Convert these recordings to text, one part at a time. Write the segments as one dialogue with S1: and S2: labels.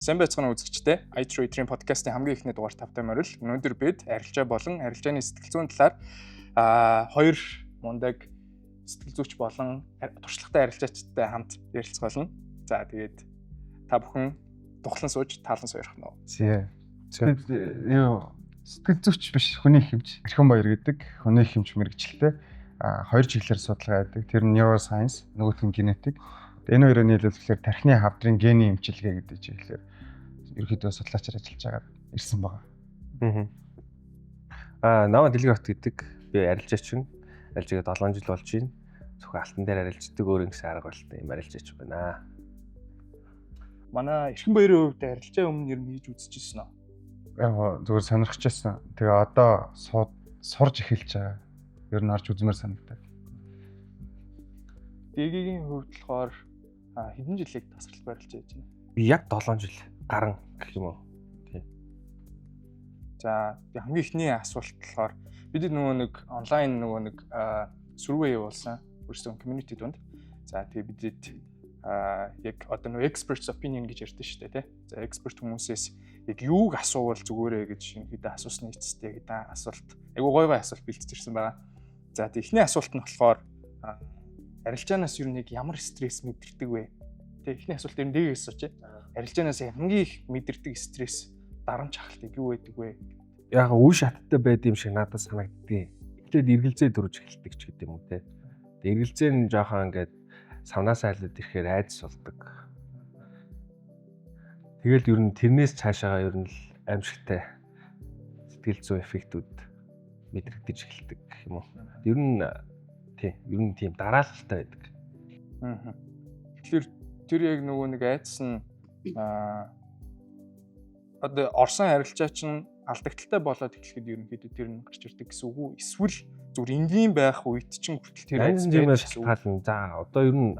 S1: Сайн байцгаана үзэгчдээ. iTrade-ийн подкастын хамгийн ихний дугаар тавтай морил. Өнөөдөр бид арилжаа болон арилжааны сэтгэл зүйн талаар хоёр мундаг сэтгэл зүйч болон туршлагатай арилжаачтай хамт ярилцгаална. За тэгээд та бүхэн тухлан сууж таалан суурах нь.
S2: Сэтгэл зүйч биш, хүний хэмж. Эрхэн баяр гэдэг хүний хэмж мэрэгчлээ. Хоёр чиглэлээр судалгаа хийдэг. Тэр нь neuroscience, нөгөөх нь genetic. Энэ хоёрын нийлүүлэлээр тархины хавдрын гений эмчилгээ гэдэг чиглэлээр ерөнхийдөө судлаачаар ажиллаж байгаа ирсэн байгаа.
S3: Намаа Дэлгэрт гэдэг. Би арилжаач юм. Арилжаагаа 7 жил болж байна. Зөвхөн алтан дээр арилждаг өөр ингэсэн арга болтой юм арилжаач байна.
S1: Манай Эрхэн баярын хувьд арилжаа өмнө ер нь хийж үзчихсэн үү?
S2: Яг зүгээр сонирхчихсан. Тэгээ одоо сурж эхэлж байгаа. Ер нь орж үзмээр санагдав.
S1: Дэгийн хувьд болохоор хэдэн жилийг тасрал барилж яаж байна?
S3: Яг 7 жил гарan гэх юм уу. Тийм.
S1: За хамгийн ихний асуулт болохоор бид нэг онлайн нэг survey явуулсан өөрсдөө community донд. За тэгээ бидэд яг одоо нэг experts opinion гэж ярьдэн шүү дээ, тий. За expert хүмүүсээс яг юуг асуувал зүгээрээ гэж хэд асуусны эцэстээ гэдэг асуулт. Айгуу гоё асуулт бэлтжирсэн байгаа. За тэгээ ихний асуулт нь болохоор арилжаанаас юу нэг ямар стресс мэдэрдэг вэ? Тэ ихний асуулт энэ дээрээс сууч. Арилжаанаас хамгийн их мэдэрдэг стресс дарамт хахалтыг юу байдаг вэ?
S3: Яг үе шаттай байд юм шиг надад санагддیں۔ Эхлээд эргэлзээ дөрж эхэлдэг ч гэдэм үү те. Эргэлзээ нь жоохон ингээд савнаас айлууд ирэхээр айдас болдог. Тэгэл ер нь тэрнээс цаашаага ер нь л аимшигтай сэтгэл зүйн эффектүүд мэдрэгдэж эхэлдэг гэх юм уу. Ер нь тийм дараалалтай байдаг.
S1: Тэгэхээр тэр яг нөгөө нэг айдас нь одоо орсон арилжаач нь алдагдaltaй болоод эхлэхэд ерөнхийдөө тэр нь гарч ирдэг гэсэн үг үү? Эсвэл зүгээр энгийн байх үед чинь хүртэл тэр
S3: айдас шалтгаална. За одоо ер нь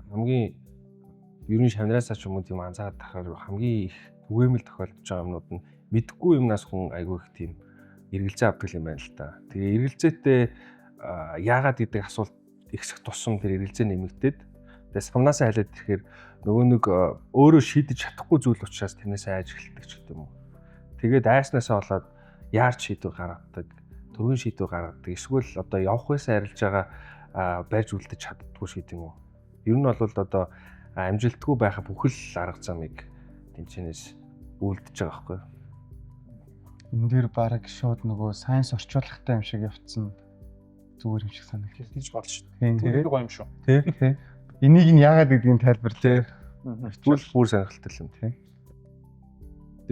S3: хамгийн шавнараасаа ч юм уу тийм анзаараад тахаар хамгийн их түгээмэл тохиолдож байгаа юмнууд нь мэдхгүй юмнаас хүн айгүй их тийм эргэлзээ авдаг юм байна л та. Тэгээ эргэлзээтэй яагаад гэдэг асуулт ихсэх тусам тэр эргэлзээ нэмэгдээд тэгээ савнаас айлаад ирэхээр нөгөө нэг өөрөө шийдэж чадахгүй зүйл учраас тэрнээс айж эхэлдэг ч гэдэг юм уу. Тэгээд айснасаа болоод яарч шийдвэр гаргадаг, төргийн шийдвэр гаргадаг. Эсвэл одоо явах байсан арилж байгаа барьж үлдэж чаддгүй шийдэг юм уу. Ер нь бол одоо амжилтгүй байхад бүхэл арга замыг тэнцэнээс үлдэж байгаа байхгүй юу?
S2: Энэ дээр баг шууд нөгөө сайенс орчуулагтай юм шиг явцсан зүгээр юм шиг санагдав.
S1: Тэгж болно шүү
S2: дээ.
S1: Тэр гоё юм шүү.
S2: Тий. Энийг нь яагаад гэдгийг тайлбар тий.
S3: Бүр сонирхолтой юм тий.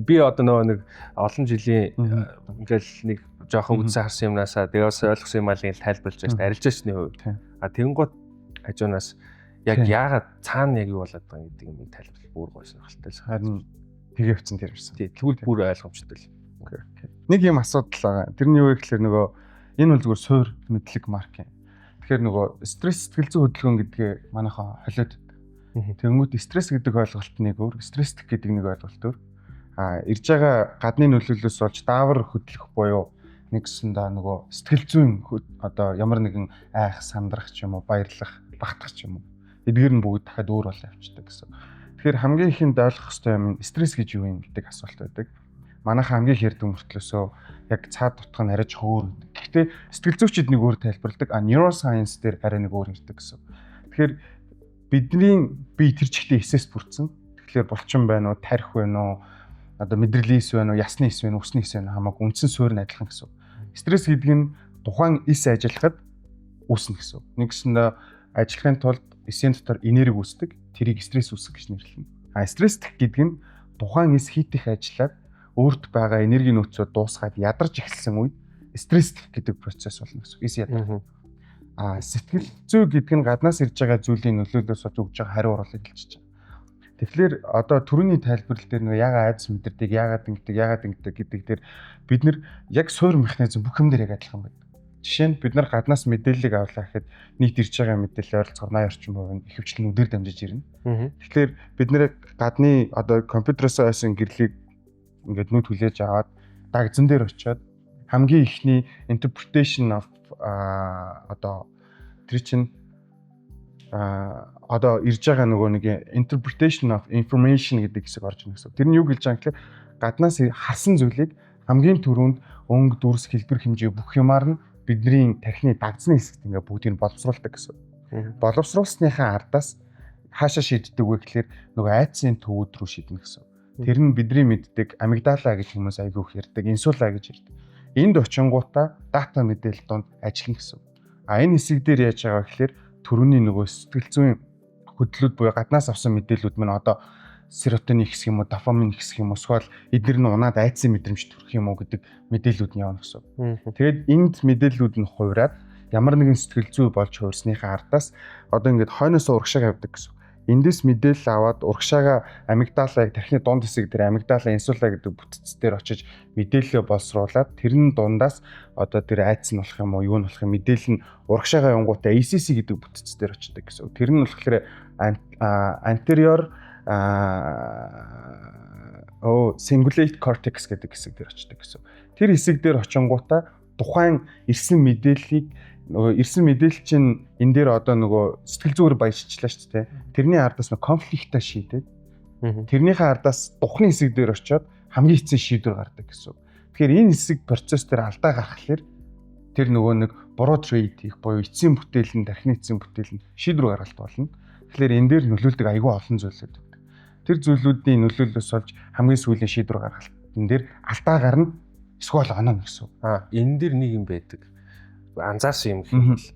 S3: Би одоо нөгөө нэг олон жилийн ингээл нэг жоохон үдсэн харсан юмнасаа дээс ойлгосон юм алын тайлбарлаж байгаа шүү дээ. Арилжаачны хувьд. Тэнгуут хажуунаас яг яагаад цаана яг юу болоод байгаа гэдэг юм тайлбарлах бүр гоё сонирхолтой л.
S2: Харин тэгээвцэн тэр ирсэн.
S3: Тий, тэгвэл бүр ойлгомжтой л.
S2: Нэг юм асуудал байгаа. Тэрний юу гэхээр нөгөө энэ бол зүгээр суур мэдлэг марк юм. Тэгэхээр нөгөө стресс сэтгэл зүйн хөдөлгөөн гэдгээ манайхаа холиод. Тэнгүүд стресс гэдэг ойлголт нэг өөр, стресс гэдэг нэг ойлголт өөр. Ирж байгаа гадны нөлөөллөөс болж даавар хөдлөх буюу нэгсэндээ нөгөө сэтгэл зүйн одоо ямар нэгэн айх, сандрах ч юм уу, баярлах, багтах ч юм уу. Эдгээр нь бүгд дахиад өөр болоо явчихдаг гэсэн. Тэгэхээр хамгийн ихэнд ойлгох хэрэгтэй юм стресс гэж юу юм гэдэг асуулт байдаг. Манайхаа хамгийн их ярьдаг мөртлөөсөө яг цаад утга нь арай ч өөр. Гэхдээ сэтгэл зүйчид нэг өөр тайлбарладаг. Neuroscience дээр арай нэг өөр ярьдаг гэсэн. Тэгэхээр бидний бие тэр чигтээ эсэс бүрдсэн. Тэгэхээр булчин байна уу, тарих байна уу, одоо мэдрэлийн эс байна уу, ясны эс байна уу, үсний эс байна уу хамаагүй үндсэн суурь нь адилхан гэсэн. Стресс гэдэг нь тухайн эс ажиллахад үүснэ гэсэн. Нэгсэндээ ажиллахын тулд эсийн дотор энерги үүсдэг. Тэрийг стресс үүсгэх гэж нэрлэнэ. Стресс гэдэг нь тухайн эс хийх ажиллаад өөрт байгаа энерги нөөцөө дуусгаад ядарч эхэлсэн үед стресс гэдэг процесс болно гэсэн. Эс ядарч. Сэтгэл зүй гэдэг нь гаднаас ирж байгаа зүйлийн нөлөөлөөс болж өгж байгаа хариу оруулалтыг хэлчихэж байгаа. Тэгэхээр одоо түрүүний тайлбарлал дээр нөгөө яагаад айдас мэдэрдэг, яагаад ингэдэг гэдэг дээр бид нэр яг суур механизм бүх юм дээр яг адилхан байдаг. Жишээ нь бид нар гаднаас мэдээллийг авлаа гэхэд нийт ирж байгаа мэдээлэл ойролцоогоор 80% нь ихэвчлэн үдээр дамжиж ирнэ. Тэгэхээр бид нэр гадны одоо компьютероос айсан гэрлийг ингээд нүд хүлээж аваад дагзан дээр очиод хамгийн ихний interpretation of одоо тэр чинь одоо ирж байгаа нөгөө нэг interpretation of information гэдэг хэсэг орж ирнэ гэсэн. Тэр нь юу гэлж байгаа гэхээр гаднаас харсан зүйлийг хамгийн түрүүнд өнгө, дүрс, хэлбэр хэмжээ бүх юмар нь бидний тархины дагцны хэсэгт ингээ бүгдийг нь боловсруулдаг гэсэн. Боловсруулсныхаа ардаас хаашаа шийддэг вэ гэхээр нөгөө айдсын төвөд рүү шийднэ гэсэн. Тэр нь бидний мэддэг амигдала гэж хүмүүс айгүй их ярьдаг, инсула гэж ярьдаг. Энд очингуудаа дата мэдээлэл донд ажиллана гэсэн. Энэ хэсэг дээр яаж байгаа гэхээр төрөний нөгөө сэтгэл зүйн хөдлөлүүд буюу гаднаас авсан мэдээллүүд мань одоо серотонин хэсэг юм уу, дофамин хэсэг юм уу, эсвэл эдгээр нь унаад айдсын мэдрэмж төрөх юм уу гэдэг мэдээллүүд нь явна гэсэн. Тэгээд энд мэдээллүүд нь хувраад ямар нэгэн сэтгэл зүй болж хуурсныхаа ардаас одоо ингээд хойноос урагшаага явдаг гэсэн. Эндээс мэдээлэл аваад урагшаага амигдалыг тархины дунд хэсэг дээр амигдала инсула гэдэг бүтц дээр очиж мэдээлэлээ боловсруулад тэрний дундаас одоо тэр айдас нь болох юм уу, юу нь болох юм мэдээлэл нь урагшаага явангуудаа ACC гэдэг бүтц дээр очдог гэсэн. Тэр нь болохоор anterior cingulate cortex гэдэг хэсэг дээр очдог гэсэн. Тэр хэсэг дээр очингуудаа тухайн ирсэн мэдээллийг нөгөө ирсэн мэдээлэл чинь энэ дээр одоо нөгөө сэтгэл зүгээр баяжчлаа шүү дээ. Тэрний ардаас нөгөө конфликтаа шийдээд тэрнийхээ ардаас тухны хэсэг дээр очиод хамгийн эцсийн шийдвэр гаргадаг гэсэн. Тэгэхээр энэ хэсэг процесс дээр алдаа гаргахлаар тэр нөгөө нэг буруу трейд хийх буюу эцсийн бүтээл нь тархины эцсийн бүтээл нь шийдвэр гаргалт болно. Тэгэхээр энэ дээр нөлөөлдөг аюул олон зүйлүүд байдаг. Тэр зүйлүүдийн нөлөөллөөс олж хамгийн сүүлийн шийдвэр гаргалтын дээр алдаа гарна, эсвэл ононо гэсэн.
S3: Энэ дээр нэг юм байдаг. Анзаарсан юм гэвэл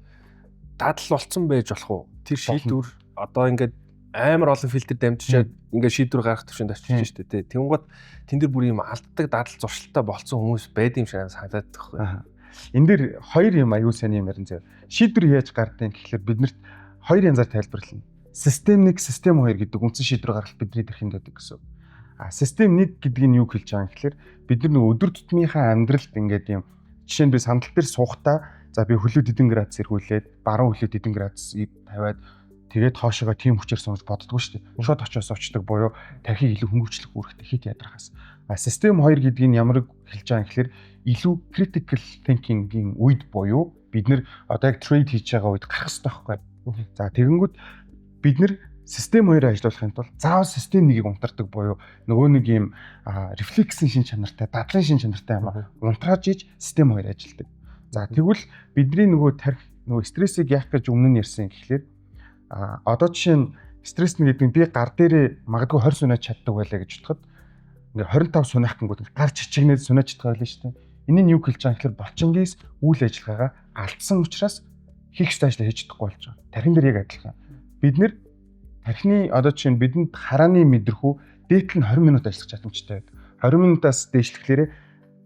S3: дадал болцсон байж болох уу? Тэр шийдвэр одоо ингээд амар олон фильтр дамжичаад ингээд шийдвэр гаргах төвшөнд очиж штэ тий. Тэнгууд тэн дээр бүр юм алддаг дадал зуршилтай болцсон хүмүүс байд юм шиг санагдаад байгаа.
S2: Энэ дээр хоёр юм аюул сайн юм ярин заяа. Шийдвэр яаж гардыг гэхэлэр биднэрт хоёр янзаар тайлбарлана. Систем 1, систем 2 гэдэг үндсэн шийдвэр гаргалт бидний тархинд байдаг гэсэн. Систем 1 гэдэг нь юу хэлж байгаа юм гэхэлэр бид нар нэг өдөр тутмынхаа амьдралд ингээд юм жишээ нь би сандал дээр суухдаа за би хөлөө хэдэн градус эргүүлээд баруун хөлөө хэдэн градус тавиад тэгээд хоошоогоо тийм хүчээр сууж боддгоо шүү дээ. Шууд очиос очдог буюу тархийг илүү хөнгөвчлөх үүрэгтэй хит ядрахаас. Систем 2 гэдэг нь ямар хэлж байгаа юм гэхээр илүү critical thinking-ийн үед буюу бид нар одоо яг trade хийж байгаа үед гарах хэрэгтэй байхгүй. За тэгэнгүүт бид нар систем 2-ыг ажиллуулахын тулд заавал систем 1-ийг унтардаг буюу нөгөө нэг юм рефлексийн шин чанартай, дадлын шин чанартай юм унтрааж иж систем 2 ажилладаг. За тэгвэл бидний нөгөө тарих нөгөө стрессийг яах гэж өмнө нь ярьсан гэхлээр одоо жишээ нь стресс нэг гэдэг нь би гар дээрээ магадгүй 20 сунаж чаддаг байлаа гэж бодоход ингээ 25 сунах гингүүд гар чичигнээд сунаж чаддаг байлаа шүү дээ. Энэ нь юу хэлж байгаа гэхээр болчингээс үйл ажиллагаагаа алдсан учраас хийх ёстой ажлаа хийж чадахгүй болж байгаа. Тархин дээр яг адилхан. Бид нэр тархины одоо жишээ нь бидэнд харааны мэдрэхүү дээдл нь 20 минут ажиллах чадамжтай байдаг. 20 минутаас дээшлэхлээрээ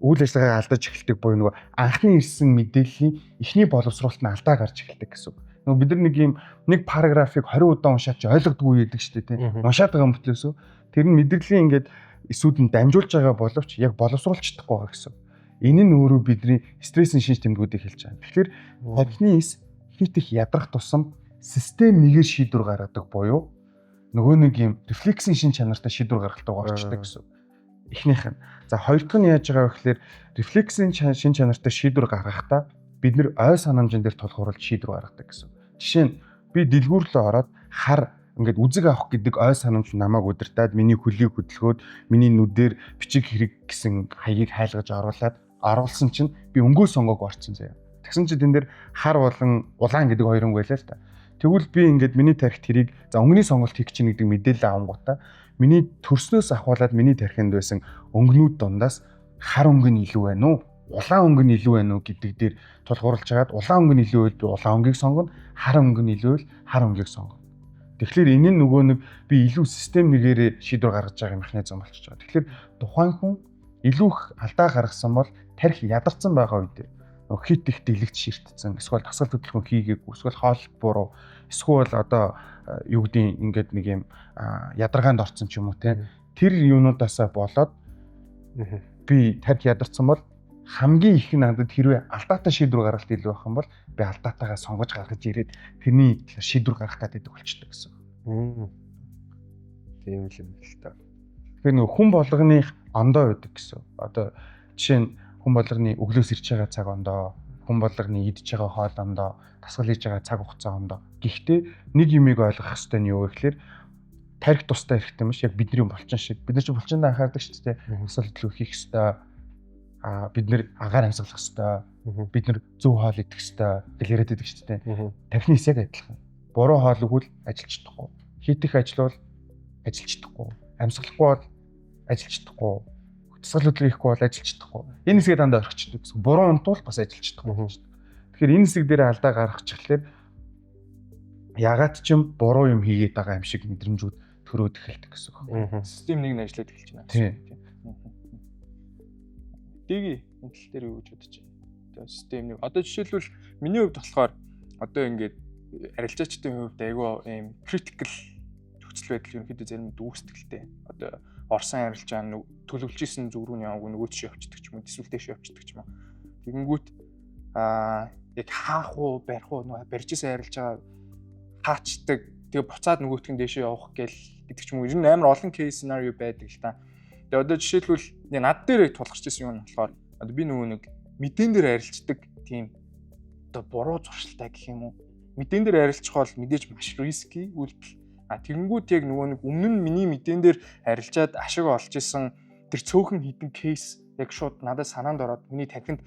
S2: үйл ажиллагаагаа алдаж эхэлдэг буюу нөгөө анхны ирсэн мэдээллийн эхний боловсруулалт нь алдаа гарч эхэлдэг гэсэн. Нөгөө бид нар нэг юм нэг параграфыг 20 удаа уншаад чи ойлгодгүй байдаг шүү дээ тийм. Уншаад байгаа мөртлөөсөө тэр нь мэдрэлийн ингээд эсүүд нь дамжуулж байгаа боловч яг боловсруулж чадахгүй байгаа гэсэн. Энэ нь өөрөө бидний стрессийн шинж тэмдгүүдийг хэлж байгаа. Тэгэхээр тархины эс хит их ядрах тусам систем 1-ээр шийдвэр гаргадаг буюу нөгөө нэг юм рефлексийн шин чанартай шийдвэр гаргалтайг орчдөг гэсэн. Эхнийх нь. За хоёр дахь нь яаж байгаа вэ гэхээр рефлексийн шин чанартай шийдвэр гаргахдаа бид нэр ой санамжин дээр тулгуурлаж шийдвэр гаргадаг гэсэн. Жишээ нь би дэлгүүрлээ ороод хар ингээд үзэг авах гэдэг ой санамж намайг удирдаад миний хөлийг хөдөлгөөд миний нүдээр бичиг хэрэг гэсэн хаягийг хайлгаж оруулсан чинь би өнгөө сонгоог орцсон заяа. Тэгсэн чинь тэн дээр хар болон улаан гэдэг хоёр өнгө байлаа л та. Тэгвэл би ингээд миний тархит тэрийг за өнгөний сонголт хийх чинь гэдэг мэдээлэл авангуудаа миний төрснөөс ахуулаад миний тархинд байсан өнгөнүүд дундаас хар өнгө нь илүү байна уу? Улаан өнгө нь илүү байна уу гэдэг дээр тулгуурлаж хагаад улаан өнгө нь илүү байл би улаан өнгийг сонгоно, хар өнгө нь илүү байл хар өнгийг сонгоно. Тэгэхээр энэ нь нөгөө нэг би илүү систем нэгээрээ шийдвэр гаргаж байгаа механизм болчихж байгаа. Тэгэхээр тухайн хүн илүү их алдаа гаргасан бол тархи ядарсан байгаа үед нөгөө хит их дэлгэж ширтцэн, эсвэл тасгал хөдөлгөөн хийгээгүй, эсвэл хооллолт буруу, эсвэл одоо юу гэдгийг ингээд нэг юм ядаргаанд орсон ч юм уу те. Тэр юунуудаасаа болоод би тархи ядарсан бол хамгийн их надад хэрвээ алдаатай шийдвэр гаргалт илүү байх юм бол би алдаатайгаа сонгож гаргаж ирээд тэрний шийдвэр гаргах гэдэг болчтой гэсэн.
S3: Тийм л юм л та.
S2: Тэгэхээр нөгөө хүн болгоны ондоо байдаг гэсэн. Одоо жишээ нь хүн болгоны өглөөс ирж байгаа цаг ондоо, хүн болгоны идж байгаа хоол ондоо, тасгал хийж байгаа цаг хугацаа ондоо. Гэхдээ нэг юмыг ойлгох хэрэгтэй нь юу вэ гэхээр тарих тустай хэрэгтэй маш яг бидний булчин шиг. Бид нар ч булчиндаа анхаардаг шүү дээ. Өсөл хөдлөх хийх хэрэгтэй. Бид нэр агаар амьсгалах хэрэгтэй. Бид нар зөв хоол идэх хэрэгтэй гэж яриад байдаг шүү дээ. Тархинаас яг адилхан. Буруу хоол өгвөл ажиллаж чадахгүй. Хийх ажил бол ажиллаж чадахгүй. Амьсгалахгүй бол ажиллаж чадахгүй. Хөдөлгөөн хөдлөх хийхгүй бол ажиллаж чадахгүй. Энэ хэсгээ дандаа орхичдаг гэсэн. Буруу унтвал бас ажиллаж чадахгүй шүү дээ. Тэгэхээр энэ хэсэг дээр алдаа гаргачихлаар ягаад ч юм буруу юм хийгээд байгаа юм шиг мэдрэмжүүд төрөөд эхэлдэг гэсэн үг.
S1: Систем нэг нь ажиллаад эхэлж байна.
S2: Тийм.
S1: Дэги энэ тал дээр юу гэж бодож байна? Тэгээ систем нэг одоо жишээлбэл миний хувьд болохоор одоо ингээд арилжаачдын хувьд айгүй ийм critical нөхцөл байдал ерөнхийдөө зарим дүүсдэгтэй. Одоо Орсын арилжаа төлөвлөж исэн зүг рүү яваагүй нөгөө тийш явчихдаг ч юм уу, эсвэл тийш явчихдаг ч юм уу. Тэгэнгүүт яг хаах уу, барих уу, нөгөө барьж исэн арилжаа хаачдаг. Тэгээ буцаад нөгөөтгөн дэшээ явах гэдэг ч юм уу. Ер нь амар олон кейс scenario байдаг л та. Тэгээ одоо жишээлбэл над дээр тулгарч ирсэн юм нь болохоор одоо би нөгөө нэг мэдэн дээр арилждаг тийм одоо буруу зуршилтай гэх юм уу. Мэдэн дээр арилжих бол мэдээж маш риски үйлдэл. Тэгэнгүүт яг нөгөө нэг өмнө нь миний мэдэн дээр арилжаад ашиг олж исэн тэр цөөхөн хідэн кейс яг шууд надад санаанд ороод миний тархинд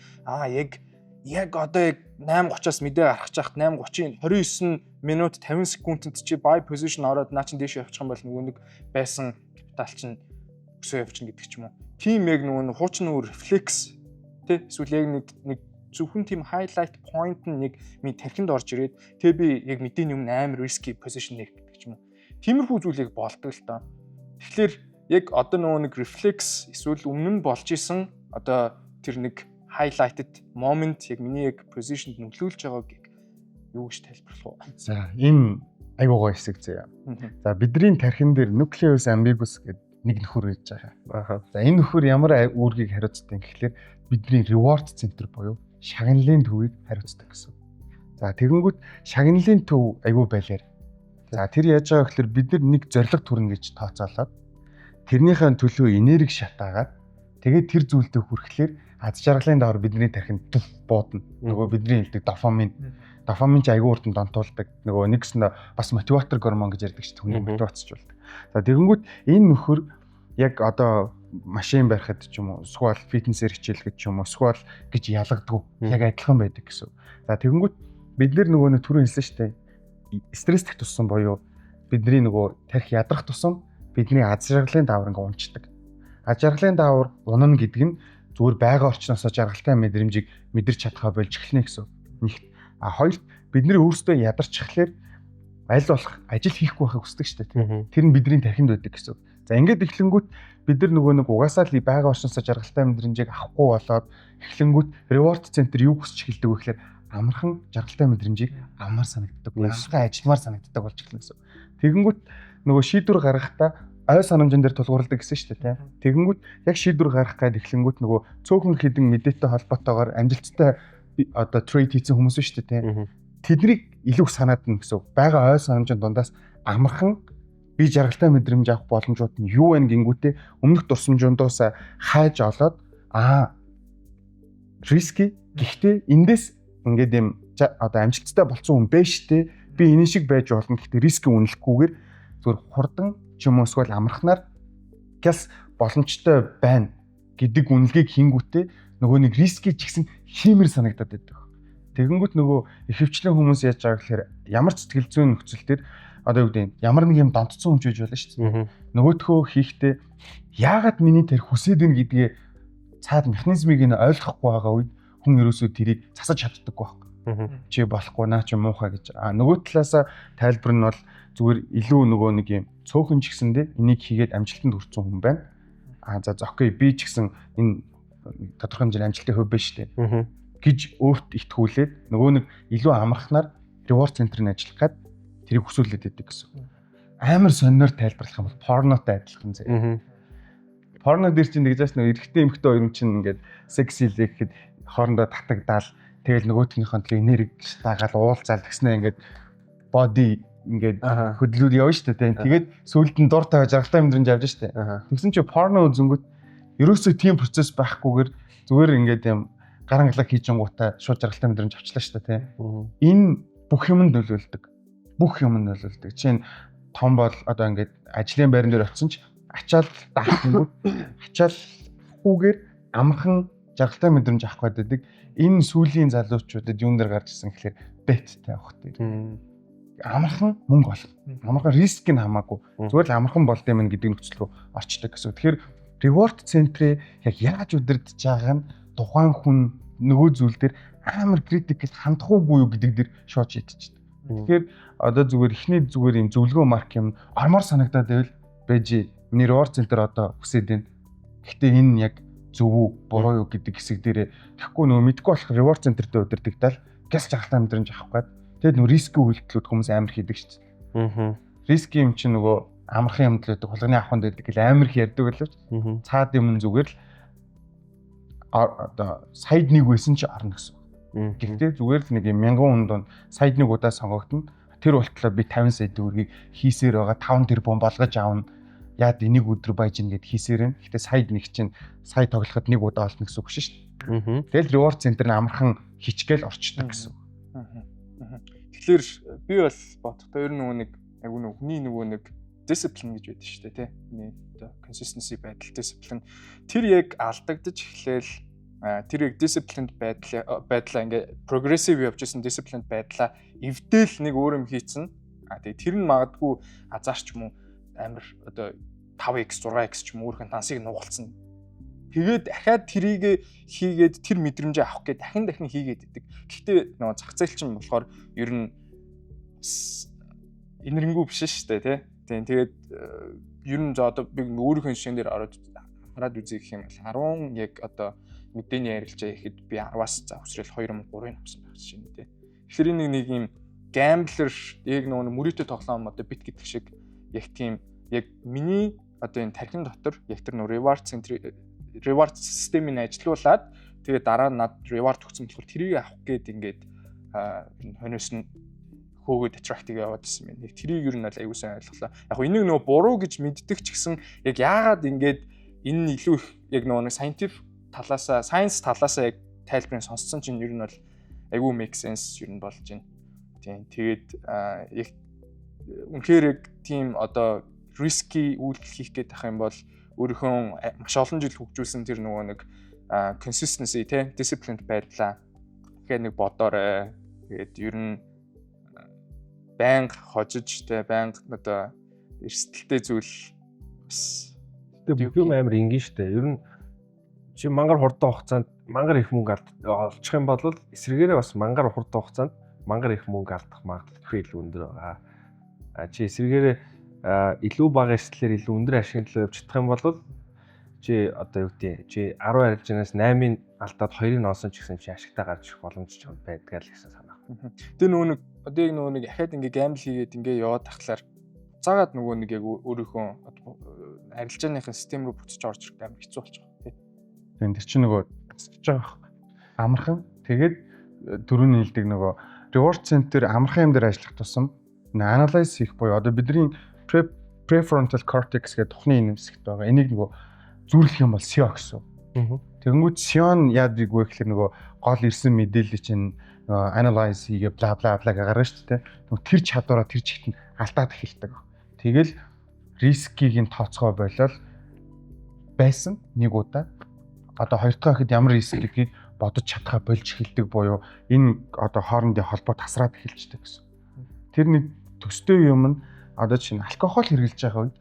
S1: яг одоо яг 8:30-аас мэдээ гаргаж яхад 8:30-ын 29 минут 50 секундэд чи buy position ороод наа чин дэше явчих юм бол нөгөө нэг байсан капитал чинь өсөө явчихна гэдэг ч юм уу. Тийм яг нөгөө хуучин нөр рефлекс тий эсвэл яг нэг зөвхөн тийм highlight point нэг миний тархинд орж ирээд тэгээ би яг мэдээний өмнө амар risky position нэг гэдэг ч юм уу. Тиймэрхүү зүйлийг болдог л доо. Тэгэхээр яг одоо нөгөө нэг reflex эсвэл өмнө нь болж исэн одоо тэр нэг highlighted moment яг миний яг positionд нөлөөлж байгааг юу гэж тайлбарлах вэ? За,
S2: энэ айгуу гоё хэсэг заяа. За, бидний тархин дээр nucleus ambiguous гэдэг нэг нөхөр байж байгаа. За, энэ нөхөр ямар үүргийг хариуцдаг гэхэлэр бидний reward center буюу шагналын төвийг хариуцдаг гэсэн. За, тэгэнгүүт шагналын төв айгуу байлаар. За, тэр яаж байгаа гэхэлэр бид нэг зориг төрнө гэж тооцоолоод тэрнийхээ төлөө энерги шатаагаад тэгээд тэр зүйлдээ хүрэхлээр аз жаргалын давар бидний тархинд буудна. Нөгөө бидний хэлдэг дофамин. Дофамин ч айгүй урдан донтуулдаг. Нөгөө нэгсэндээ бас мотиватор гормон гэж ярьдаг шүү дээ. Хүний мотивацчулдаг. За тэгэнгүүт энэ нөхөр яг одоо машин барихад ч юм уу, эсвэл фитнесээр хичээлэхэд ч юм уу, эсвэл гэж ялгадгүй. Яг адилхан байдаг гэсэн. За тэгэнгүүт бид нөгөө түрүү хэлсэн шүү дээ. Стресстэх тусам буюу бидний нөгөө тарих ядрах тусам бидний аз жаргалын давар ингээ унцдаг. Аз жаргалын давар унана гэдэг нь зүгээр байгаль орчноос жаргалтай мэдрэмжийг мэдэрч чадхаа болж эхэлнэ гэсэн. Нэгт хоёрт бид нэр өөрсдөө ядарчихлаар аль болох ажил хийхгүй байхыг хүсдэг шүү дээ. Тэр нь бидний тархинд байдаг гэсэн. За ингээд эхлэнгүүт бид нар нөгөө нэг угаасаа л байгаль орчноос жаргалтай мэдрэмжийг авахгүй болоод эхлэнгүүт reward center юу хүсч эхэлдэг вэ гэхээр амархан жаргалтай мэдрэмжийг амар санагддаг. Амархан ажилмаар санагддаг болж эхэлнэ гэсэн. Тэгэнгүүт нөгөө шийдвэр гаргахдаа ой санамжин дээр тулгуурладаг гэсэн шүү дээ. Тэгэнгүүт яг шийдвэр гаргах гээд эхлэнгүүт нөгөө цөөхөн хідэн мэдээтэй холбоотойгоор амжилттай одоо трейд хийсэн хүмүүс шүү дээ. Тэднийг илүү санаадна гэсэн. Бага ой санамжин дундаас амархан би жаргалтай мэдрэмж авах боломжууд нь юу вэ гингүүтээ өмнөх дурсамжуудаас хайж олоод риски гэхдээ эндээс ингээд юм одоо амжилттай болсон хүн байж штэ. Би энэ шиг байж болно гэхдээ риски үнэлэхгүйгээр зүгээр хурдан ч юм уу эсвэл амархнаар гяс боломжтой байна гэдэг үнэлгээг хийнгүүтээ нөгөө нэг риски ч гэсэн хиймэр санагдаад байдаг. Тэгэнгүүт нөгөө ихэвчлэн хүмүүс яаж байгаа гэхээр ямар ч сэтгэл зүйн нөхцөл төр одоо юу гэдэг ямар нэг юм донтцсон хүн ч байж болно шүү дээ. Нөгөөдхөө хийхдээ яагаад миний тэр хүсээд ийн гэдгээ цаад механизмыг нь ойлгохгүй байгаа үед хүн ерөөсөө тэрийг засаж чаддаг байхгүй. Чи болохгүй наа чи муухай гэж. Нөгөө талаасаа тайлбар нь бол зүгээр илүү нөгөө нэг юм цөөхөн ч гэсэндээ энийг хийгээд амжилтанд хүрсэн хүн байна. За окей би ч гэсэн энэ тодорхой хэмжээний амжилтын хөв байна шүү дээ. Гэж өөрт итгүүлээд нөгөө нэг илүү амархнаар reward center-ын ажиллах гад тэрийг хүсүүлээд байдаг гэсэн. Амар сонноор тайлбарлах юм бол порнотой адилхан зэ. Порно дээр чинь нэгжээс нөгөө эрэгтэй эмэгтэй хоёр чинь ингээд секси л гэхэд хоорондоо татагдаал тэгэл нөгөөтгийнхээ төлөө энерги таагаал уулзаал тэгснэ ингээд body ингээд хөдлүүд явна шүү дээ. Тэгээд сүүлд нь дур тавиа жаргалтай мэдрэмж авч шүү дээ. Тэгсэн чи порно үзэнгүүт ерөөсөө тийм процесс байхгүйгээр зүгээр ингээд юм гарангалаа хийжингуудаа шууд жаргалтай мэдрэмж авчлаа шүү дээ. Энэ бүх юмд нөлөөлдөг. бүх юм нь бол тэг. Чинь том бол одоо ингээд ажлын байран дээр очсон ч ачаал даахгүйгүүд ачаал хүүгээр амархан жаргалтай мэдрэмж авах гэдэг. Энэ сүүлийн залуучуудад юун дээр гарч ирсэн гэхээр беттэй авах гэдэг. Амархан мөнгө олно. Амархан риск нь хамаагүй. Зүгээр л амархан болд юм гэдэг нөхцөл рүү орчдөг гэсэн. Тэгэхээр reward центрээ яг яаж удирдах байгаа нь тухайн хүн нөгөө зүйл дээр амар критикл хандах уугүй юу гэдэг дээр шууд шийдчихдэг. Тэгэхээр одоо зүгээр ихний зүгээр юм зөвлөгөө марк юм ормоор санагдаад байвал байж миний reward центр одоо хүсээд байна. Гэхдээ энэ яг зөв үү буруу юу гэдэг хэсэг дээрээ тэгэхгүй нөгөө мэдгүй болох reward центртэй удирдагдал гэс жаргалтай мэдрэмж авах гээд тэгээд нөгөө рискийн үйлдэлүүд хүмүүс амар хийдэг шүү дээ. Риски юм чинь нөгөө амархан юмд л байдаг, хулганы аваханд байдаг гэл амар их ярьдаг боловч цаад юм зүгээр л одоо саяд нэг байсан чи орно гэсэн. Гэхдээ зүгээр л нэг юм 1000 хүн донд саяд нэг удаа сонгогдно. Тэр болтлоо би 50 сая төгрөгийг хийсээр байгаа 5 тэрбум болгож аавна. Яад энийг өдөр байж гин гэд хийсээр нь. Гэхдээ саяд нэг чинь сая тоглоход нэг удаа олно гэсэн үг шүү дээ. Тэгэл reward центр нь амархан хичгээл орчдөг гэсэн.
S1: Тэгэхээр би бол бодохдоо ер нь нөгөө нэг айгу нэг хүний нөгөө нэг discipline гэж байдаг шүү дээ тий. Хүний одоо consistency байдал discipline тэр яг алдагдаж эхлээл тэр яг disciplined байдлаа ингээ progressive явж исэн disciplined байдлаа эвдээл нэг өөр юм хийцэн. Тэгээ тэр нь магадгүй азарч юм уу амар одоо 5x 6x ч юм өөрхөн тансыг нугалцсан. Тэгээд дахиад трийг хийгээд тэр мэдрэмжээ авах гээд дахин хийгээд идэг. Гэхдээ нөгөө зах зээл чинь болохоор ер нь энэрнгүү биш шүү дээ тий. Тэгээд ер нь одоо би өөрийнхөө шинээр хараад үзье гэх юм бол 10 яг одоо мэдээний ярилцаа ихэд би 10-аас за өсрөл 2-3-ыг авсан байх чинь тий. Тэгэхээр нэг юм гамблер яг нөгөө мөрөөдө тоглоом одоо бит гэдэг шиг яг тийм яг миний одоо энэ тархин дотор яг тэр нөгөө reward системийг ажилуулад тэгээд дараа нь над reward өгсөн болохоор тэрийг авах гээд ингээд хойноос нь хөөгд attract-ийг яваад ирсэн юм. Нэг тэрийг ер нь бол аягүй сайн ойлголоо. Яг хөө энийг нөгөө буруу гэж мэддэг ч гэсэн яг яагаад ингээд энэ нь илүү их яг нөгөө scientific талаасаа science талаасаа яг тайлбарыг сонссон чинь ер нь бол аягүй make sense ер нь болж байна. Тийм. Тэгээд яг үнэхээр яг тийм одоо risky үйлдэл хийх гээд ах юм бол өөрийнхөө маш олон жил хөгжүүлсэн тэр нөгөө нэг consistency тий disciplined байдлаа тэгэхээр нэг бодоорой. Тэгээд ер нь байнга хожиж тий байнга одоо эрсдэлтэй зүйл бас
S3: тэг бүх юм амар энгийн штэ. Ер нь чи мангар хурдан хугацаанд мангар их мөнгө олчих юм бол эсрэгээрээ бас мангар хурдан хугацаанд мангар их мөнгө алдах магадлал илүү өндөр байгаа. Чи эсрэгээрээ илүү бага эрсдлээр илүү өндөр ашиглалаа явж чадах юм бол чи одоо юу гэдэг чи 10 арилжаанаас 8-ыг алдаад 2-ыг ноосон ч гэсэн чи ашигтай гарч ирэх боломж ч байдаг л гэсэн санаа.
S1: Тэгээ нөгөө нэг одоо яг нөгөө нэг ахаад ингээ гамбл хийгээд ингээ яваад тахлаар цаагаад нөгөө нэг яг өөрийнхөө арилжааныхын систем рүү буцаж орж ирэх амар хэцүү болчих тий.
S2: Тэгээд тэр чинь нөгөө тасчих байгаа амархан тэгээд дөрөвний хэлдэг нөгөө reward center амархан юм дээр ажиллах тусам analyze хийх буюу одоо бидний prefrontal cortex гэдэг тухны нэмсэгт байгаа. Энийг нөгөө зүрлэх юм бол SEO гэсэн. Тэгэнгүүт SEO нь яадаг вэ гэхээр нөгөө гол ирсэн мэдээлэл чинь analyze хийгээ бла бла бла гаргана шүү дээ. Нөгөө тэр чадвараа тэр чигт нь алдаад эхэлдэг. Тэгэл рискийг нь тооцгоо болол байсан нэг удаа одоо хоёр дахь хэд ямар рискийг бодож чадхаа болж эхэлдэг буюу энэ одоо хоорондын холбоо тасраад эхэлждэг гэсэн. Тэр нэг төстэй юм нь одоо чинь алкогол хэрглэж байгаа үед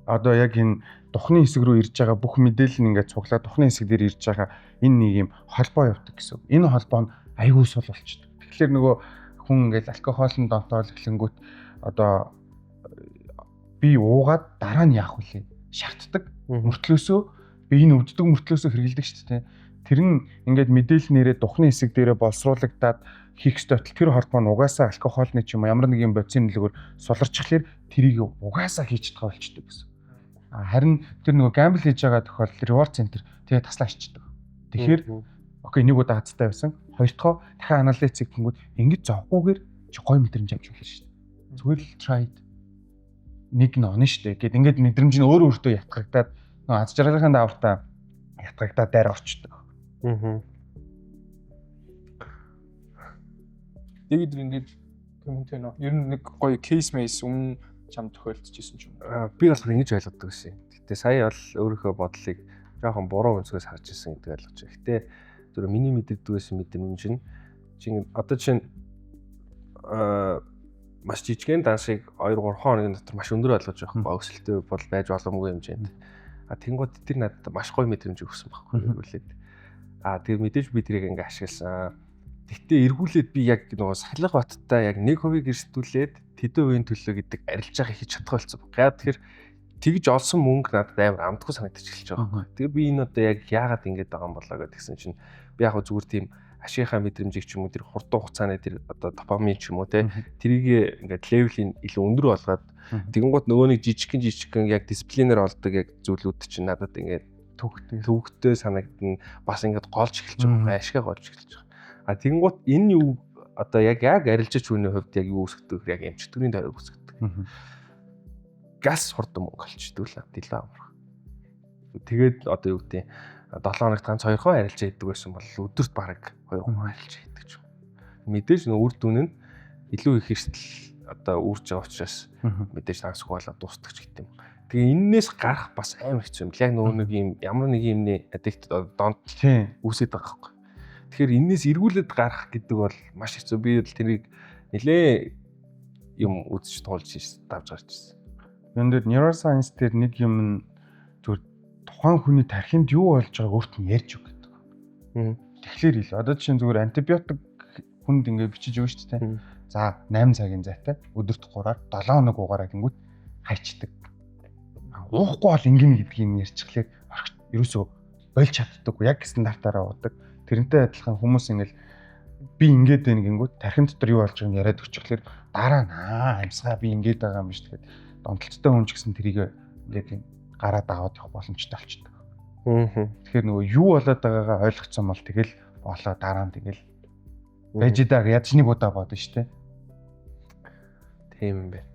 S2: одоо яг энэ духны хэсэг рүү ирж байгаа бүх мэдээлэл нь ингээд цуглаад духны хэсэг дээр ирж байгаа энэ нэг юм холбоо явдаг гэсэн. Энэ холбоо нь аягүй сул болчихдог. Тэгэхээр нөгөө хүн ингээд алкоголын донтоол эхлэнгүүт одоо би уугаад дараа нь яах вэ? Шаарддаг. Мөртлөөсөө би энэ өвддөг мөртлөөсөө хэргэлдэг шүү дээ. Тэр нь ингээд мэдээлэл нэрээ духны хэсэг дээрээ боловсруулагдаад хийх ёстой тэр холбоо нь угаасаа алкогольны ч юм ямар нэг юм бодисын нөлөөгөөр суларчихлаар тэрийг угаасаа хийж чадгаа болчдөг гэсэн. Харин тэр нөгөө гамбл хийж байгаа тохиолдолд reward center тэгээ таслаа ичдэг. Тэгэхээр окей нэг удаа хацтай байсан. Хоёр дахь дахиад анализ хийнгүүт ингэж зовхгүйгээр чи гой мэдрэмж авч болно шүү дээ. Зүгээр л tried нэг нь оно шүү дээ. Гэт ингээд мэдрэмж нь өөр өөртөө ятгагдаад нөгөө аз жаргалын даавартаа ятгагдаад дайр орчдөг.
S1: Тэгээд ингээд коммент нөө. Ер нь нэг гоё кейс мэйс өмнө чам тохиолдчихсэн ч юм.
S3: Би бас ингэж ойлгодог гэсэн. Гэтэ сая бол өөрийнхөө бодлыг жоохон буруу өнцгөөс харж ирсэн гэдэг ойлгож байна. Гэтэ зөвхөн миний мэддэгдгээс мэдэн чинь одоо чинь маш жижигхэн дансыг 2-3 хоногийн дотор маш өндөр болгож байгаа байхгүй өсөлтөө бол байж боломгүй хэмжээнд. Тэнгууд тэр надад маш гоё мэдрэмж өгсөн байхгүй эргүүлээд. Тэр мэдээж би тэрийг ингээ ашигласан. Тэгтээ эргүүлээд би яг нөгөө Салхи Баттай яг 1% эрсдүүлээд тэдэн үеийн төлөө гэдэг арилж байгаа хийж чадах болсон. Яагаад тэгэхээр тэгж олсон мөнгө надад амар амтгүй санагдаж эхэлж байгаа байхгүй. Тэгээ би энэ одоо яг яагаад ингэж байгаа юм болоо гэдгсэн чинь би яг зүгээр тийм ашигынхаа мэдрэмжийг ч юм уу тэр хурдан хугацааны тэр одоо допамин ч юм уу те тэрийг ингээд левелийн илүү өндөр болгоод тэгэнгუთ нөгөө нэг жижигхэн яг дисциплинээр олдог яг зүйлүүд чинь надад ингээд төвөгтэй санагдана бас ингээд голж эхэлж байгаа ашигаа голж эхэлж байгаа. Тэгэнгуთ энэ юу одоо яг арилжаач хүний хувьд яг юу үүсгдэг яг эмчтгүүрийн дөрөв үүсгдэг. Газ хурдан мөнгө олчдөг л дэлээ амрах. Тэгээд одоо юу гэдэг 7 хоногт ганц 2 хоо арилжаа хийдэг байсан бол өдөрт бараг 2 хоо арилжаа хийдэг ч юм. Мэдээж нөө үр дүн нь илүү их эрсдэл одоо үүрж байгаа учраас мэдээж тансгүй болоод дуустдаг ч гэдэм. Тэгээ энээс гарах бас амар хэцүү юм. Яг нөгөө нэг юм ямар нэг юмний аддикт донд үүсээд байгаа байхгүй. Тэгэхээр энээс эргүүлээд гарах гэдэг бол маш хэцүү. Би л тэрийг нэлээ юм үзэж туулж давж гарч ирсэн.
S2: Юун дээр neuroscience дээр нэг юм зүгээр тухайн хүний тархинд юу болж байгааг өөрт нь ярьж өгдөг. Тэгэхээр ил одоо чинь зүгээр антибиотик хүнд ингээд бичиж өгнө шүү дээ. За 8 цагийн зайтай өдөрт 3-аар 7 хоног уугаараа гингүүд хайчдаг. Уухгүй бол ингэнэ гэдгийг юм ярьчихлаа. Ерөөсөө болж чаддаггүй. Яг стандартаараа уудаг. Тэрнтэй адилхан хүмүүс ингээл би ингээд байна гингүүд тархин дотор юу болж байгааг нь яриад өччихлээр дараа амьсгаа би ингээд байгаа юм биш тэгээд донтолцтой хүн ч гэсэн тэрийг ингээд гараад аваад явах боломжтой болчихдог. Тэгэхээр нөгөө юу болоод байгаагаа ойлгоцсон бол тэгэл болоо дараа нь тэгэл байж даг ядч нэг удаа бодно шүү дээ.
S3: Тийм юм байна.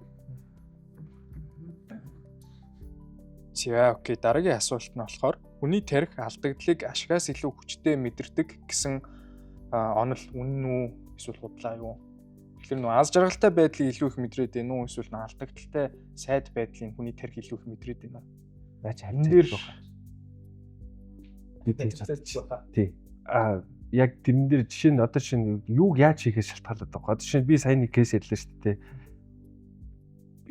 S1: За окей, дараагийн асуулт нь болохоор хүний тарих алдагдлыг ашигаас илүү хүчтэй мэдэрдэг гэсэн онол үнэн үү эсвэл худлаа юу? Тэгэхээр нөө аз жаргалтай байдлыг илүү их мэдрээд байна уу эсвэл нөө алдагдaltaй сайд байдлын хүний тарих илүү их мэдрээд байна уу?
S3: Яаж харин дээр тий. Яг тэрэн дээр жишээ нь одоо чинь юуг яаж хийхээс шалтгаалаад байгаа. Одоо чинь би сайн нэг кейс ярьлаа шүү дээ.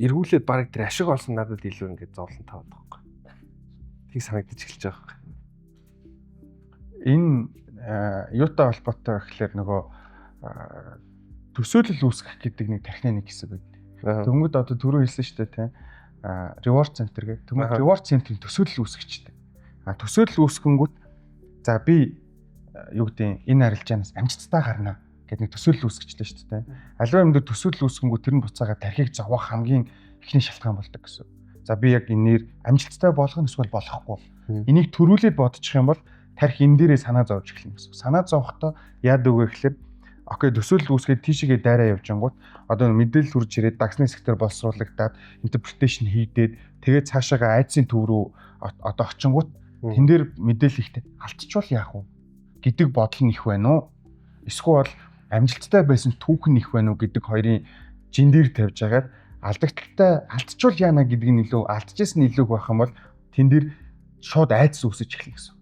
S3: Эргүүлээд бараг тэр ашиг олсон надад илүү ингээд зовлон таваад байгаа. Тийг санагдаж эхэлж байгаа.
S2: Энэ юутай холбоотой гэхэлэр нөгөө төсөөлөл үүсгэх гэдэг нэг тархины нэг хэсэг байдаг. Тэнгүүд одоо түрүү хэлсэн шүү дээ тийм reward center гэх. Тэнгүүд reward center-ийн төсөөлөл үүсгэжтэй. Төсөөлөл үүсгэнгүүт за би юу гэдэг энэ арилжаанаас амжилттай гарна гэдэг нэг төсөөлөл үүсгэжлээ шүү дээ. Аливаа юмд төсөөлөл үүсгэнгүүт тэр нь буцаага тархийг зовоох хамгийн эхний шалтгаан болдог гэсэн. За би яг энээр амжилттай болгоно эсвэл болохгүй. Энийг төрүүлээд бодчих юм бол тархи энэ дээрээ санаа зовж эхэлнэ гэсэн. Санаа зовохдоо яадаг вэ гэхээр окей төсөөлөл үүсгээд тийшээгээ дайраа явж ангууд одоо мэдээлэл хүрж ирээд дагсны сектор боловсруулагдаад интерпретейшн хийдээд тэгээд цаашаага айдсын төв рүү одоо очингууд тэн дээр мэдээлэл ихтэй алдчихвал яах вэ гэдэг бодол нь их байна уу? Эсвэл амжилттай байсан түүхэн их байна уу гэдэг хоёрын жин дээр тавьж агаад алдагдaltaй алдчихвал яана гэдгийг нь илүү алдчихсан илүү байх юм бол тэн дээр шууд айдас үүсэж эхэлнэ гэсэн.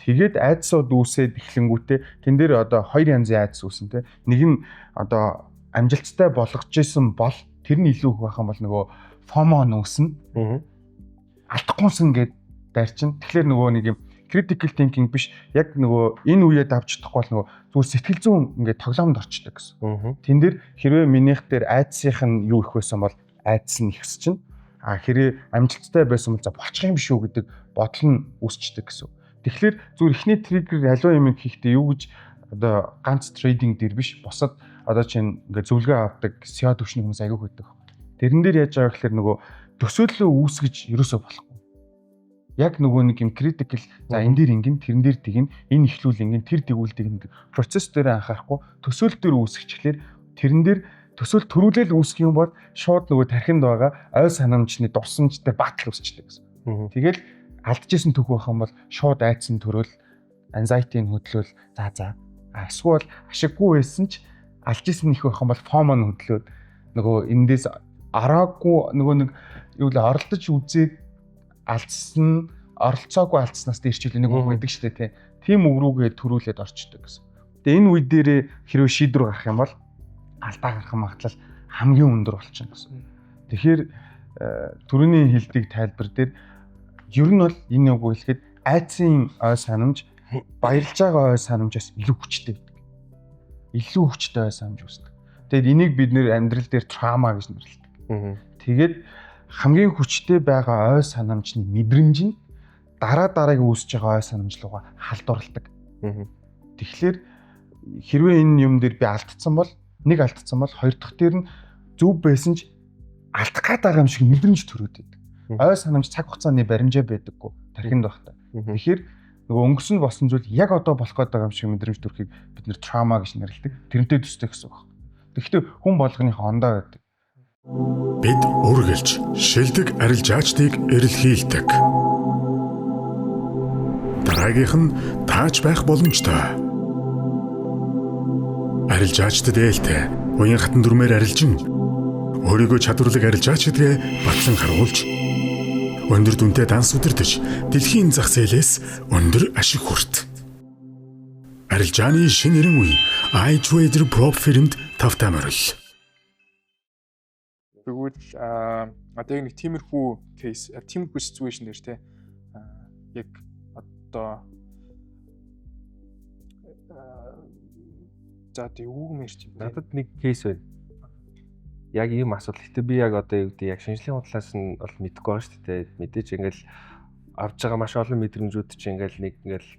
S2: Тэгээд айдсууд үүсээд эхлэнгүүтээ тэн дээр одоо хоёр янзын айдас үүсэн те. Нэг нь одоо амжилттай болгож исэн бол тэр нь илүү их байх юм бол нөгөө FOMO нүүснэ. Алдахгүйсэн гэд дайрчин. Тэгэхээр нөгөө нэг юм critical thinking биш яг нөгөө энэ үеэд авч чадахгүй бол нөгөө зүгээр сэтгэл зүйн ингээд тоглоомд орчдөг гэсэн. Тэн дээр хэрвээ минийх дээр айдсынх нь юу их байсан бол айдас нь ихс чинь хэрвээ амжилттай байсан бол за болчих юм биш үү гэдэг бодол нь үүсчдэг гэсэн. Тэгэхээр зүгээр ихний триггер аливаа юм хийхдээ юу гэж одоо ганц трейдинг дээр биш бусад одоо чинь ингээд зөвлөгөө авдаг SEO төвшний хүмүүс аягүй хөддөг. Тэрэн дээр яаж байгаа гэхээр нөгөө төсөөллөө үүсгэж ерөөсөө болохгүй. Яг нөгөө нэг юм critical за энэ дээр ингэн тэрэн дээр тэгнэ энэ ихлүүл ингэн тэр тэгвэл тэгнэ процесс дээр анхаарахгүй төсөөлөл дээр үүсгэчихлээр тэрэн дээр төсөөл төрүүлэл үүсгэх юм бол шууд нөгөө тархинд байгаа ойл санамжны дурсамжтай батал үүсчихдэг гэсэн. Тэгэл алдчихсан түүх байх юм бол шууд айдсан төрөл anxiety-г хөдлөөл за эсвэл ашиггүй байсан ч алж исэн их байх юм бол FOMO нь хөдлөөд нөгөө эндээс араагүй нөгөө нэг юу л оролдож үзээд алдсан оролцоогүй алдснаас дээрчлээ нэг үг байдаг шүү дээ тий. Тийм үг рүүгээ төрүүлээд орчдөг гэсэн. Тэгээ энэ үе дээрээ хэрвээ шийдвэр гарах юм бол алдаа гарах магадлал хамгийн өндөр болчихно гэсэн. Тэгэхээр түрүүний хэлдэг тайлбар дээр ер нь бол энэ үг хэлэхэд айцын ой санамж баярлж байгаа ой санамжаас илүү хүчтэй байдаг. Илүү хүчтэй ой санамж үүсдэг. Тэгээд энийг бид нэр амьдрал дээр траума гэж нэрлэдэг. Тэгээд хамгийн хүчтэй байгаа ой санамжны мэдрэмж нь дараагийн үүсэж байгаа ой санамж руугаа халдварладаг. Тэгэхээр хэрвээ энэ юм дээр би алдсан бол хоёр дахь дээр нь зөв байсан ч алдах гээд байгаа юм шиг мэдрэмж төрөөд байдаг. Ой санамж цаг хугацааны баримжаа байдаггүй тархинд багтаа. Тэгэхээр нөгөө өнгөрсөнд болсон зүйл яг одоо болох гээд байгаа юм шиг мэдрэмж төрөхийг бид нэр траума гэж нэрлэдэг. Тэрнтэй төстэй гэсэн баг. Тэгэхдээ хүн болгоныхоо ондоо байдаг.
S4: Бид үргэлж шилдэг арилжаачдыг эрэлхийлдэг. Дараагийнх нь тааж байх боломжтой. Арилжаачдад ээлтэй уян хатан дүрмээр арилжин өөрийгөө чадварлаг арилжаачдгээ батлан харуулж өндөр дүнтэй данс удирдах дэлхийн зах зээлээс өндөр ашиг хүрт. Арилжааны шинэ нэрэн үе iTrader Pro firm-д тавтамарл.
S1: Тэгвэл одоо нэг тиймэрхүү кейс, тиймэрхүү ситүэйшн дээр те яг одоо за тэг үг мэрч
S3: надад нэг кейс байна. Яг ийм асуудал. Гэтэ би яг одоо юу гэдэг яг шинжлэхийн талаас нь бол мэдэхгүй байгаа шүү дээ. Мэдээж ингээл авж байгаа маш олон мэдрэмжүүд чинь ингээл нэг ингээл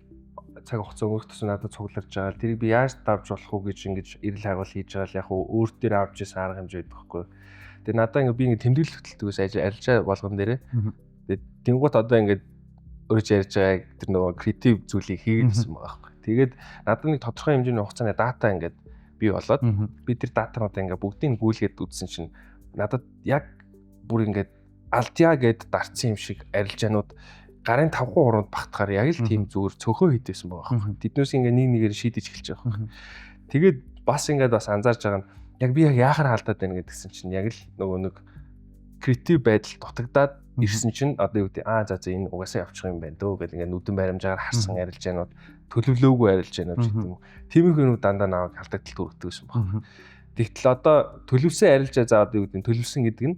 S3: цаг хугацаа өнгөрөх тусам надад цугларч байгаа. Тэрийг би яаж давж болох уу гэж ингэж эрэл хайгуул хийж байгаа л яг өөр дээр авч ирсэн арга хэмжээ байдаг байхгүй. Тэгээ надад ингээ би ингээ тэмдэглэл хөтэлтгөөс арилжаа болгон дээрээ. Тэгээ тэнгуут одоо ингээ өөрөж ярьж байгаа тэр нөгөө креатив зүйлийг хийгээдсэн байгаа байхгүй. Тэгээд надад нэг тодорхой хэмжээний хугацааны дата ингээд бий болоод би тэр датануудаа ингээ бүгдийг гүйлгээд үзсэн чинь надад яг бүр ингээд алдъя гэд дарцсан юм шиг арилжаанууд гарын 5 3-нд багтахаар яг л тийм зүгээр цөөхөө хийдсэн байгаа байхгүй. Тэднээс ингээ нэг нэгээр шийдэж эхэлж байгаа байхгүй. Тэгээд бас ингээд бас анзаарж байгаа нь яг би яг яахаар алдаад байна гэдгсэн чинь яг л нөгөө нэг креатив байдал дутагдаад ирсэн чинь одоо юу гэдэг за энэ угаасаа явчих юм байна дөө гэл ингээд нүдэн баримжаагаар харсан арилжаанууд төлөвлөөгүй арилжаанууд гэдэг юм. Тиймэрхүү нүд дандаа наваг алдагдал төрөгдөг юм байна. Тэгтэл одоо төлөвсөн арилжаа за одоо юу гэдэг төлөвсөн гэдэг нь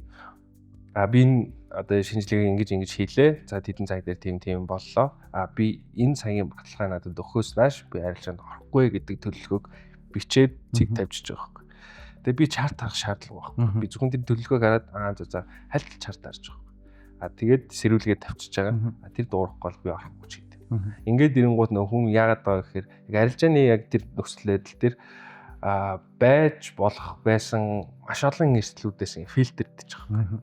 S3: би энэ одоо шинжилгээг ингэж хийлээ. За тэдэн цаг дээр тийм боллоо. Би энэ цагийн баталгаа надад өгөхөөс нааш би арилжаанд орохгүй гэдэг төлөвлөгөөг бичээд цэг тавьчихж байгаа юм. Тэгээ би чарт харах шаардлага байхгүй. Би зөвхөн тэр төлөвлөгөөг хараад за хальтал чарт харж байгаа. Тэгээд сэрүүлгээ тавьчихж байгаа. Тэр дуурахгүй бол би орохгүй ч гэдэг. Ингээд ирэнгууд нөх хүн яагаад байгаа гэхээр яг арилжааны яг тэр нөхцөл байдал дээр байж болох байсан маш олон эрсдлүүдээс фильтрдэж байгаа.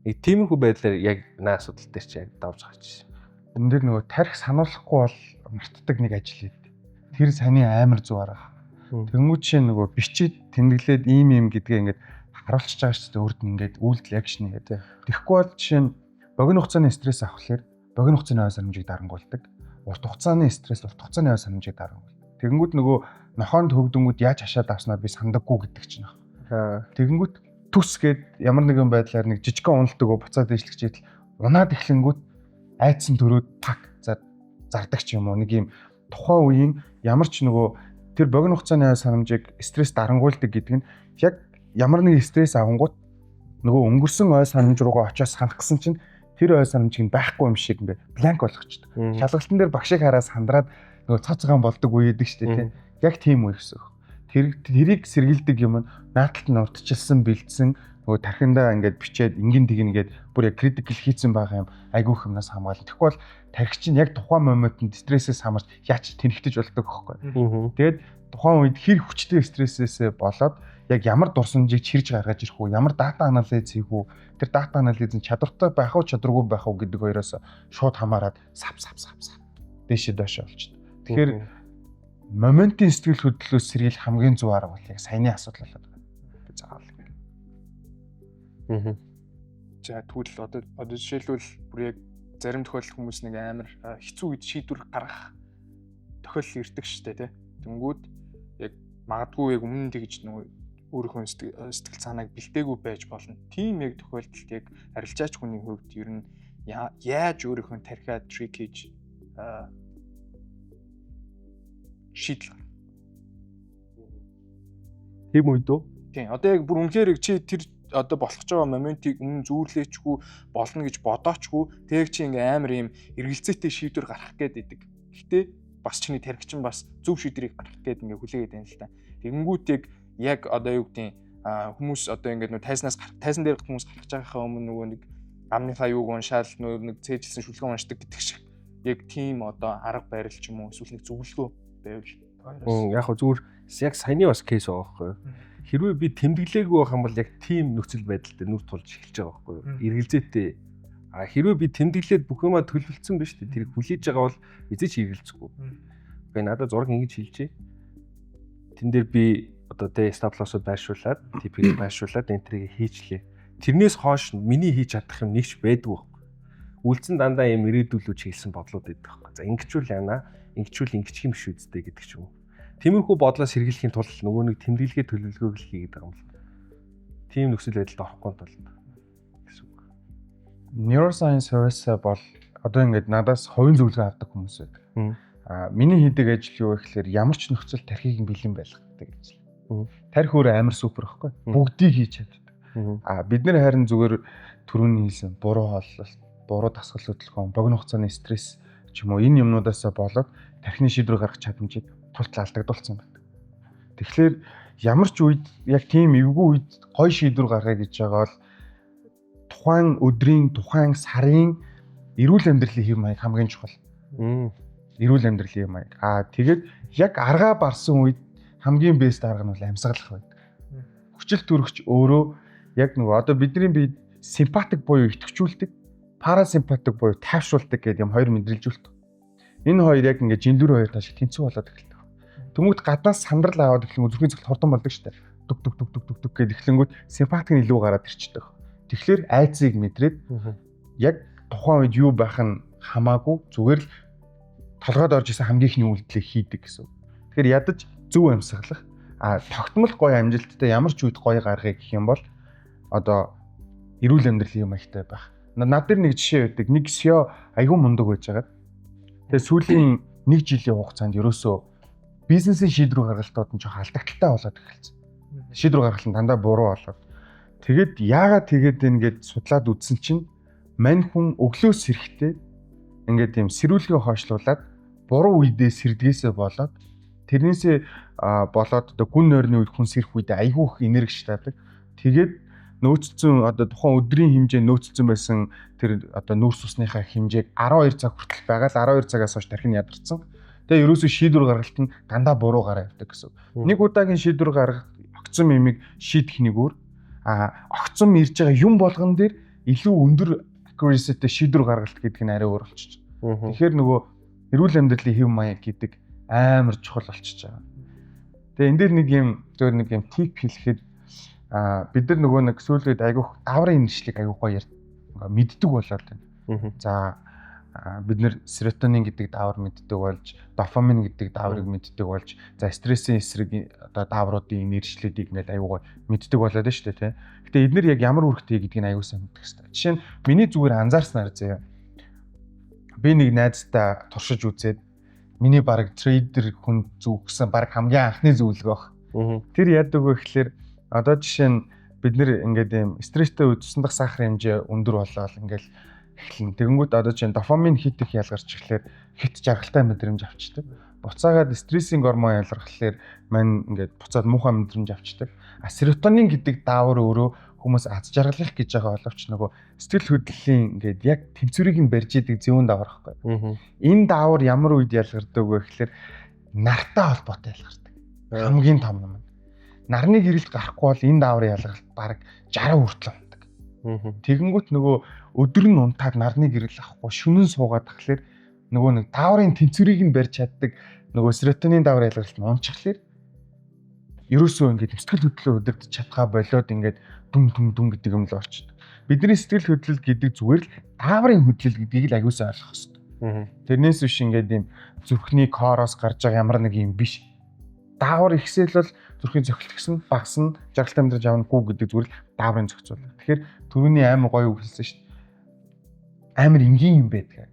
S3: Нэг тиймэрхүү байдлаар яг наа асуудал дээр чи яг давж гарч ирсэн.
S2: Энэ дээр нөгөө тарих сануулахгүй бол мартдаг нэг ажил хэд. Тэр саний амар зүй арга. Тэнгүүд чинь нөгөө бичиж тэмдэглээд ийм гэдгээ ингээд харуулчихж байгаа шүү дээ. Өөрд нь ингээд үйлдэл акшн гэдэг. Тэгэхгүй бол жишээ нь богино хугацааны стресс авахлаар богино хугацааны ой санамжийг дарангуулдаг. Урт хугацааны стресс урт хугацааны ой санамжийг дарангуулдаг. Тэгэнгүүт нөгөө нохоонд хөгдөнгүүд яаж хашаад авснаа би сандаггүй гэдэг чинь байна. Тэгэнгүүт төс гээд ямар нэгэн байдлаар нэг жижигхэн уналт өгөө буцаад дэжлэгч идэл унаад эхлэнгүүт айцсан төрөөд пак зардаг ч юм уу нэг юм тухайн үеийн ямар ч нөгөө тэр богино хугацааны санамжийг стресс дарангуулдаг гэдэг нь яг ямар нэг стресс авангууд нөгөө өнгөрсөн ой санамж руугаа очиос хандсан чинь тэр ой санамжийг байхгүй юм шиг ингээ бланк болгочдөг. Шалгалтын дээр багшийг хараад сандраад нөгөө цоцгон болдог үе идэг шүү дээ тийм. Яг тийм үе гэсэн. Тэрийг сэргийлдэг юм наадталт нь урдчилсан бэлдсэн нөгөө тархиндаа ингээд бичээд ингэн тэгнгээд бүр яг критикл хийцэн байгаа юм айгүй юмнаас хамгаална. Тэгэхгүй бол тархи чинь яг тухайн моментод стрессээс хамаарч яач тэнхтэж болдог байхгүй. Тэгээд тухайн үед хэр хүчтэй стрессээс болоод яг ямар дурсамжийг чирж гаргаж ирэх үү, ямар дата анализ хийх үү, тэр дата анализын чадвартай байх уу, чадваргүй байх уу гэдэг хоёроос шууд хамаарат сав дээшээ доош болчихно. Тэгэхээр моментын сэтгэл хөдлөлөөс сэргийлэх хамгийн зөв арга бол яг саяны асуудал болоод байна. Би заавал.
S1: За тэгвэл одоо жишээлбэл бүр яг зарим тохиолдолд хүмүүс нэг амар хэцүү үед шийдвэр гаргах тохиолдол ирдэг шүү дээ тий. Тэнгүүд яг магадгүй яг өмнө тэгж нөгөө өөрийнхөө сэтгэл санааг бэлтээгүй байж болно. Тийм яг тохиолдолд яг арилжаач хүний хувьд ер нь яаж өөрийнхөө тархиа трик хийж шийдэл.
S3: Тийм үед үү?
S1: Тийм. Одоо яг бүр үнэхээр чи тэр одоо болох ч байгаа моментийг өмнө зүүрлээчгүй болно гэж бодоочгүй тэг чи ингээм амар юм эргэлзээтэй шийдвэр гаргах гээд идэг. Гэхдээ бас чиний тархи чинь бас зөв шийдвэрийг гаргах гээд ингээ хүлээгээд байна л та. Тэгэнгүүт яг одоо юу гэдэг хүмүүс одоо ингээд нөө тайзан дээр хүмүүс гарч байгаахаа өмнө нөгөө нэг амныхаа юуг уншаал нэг цээжилсэн шүлгэн уншдаг гэдэг шиг яг тийм одоо арга барил ч юм уу эсвэл нэг зөвлөгөө байвал
S3: яг зүгээр яг саяны бас кейс байгаа байхгүй юу? Хэрвээ би тэмдэглээгүй байх юм бол яг тийм нөхцөл байдалтай нүр тулж эхэлж байгаа байхгүй юу? Эргэлзээтэй. Хэрвээ би тэмдэглээд бүх юмаа төлөвлөсөн биз дээ. Тэр хүлээж байгаа бол эзэж эргэлзэхгүй. Гэхдээ надад зураг ингэж хэлжээ. Тэн дээр би одоо стаплосоо байршуулад, TP-г байршуулад энтрийг хийчлээ. Тэрнээс хойш миний хийж чадах юм нэгч байдгүй байхгүй. Үлдсэн дандаа юм ирээдүүлүү чиглэсэн бодлууд байдаг байхгүй. За ингэчүүл яана, ингэчүүл ингэчих юм шүү дээ гэдэг ч юм уу. Тиймэрхүү бодлоос сэргийлэхийн тулд нөгөө нэг тэмдэглэгээ төлөвлөгөөг л хийгээд байгаа юм л. Тийм нөхцөл байдалд орохгүй тулд гэсэн үг.
S2: Neuroscience хувьсаа бол одоо ингээд надаас хувийн зөвлөгөө авдаг хүмүүс байдаг. Миний хийдэг ажил юу вэ гэхээр ямар ч нөхцөл тархийг нь бэлэн байлгадаг ажил. Тархи өөрөө амар супер байхгүй. Бүгдийг хийж чаддаг. Бид нэр харин зүгээр түрүүний хэлсэн буруу хооллолт, буруу дасгал хөдөлгөөн, богино хугацааны стресс ч юм уу энэ юмнуудаас болоод тархины шийдвэр гаргах чадамжийг тултал алдагдуулсан байдаг. Тэгэхээр ямар ч үед яг тийм эвгүй үед гой шийдвэр гаргая гэж байгаа бол тухайн өдрийн, тухайн сарын эрүүл амьдралын хэв маяг хамгийн чухал. Эрүүл амьдралын хэв маяг. Тэгээд яг аргаа барсан үед хамгийн бест арга нь бол амьсгалах байдаг. Хүчил төрөгч өөрөө яг нөгөө одоо бидний бие симпатик буюу идэвхжүүлдэг, парасимпатик буюу тайвшруулдаг гэдэг юм хоёр мэдрэлжүүлдэг. Энэ хоёр яг ингээд жинлүр хоёр тааш тэнцүү болоод эхэлдэг. Тэнгүүд гаднаас сандрал аваад эхлэн зүрхний цогт хурдан болдог шүү дээ. Дүг дүг дүг дүг дүг дүг гэдэг эхлэнгүүд симпатик нь илүү гараад ирчихдэг. Тэгэхээр айцыг мэдрээд яг тухайн үед юу байх нь хамаагүй зүгээр л толгойд орж исэн хамгийн ихний үйлдэлийг хийдэг гэсэн. Тэгэхээр ядаж зөв амьсгалах, тогтмол гоё амжилттай ямар ч үед гоё гаргахыг гэх юм бол одоо эрүүл амьдралын юм ихтэй байх. Над дээр нэг жишээ байдаг. Нэг CEO айгүй мундаг байж байгаа. Тэгээ сүүлийн 1 жилийн хугацаанд ерөөсөө бизнесийн шийдвэр гаргалтууд нь жоохон алдагдaltaй болоод эхэлсэн. Шийдвэр гаргалт нь дандаа буруу болоод. Тэгэд яагаад тэгээд ингээд судлаад үзсэн чинь мань хүн өглөөс сэрэхтэй ингээд тийм сэрүүлгээ хойшлуулад буруу үедээ сэрдгээсээ болоод тэрнээсээ болоод одоо гүн нойрны үед хүн сэрэх үедээ айгүй их энерги татдаг. Тэгээд нөөцлсөн одоо тухайн өдрийн хэмжээ нөөцлсөн байсан тэр одоо нүүрс усныхаа хэмжээг 12 цаг хүртэл байгаа л 12 цагаас хойш тархин ядарсан. Тэгээ ерөөсөө шийдвэр гаргалт нь дандаа буруу гараа явдаг гэсэн. Нэг удаагийн шийдвэр гаргах огцом юмыг шийдэх нэг өөр огцом ирж байгаа юм болгон дээр илүү өндөр accuracy-тэй шийдвэр гаргалт гэдэг нь арай өөр болчихж байгаа. Тэгэхээр нөгөө эрүүл амьдралын хэв маяг гэдэг амар чухал болчихж байгаа. Тэгээ энэ дээр нэг юм зөвөр нэг юм тип хэлэхэд бид нар нөгөө нэг сүүлд айгуух даврын нэршлиг айгуух гоё мэддэг болоод байна. За бид нэр серотонин гэдэг даавар мэддэг болж, дофамин гэдэг дааврыг мэддэг болж, за стрессийн эсрэг одоо даавруудын нэршлүүдийг ингээд аюугаа мэддэг болоод байна шүү дээ, тийм. Гэтэ эдгээр яг ямар үүрэгтэй гэдгийг аюу сайн мэддэг хэвээр. Жишээ нь миний зүгээр анзаарснаар заяа. Би нэг найзтай туршиж үзээд миний баг трейдер хүн зүгсэн баг хамгийн анхны зөвлөгөө баг. Тэр яадаг вэ гэхээр одоо жишээ нь бид нэр ингээд юм стресстэй үед цусндах сахарын хэмжээ өндөр болоод ингээд эхлэн. Тэгэнгүүт одоо чинь дофамин хит их ялгарч эхлэхээр хит жаргалтай мэдрэмж авчдаг. Буцаагаад стрессинг гормон ялгархлаар мань ингээд буцаад муухай мэдрэмж авчдаг. Серотонин гэдэг даавар өөрөө хүмүүс аз жаргалах гэж байгаа боловч нөгөө сэтгэл хөдлөлийн ингээд яг тэнцвэрийг нь барьж идэг зүүн даавар байхгүй. Энэ даавар ямар үед ялгардаг вэ гэхээр нартай холбоотой ялгардаг. Хамгийн том юм. Нарны гэрэлт гарахгүй бол энэ дааврын ялгарт баг 60 хүртэл унтдаг. Тэгэнгүүт нөгөө өдөр нь унтаад нарны гэрэл авахгүй шүнэн суугаад тахлаар нөгөө нэг дааврын тэнцвэрийг нь барьж чаддаг нөгөө серотонин даавар ялгарт нь унчихлаар ерөөсөө ингээд сэтгэл хөдлөлөө удирдах чадхаа болоод ингээд дүн гэдэг юм л орчдөг. Бидний сэтгэл хөдлөл гэдэг зүгээр л дааврын хөдлөл гэдгийг л аягүй сайн ойлгох хэрэгтэй. Тэрнээс биш ингээд юм зүрхний короос гарч байгаа ямар нэг юм биш. даавар ихсэл бол зүрхийн цохилт гэсэн багасна, жаргалтай амьдраж авахгүй гэдэг зүгээр л дааврын зохицуул. Тэгэхээр түрүүний амар гоё үг хэлсэн шүү дээ. Амар энгийн юм байдаг.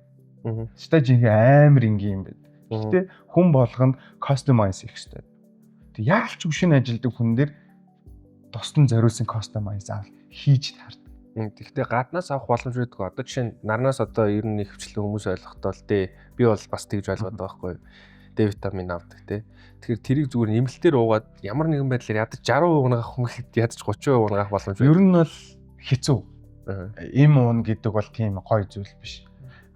S2: Стажинг амар энгийн юм байдаг. Гэхдээ хүн болгонд customize хийх хэрэгтэй. Тэг яг ч шинэ ажилдаг хүн дээр тусдан зориулсан customize хийж таардаг.
S3: Гэхдээ гаднаас авах боломж байдаг. Одоо жишээ нь нарнаас одоо ер нь хөвчлэн хүмүүс ойлгохдоо л дээ. Би бол бас тэгж ойлгоод байгаа байхгүй юу. Д витамин авдаг те. Тэгэхээр тэрийг зүгээр нэмэлтээр уугаад ямар нэгэн байдлаар ядаж 60% унаах хүмхэд ядаж 30% унаах боломж байна.
S2: Ер нь бол хэцүү. Им уун гэдэг бол тийм гоё зүйл биш.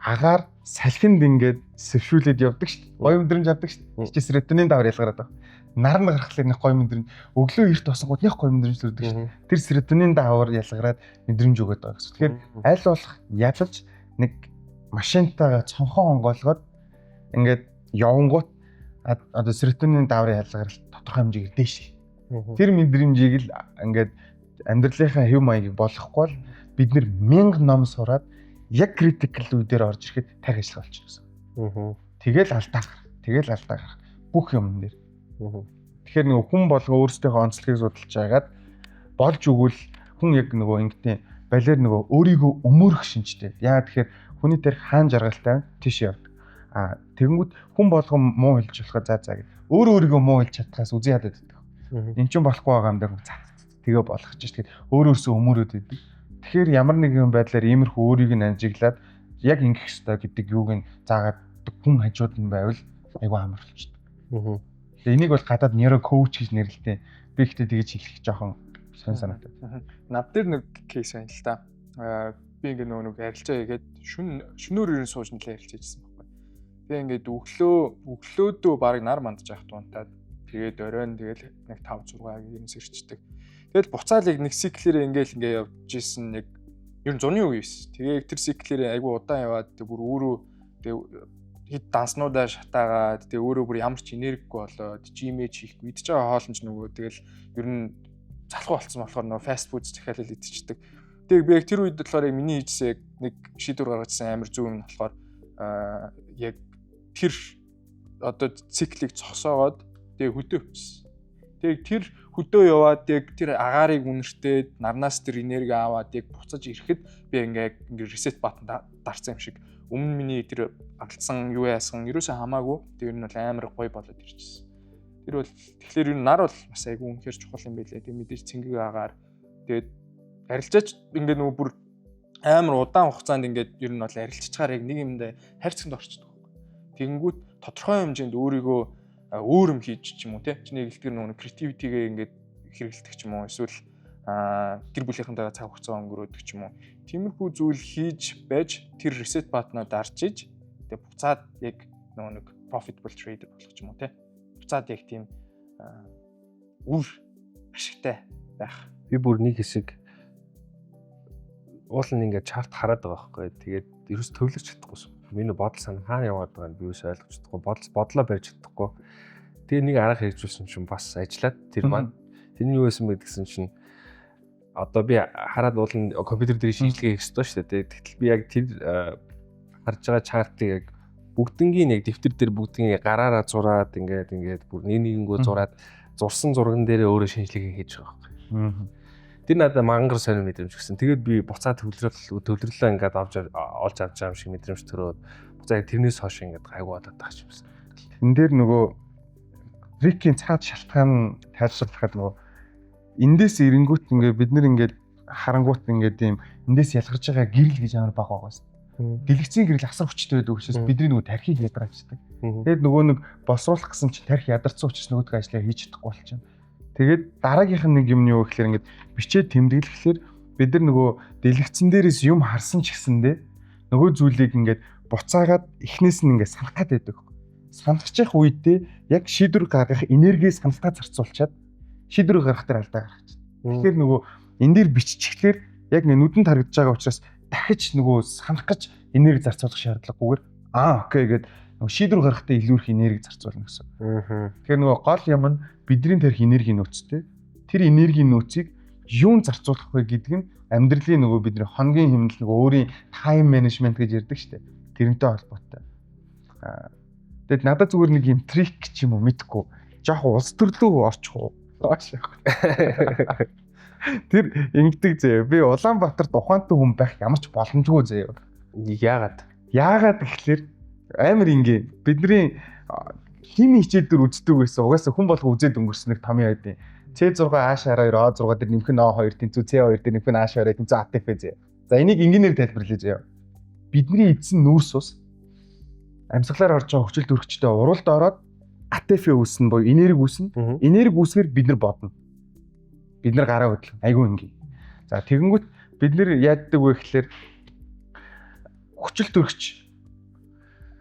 S2: Агаар салхинд ингээд сэвшүүлээд явдаг шүү дээ. Гоё мэдрэмж авдаг шүү дээ. Чи серотонин давар ялгараад байгаа. Наран гарахлаар нэг гоё мэдрэмж, өглөө эрт босонгууд нэг гоё мэдрэмж төрдөг шүү дээ. Тэр серотонин давар ялгараад мэдрэмж өгöd байгаа гэсэн. Тэгэхээр аль болох ядаж нэг машинтайгаа цонхон онгойлгоод ингээд явангууд одоо серотонин даврын ялгарал тодорхой хэмжээгээр дээш. Тэр мэдрэмжийг л ингээд амьдралынхаа хэв маягийг болгохгүй бол бид нэр 1000 ном сураад яг критикал үедээр орж ирэхэд тарих ажиллагаа болчихно гэсэн. Тэгэл алдаа гарах. Бүх юм дээр. Тэгэхээр нөгөө хүн болго өөрсдийнхөө онцлогийг судалж байгаад болж өгвөл хүн яг нөгөө ингэтийн балер нөгөө өөрийгөө өмөрөх шинжтэй. Яагаад тэгэхээр хүний тарих хаан жаргалтай тийш явдаг. Тэгэнгүүт хүн болго муу хэлж болохоо за гэд. Өөрийгөө муу хэлж чадхаас үзий ядаад байдаг. Энд чинь болохгүй байгаа юм дээр тэгээ болгож шүү. Тэгэхээр өөрөөсөө өмөрөөд байдаг. Тэгэхээр ямар нэгэн байдлаар иймэрхүү өөрийг нь анжиглаад яг ингэх ёстой гэдэг юуг нь заагаад хүн хажууд нь байвал айгүй амар болчихдог. Тэгээ энийг бол гадаад нейро коуч гэж нэрлэдэг. Би ихтэй тэгэж хэлэх жоохон сонь санагдав.
S1: Нав дээр нэг кейс байна л да. Би ингээ нэг арилжаа хийгээд шөнөөр ирэн сууж нэлээ арилж хийжсэн байхгүй. Тэгээ ингээд өглөөдөө баг нар мандж явах туунтаад тэгээд оройн тэгэл нэг 5 6 гэрнээс ирчдэг. Тэгэл буцаалыг нэг циклээр ингээ явж исэн нэг ер нь зуны үе биш. Тэгээ тэр циклээр айгүй удаан яваад бүр өөрөө хэд данснуудаа шатаагаад тэгээ өөрөө бүр ямар ч энергигүй болоод жимэж хийхгүй идэж байгаа хоолн ч нөгөө тэгэл ер нь залхуу болцсон болохоор нөгөө фаст фуд захиалал идчихдэг. Тэгээ би яг тэр үед болохоор яг миний хийжсэн нэг шийдвэр гаргажсан амар зөв юм болохоор яг тэр одоо циклийг зогсоогоод тэгээ хөдөө өвчсөн. Тэгээ тэр хөдөө яваад яг тэр агаарыг үнэртээд нарнаас тэр энерги аваад яг буцаж ирэхэд би ингээ reset button дарсан юм шиг өмнө миний тэр алдсан юу яасан ерөөсөө хамаагүй тэр нь бол амар гоё болоод ирчихсэн. Тэр бол тэгэхээр ер нь нар бол бас айгүй үнэхээр чухал юм байлээ. Тэгээ мэдээж цэнгэг агаар тэгээд арилжаач ингээ нөгөө бүр амар удаан хугацаанд ингээ ер нь бол арилжчихаар яг нэг юмдаа хайрцагт орчдөг. Тэгэнгүүт тодорхой хэмжээнд өөрийгөө өөр юм хийж ч юм уу тий. Чиний гэлтгэр нөгөө креативитигээ ингээ хэрэгэлдэг ч юм уу эсвэл гэр бүлийнхэнтэйгээ цаг хугацаа өнгөрөөдөг ч юм уу. Тиймэрхүү зүйл хийж байж тэр reset button-аа дарж иж тэгээ буцаад яг нөгөө нэг profitable trader болох ч юм уу тий. Буцаад яг тийм үр ашигтай байх.
S3: Би бүр нэг хэсэг уул нь ингээд чарт хараад байгаа байхгүй. Тэгээд ерөөс төвлөрч чадахгүйсэн. Миний бодол санаа хаана яваад байгааг би юус ойлгож чадахгүй. Бодлоо барьж чадахгүй. Тэгээ нэг арга хэрэгжүүлсэн чинь бас ажиллаад тэр маань тэрний юу байсан бэ гэсэн чинь одоо би хараад уул нь компьютер дээр шинжилгээ хийх ёстой шүү дээ. Тэгтэл би яг тэр харж байгаа чартыг яг бүгднгийн яг дэвтэр дээр бүгднийг гараараа зураад ингээд бүр нэгэнгөө зураад зурсан зурган дээр өөрөө шинжилгээ хийж байгаа байхгүй. Тэр надад мангар сонир мэдрэмж өгсөн. Тэгээд би буцаад төвлөрлөө ингээд олж авч байгаа юм шиг мэдрэмж төрөөд буцаа яг тэрнээс хойш ингээд гайгүй болоод байгаа юм шиг.
S2: Тэн дээр нөгөө трикийн цаад шалтгаан тайлбарлахад нөгөө эндээс эренгүүт ингээд бид нэр ингээд харангуут ингээд ийм эндээс ялгарч байгаа гэрэл гэж амар бага байгаас. Дэлгэцийн гэрэл асар хүчтэй байдаг учраас бидний нөгөө тархийг ядаргаачдаг. Тэгээд нөгөө нэг босруулах гэсэн чинь тархи ядарсан учраас нөгөөдгөө ажиллаа хийж чадахгүй болчихно. Тэгээд дараагийнх нь нэг юм юу гэхээр ингээд бичээд тэмдэглэхээр бид нар нөгөө дэлгэцэн дээрээс юм харсан ч гэсэндээ нөгөө зүйлийг ингээд буцаагаад эхнээс нь ингээд санах гад байдаг. Санахчих үедээ яг шийдвэр гаргах энерги саналтаа зарцуулчаад шийдвэр гаргах дээр алдаа гаргачих. Тэгэхээр нөгөө энэ дээр биччихлээр яг нүдэнд харагдаж байгаа учраас дахиж нөгөө санах гэж энерги зарцуулах шаардлагагүйгээр окей гэд нөгөө шийдвэр гаргахтаа илүү их энерги зарцуулна гэсэн. Тэгэхээр нөгөө гол юм нь бидний тарих энерги нөөцтэй. Тэр энерги нөөцийг юунд зарцуулах вэ гэдэг нь амьдралын нөгөө бидний хоногийн хэмнэл нөгөө өөрийн тайм менежмент гэж ярьдаг шүү дээ. Тэрнтэй холбоотой. Тэгэд надад зүгээр нэг юм трик ч юм уу мэдхгүй. жоох улс төрлөө орчих уу? Тэр ингэдэг зөө. Би Улаанбаатарт ухаантай хүн байх ямар ч боломжгүй зөө.
S3: Яагаад?
S2: Яагаад гэхэлэр амар ингийн бидний химийн хичээлдэр үздэг байсан. Угаасаа хүн болго үзээд өнгөрснөг томьёо байдیں۔ C6 H12 O6 дээр нэмэх нь O2 тэнцүү C2 дээр нэмэх нь H2 тэнцүү ATF зөө. За энийг энгийнээр тайлбарлая зөө. Бидний эзэн нүүрс ус амьсгалаар орж байгаа хүчил төрөгчтэй уралд ороод ATF үүснэ буюу энерги үүснэ. Энерги үүсгээр бид нар бодно. Бид нар гараа хөдлөн. Айгүй ингийн. За тэгэнгүүт бид нар яаддаг вэ гэхэлэр хүчил төрөгч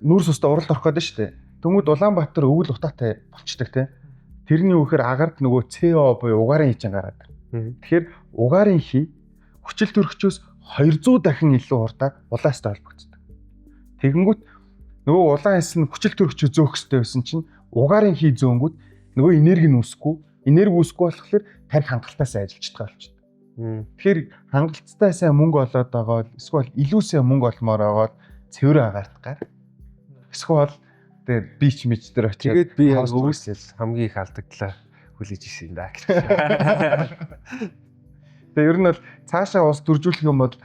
S2: нүүрс устаа уралд орох гэдэг нь шүү дээ. Тэнгүүд Улаанбаатар өвөл утаатай болчдөг те. Тэрний үхээр агард нөгөө CO буюу угаарын хий гараад. Тэгэхээр угаарын хий хүчил төрөгчөөс 200 дахин илүү хурдаар улаастай холбогддог. Тэгэнгүүт нөгөө улаан хэс нь хүчил төрөгчөө зөөх хэрэгтэй байсан чинь угаарын хий зөөнгүүт нөгөө энерги нь үүсэхгүй. Энерги үүсэхгүй болохоор тарих хангалттай ажиллаж байгаа болчихдог. Тэгэхээр хангалттай сайн мөнгө олоод байгаа бол эсвэл илүү сайн мөнгө олмоор байгаа бол цэвэр агаарт гар. Эсвэл тэгээд бич мич дээр очиад
S3: тэгээд би өвөөсөл хамгийн их алдагдлаа хүлээж ирсэн юм да.
S2: Тэгээд ер нь бол цаашаа ус дүржүүлэх юм бол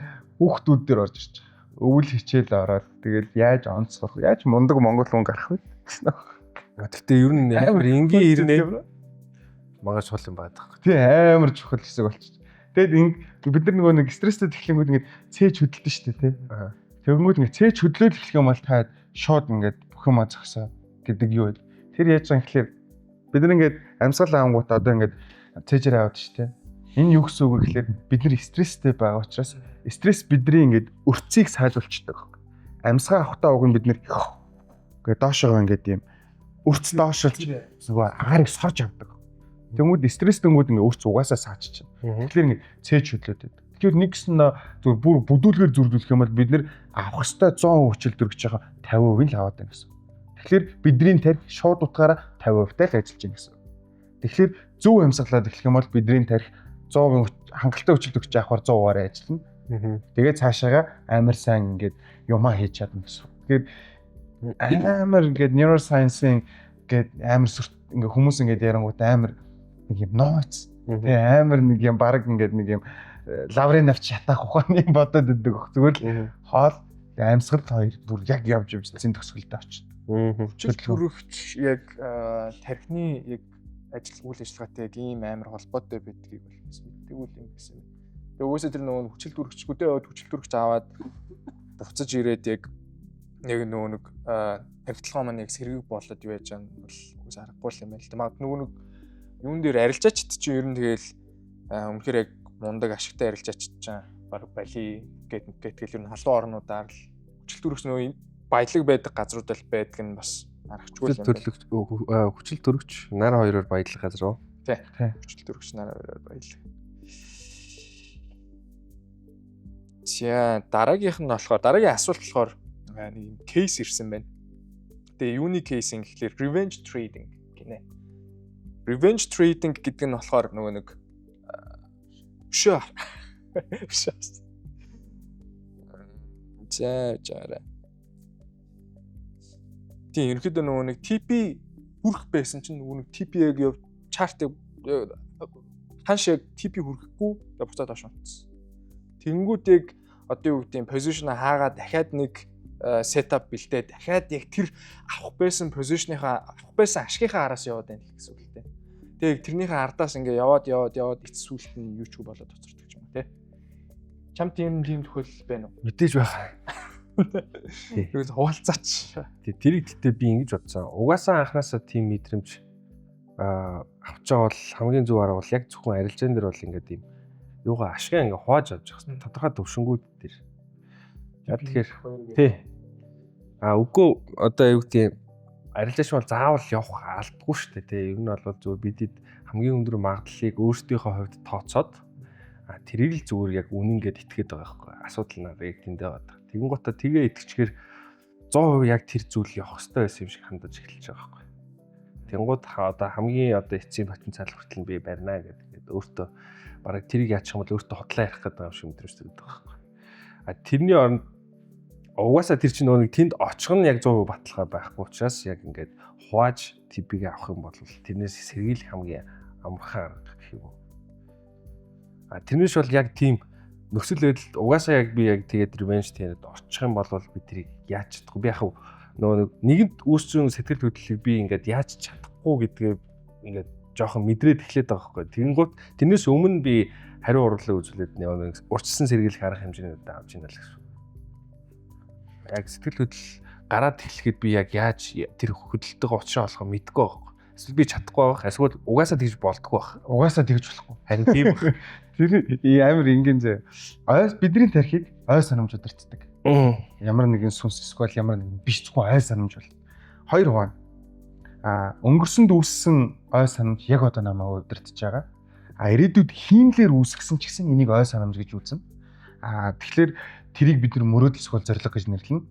S2: хүүхдүүд дээр орж ирж байгаа. Өвөл хичээл ороод тэгээд яаж онцгох, яаж мундаг монгол хүн гарах вэ?
S3: Гэхдээ ер нь амар энгийн ирнэ. Магаш сул юм байдаг.
S2: Тий амар чухал хэсэг болчих. Тэгээд бид нар нөгөө нэг стресстэй тэхлэнгүүд ингээд цээж хөдөлдөн шүү дээ тий. Тэгэнгүүт ингээд цээж хөдлөөл эхлэх юм бол та шууд ингээд бүх юм зогсоо гэдэг юу вэ? Тэр яаж байгаа юм гэхэлэр бид нар ингээд амьсгал аангууд одоо ингээд цээжээр аваад шүү дээ. Энэ юу гэсэн үг вэ гэхэлэр бид нар стресстэй байгаа учраас стресс бидний ингээд өрцгийг сайжруулчихдаг. Амьсгаа авахтаа уг нь бид нар ингээд доошоо ингээд юм өрц доошолж нөгөө агаарыг сорж авдаг. Тэнгүүд стресс тэнгүүд ингээ өөрч угаасаа саачиж байна. Тэгэхээр ингээ цээж хөдлөөд байдаг. Тэгэхээр нэг гэсэн зүгээр бүр бүдүүлгээр зүрдүүлэх юм бол бид нэр авах хэвээр 100% хүчил төрөж байгаа 50% л аваад байна гэсэн. Тэгэхээр бидний тарих шууд утгаараа 50% тал ажиллаж байна гэсэн. Тэгэхээр зөв амьсгалаад эхлэх юм бол бидний тарих 100% хангалттай хүчил төрөж авахар 100%-аар ажиллана. Тэгээд цаашаага амар сайн ингээд юмаа хийж чадна гэсэн. Тэгэхээр амар ингээд neuroscience-ийн ингээд амар ингээ хүмүүс ингээд ярангууд амар нэг юм нооц. Тэгээ амар нэг юм баг ингээд нэг юм лаврын авч шатаах ухааны бодоод өгдөг. Зүгээр л хоол амьсгал хоёр бүр яг явж зин төгсгөлтэй очно.
S1: Хүчил төрөгч яг тархины яг ажил үйл ажиллагаатай яг ийм амар холбоотой байдгийг бол мэддэг үл юм гэсэн. Тэгээ уусаа тэр нөгөө хүчил төрөгчгүүдээ хүчил төрөгч аваад буцаж ирээд яг нэг нөгөө нэг тавталгаа маань яг сэргийг болоод юу яаж байгаа нь бол үгүй аргагүй юм байна л да. Магад нөгөө нэг юун дээр арилжаач чи ер нь тэгэл үнэхээр яг мундаг ашигтай арилжаач чаа баг бали гэдэг ер нь халуун орнуудаар л хүчил төрөгч нөгөө баялаг байдаг газрууд л байдаг нь бас аргагүй юм байна.
S3: Хүчил төрөгч нар хоёроор баялаг газар уу?
S1: Тий. Хүчил төрөгч нар хоёроор баялаг. За дараагийнх нь болохоор дараагийн асуулт болохоор нэг юм кейс ирсэн байна. Тэгээ юуны кейсинг гэхэлэр revenge trading гинэ. Revenge trading гэдэг нь болохоор нөгөө нэг өшөө. За. Тийм ерөөдөө нөгөө нэг TP хүрэх байсан чинь нөгөө нэг TP-г яв чартыг ханшиг TP хүрэхгүй буцаад доош унтсан. Тэнгүүдийг одоо юу гэдэг юм позишн хаагаад дахиад нэг сетап бэлдээ дахиад яг тэр авах байсан позишныхаа авах байсан ашигынхаа араас яваад байна гэсэн үг л дээ. Тэгээ тэрнийхээ ардаас ингээ яваад эцсүүлт нь юу ч болоод тоцордог юм тий. Чам тийм тохиол байна уу?
S3: Мэдээж байх.
S1: Тэгвэл хуваалцаач.
S3: Тэрийг гэхдээ би ингэж бодсон. Угаасаа анханасаа тийм мэдрэмж авч байгаа бол хамгийн зөв арга бол яг зөвхөн арилжаан дээр бол ингээд юм юугаа ашгаа ингээ хувааж авч явах. Тодорхой төвшингүүд дээр. Тэгэхээр тий. Үгүй одоо юу гэдэг арилжаач бол заавал явах албагүй шүү дээ тий. Ер нь бол зөв бидэд хамгийн өндөр магадлалыг өөрсдийнхөө хувьд тооцоод тэрийг л зүгээр яг үнэнгээд итгээд байгаа байхгүй. Асуудал нь яг тэндээ байгаа. Тэгэн гота тэгээ итгэчгээр 100% яг тэр зүйл явах хэрэгтэй байсан юм шиг хандаж эхэлж байгаа байхгүй. Тэнгууд одоо хамгийн одоо эцсийн потенциал хүртэл би барина гэдэг. Өөртөө бараг тэрийг яачих юм бол өөртөө хотлоо ярих гэдэг юм шиг мэдрэмжтэй байдаг байхгүй. Тэрний оронд угаасаа тэр чинь нөгөө нэг тэнд очих нь яг 100% баталгаа байхгүй учраас яг ингээд хувааж типийг авах юм бол тэрнээс сэргийлэх хамгийн амархан арга гэх юм уу. Тэрнээс бол яг тийм нөхцөл байдалд угаасаа яг би яг тэгээд revenge тэгээд орчих юм бол би тэрийг яаж чадахгүй. Би яг нөгөө нэгэнд үүссэн сэтгэл хөдлөлийг би ингээд яаж чадахгүй гэдгээ ингээд жоохон мэдрээд эхлэдэг байгаа байхгүй. Тэнгуут тэрнээс өмнө би хариу урлаг үзүүлээд нэг урьдчилан сэргийлэх арга хэмжээнүүд авч ийн л гэсэн. Яг сэтгэл хөдлөл гараад эхлэхэд би яг яаж тэр хөдөлтөйг уучраа болохоо мэдгүй байхгүй. Эсвэл би чадахгүй байх, эсвэл угаасаа тэгж болдгоо байх.
S2: Угаасаа тэгж болохгүй.
S3: Харин тийм байх.
S2: Тэр амар ингийн зэ. Бидний тархийг ой санамж удирддаг. Ямар нэгэн сүнс эсвэл ямар нэгэн биш зөвхөн ой санамж бол. Хоёр хуваа. Өнгөрсөнд үүссэн ой санамж яг одоо намайг удирдах байгаа. Ирээдүйд хиймлэр үүсгэсэн ч гэсэн энийг ой санамж гэж үзнэ. Тэгэхээр тэрийг бид мөрөөдөл эсвэл зорилго гэж нэрлэнэ.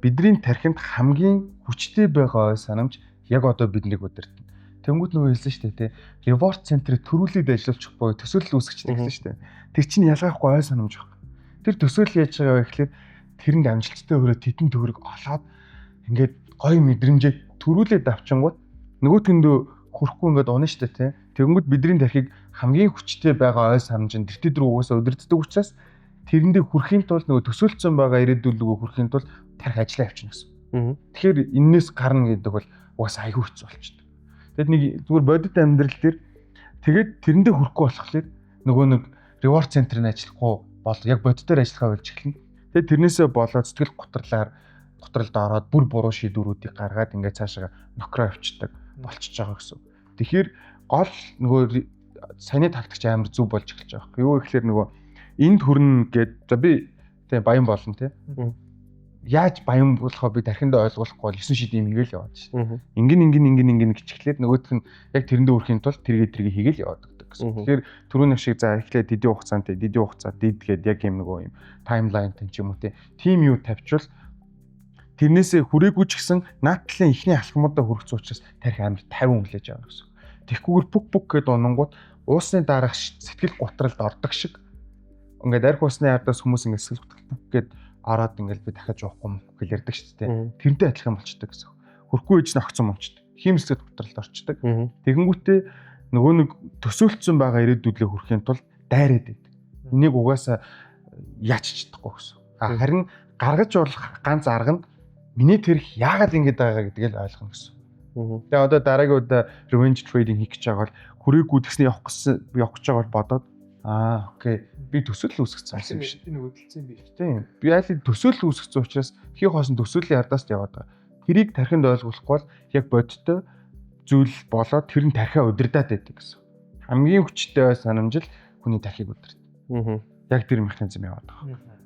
S2: Бидний тархинд хамгийн хүчтэй байгаа ой санамж яг одоо биднийг удирдна. Тэнгүүд нөгөө хэлсэн шүү дээ, reward center-ыг төрүүлээд ажиллуулчих буюу төсөөлөл үүсгэжтэй гэсэн шүү дээ. Тэр чинь ялгаахгүй ой санамж байна. Тэр төсөөлөл яаж байгаа вэ гэхлээр тэрэнд амжилттай өрөө тедэн төгрөг олоод ингээд гоё мэдрэмжээ төрүүлээд авчингууд нөгөөтгөндөө хүрэхгүй ингээд унаа шүү дээ, Тэнгүүд бидний тархийг хамгийн хүчтэй байгаа ой санамж нь тэр рүү угаасаа удирддаг учраас тэрэндээ хүрэхийн тулд нөгөө төсөөлцсөн байгаа ирээдүйлгөө хүрэхийн тулд тархи ажиллаа явчихна гэсэн. Тэгэхээр энээс гарна гэдэг бол угаасаа айгүй хэцүү болчихдог. Тэгэд нэг зүгээр бодит амьдрал дээр тэгээд тэрэндээ хүрэхгүй болохоор нөгөө нэг reward center-ын ажиллахгүй бол яг бодитоор ажиллахаа болж эхэлнэ. Тэгээд тэрнээсээ болоод сэтгэл готролд ороод бүр буруу шийдвэрүүдийг гаргаад ингээд цаашаа нокроо авчдаг болчихж байгаа гэсэн. Тэгэхээр гол нөгөө саяны тактикч амар зүв болж эхэлж байгаа. Юу гэхээр нөгөө энд хүрнэ гэд за би тэг баян болно те. Яаж баян болохоо би тархиндаа ойлгуулахгүй бол 9 шийдэл хийгээл яваад шүү. Ингэн гिचгэлээд нөгөөх нь яг тэрэндээ хүрэхийн тулд тэргээ хийгээл яваад гэдэг гэсэн. Тэгэхээр түрүүний шиг за эхлээд дэдийн хугацаа дидгээд яг юм нөгөө юм таймлайн ч юм уу тийм юу тавьчвал тэрнээсээ хүрээгүй ч гэсэн наадлын ихний алхмуудаа хүрэх учраас тархи амар 50 хүлээж авах гэсэн. Тэгхгүйгээр бүк гэдээ унангууд уусны дараах сэтгэл готролд ордог шиг ингээд арх усны ардаас хүмүүс ингээд сэтгэл готрол бүк гэд ороод ингээд би дахиад явахгүй юм гэж ярьдаг шүү дээ. Тэрнтэй адилхан болчдөг гэсэн. Хөрхгүй ээж нь огцон момчдөг. Хим сэтгэл готролд орчдөг. Тэгэнгүүтээ нөгөө нэг төсөөлцсөн байгаа ирээдүйдлээ хүрэхийн тулд дайраад байдаг. Энийг угаасаа яач чадахгүй гэсэн. Харин гаргаж болох ганц арга нь миний тэрх яагаад ингэж байгаа гэдгийг л ойлгоно гэсэн. Тэгээ одоо дараагийн удаа revenge trading хийх гэж байгаа бол хүрээгүй тэгснэ явах гэж байгаа бол бодоод окей би төсөөлөл үүсгэсэн юм биш.
S1: Би нөгөөдөлцсөн юм биш.
S2: Тийм. Би аль төсөөлөл үүсгэсэн учраас хий хоосон төсөөлийн ардаас яваад байгаа. Тэрийг тархинд ойлгуулахгүй бол яг бодиттой зүйл болоод тэр нь тархиа удирдаад байдаг гэсэн. Хамгийн хүчтэй санамжил хүний тархийг удирдах. Яг тэр механизм яваад байгаа.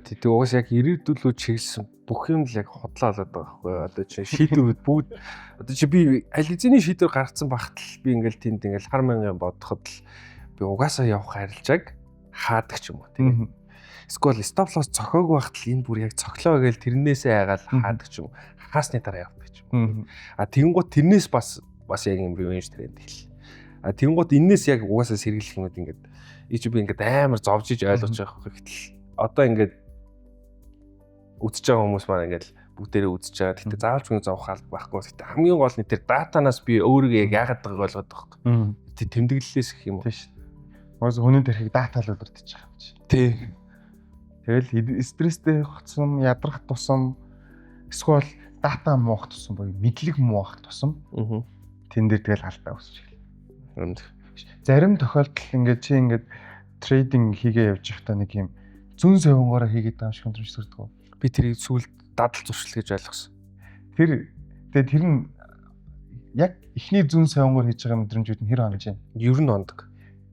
S3: Тэг угаас яг ирээдүйлөө чиглэсэн бүх юм л яг хотлоо болоод байгаа байхгүй. Одоо чи шийдвэрүүд бүгд одоо чи би аль хэзээний шийдвэр гаргацсан багт л би ингээл тэнд ингээл хар мянган бодоход л би угаасаа явах арилжааг хаадаг ч юм уу тийм. Эсвэл stop loss цохоогүй багт л энэ бүр яг цоглоо гээл тэрнээсээ айгаал хаадаг ч юм уу. Хаасны дараа явдаг ч юм уу. Тэгэнгუთ тэрнээс бас яг юм revenge тренд хэл. Тэгэнгуთ энэс яг угаасаа сэргийлэх юмуд ингээд би ингээд амар зовж иж ойлгож байгаа гэтэл одоо ингээд үзэж байгаа хүмүүс маань ингээд бүгдээрээ үзэж байгаа. Гэхдээ заавалч нэг зовх алба байхгүй. Гэхдээ хамгийн гол нь тэр датанаас би өөрийгөө яг яагаад байгааг ойлгоод байгаа байхгүй. Тэр тэмдэглэлээс гэх юм уу.
S2: Тийм шүү. Уус хүний тархийг датал удирдах байгаа юм чи.
S3: Тий.
S2: Тэгэл стресстэй хоцсон, ядрах тусам эсвэл дата муух тусам боёо мэдлэг муух тусам. Тэн дээр тэгэл алдаа үүсэж эхэлнэ. Зарим тохиолдолд ингээд чи ингээд трейдинг хийгээ явж байхдаа нэг юм зүүн совингоороо хийгээд байгаа юм шиг өндрөж төрдөг.
S3: Би тэрийг сүүлд дадал зуршил гэж ойлгосон.
S2: Тэр нь яг эхний зүүн совингоор хийж байгаа мэдрэмжүүд нь хэр хонож байна?
S3: Ер нь ондог.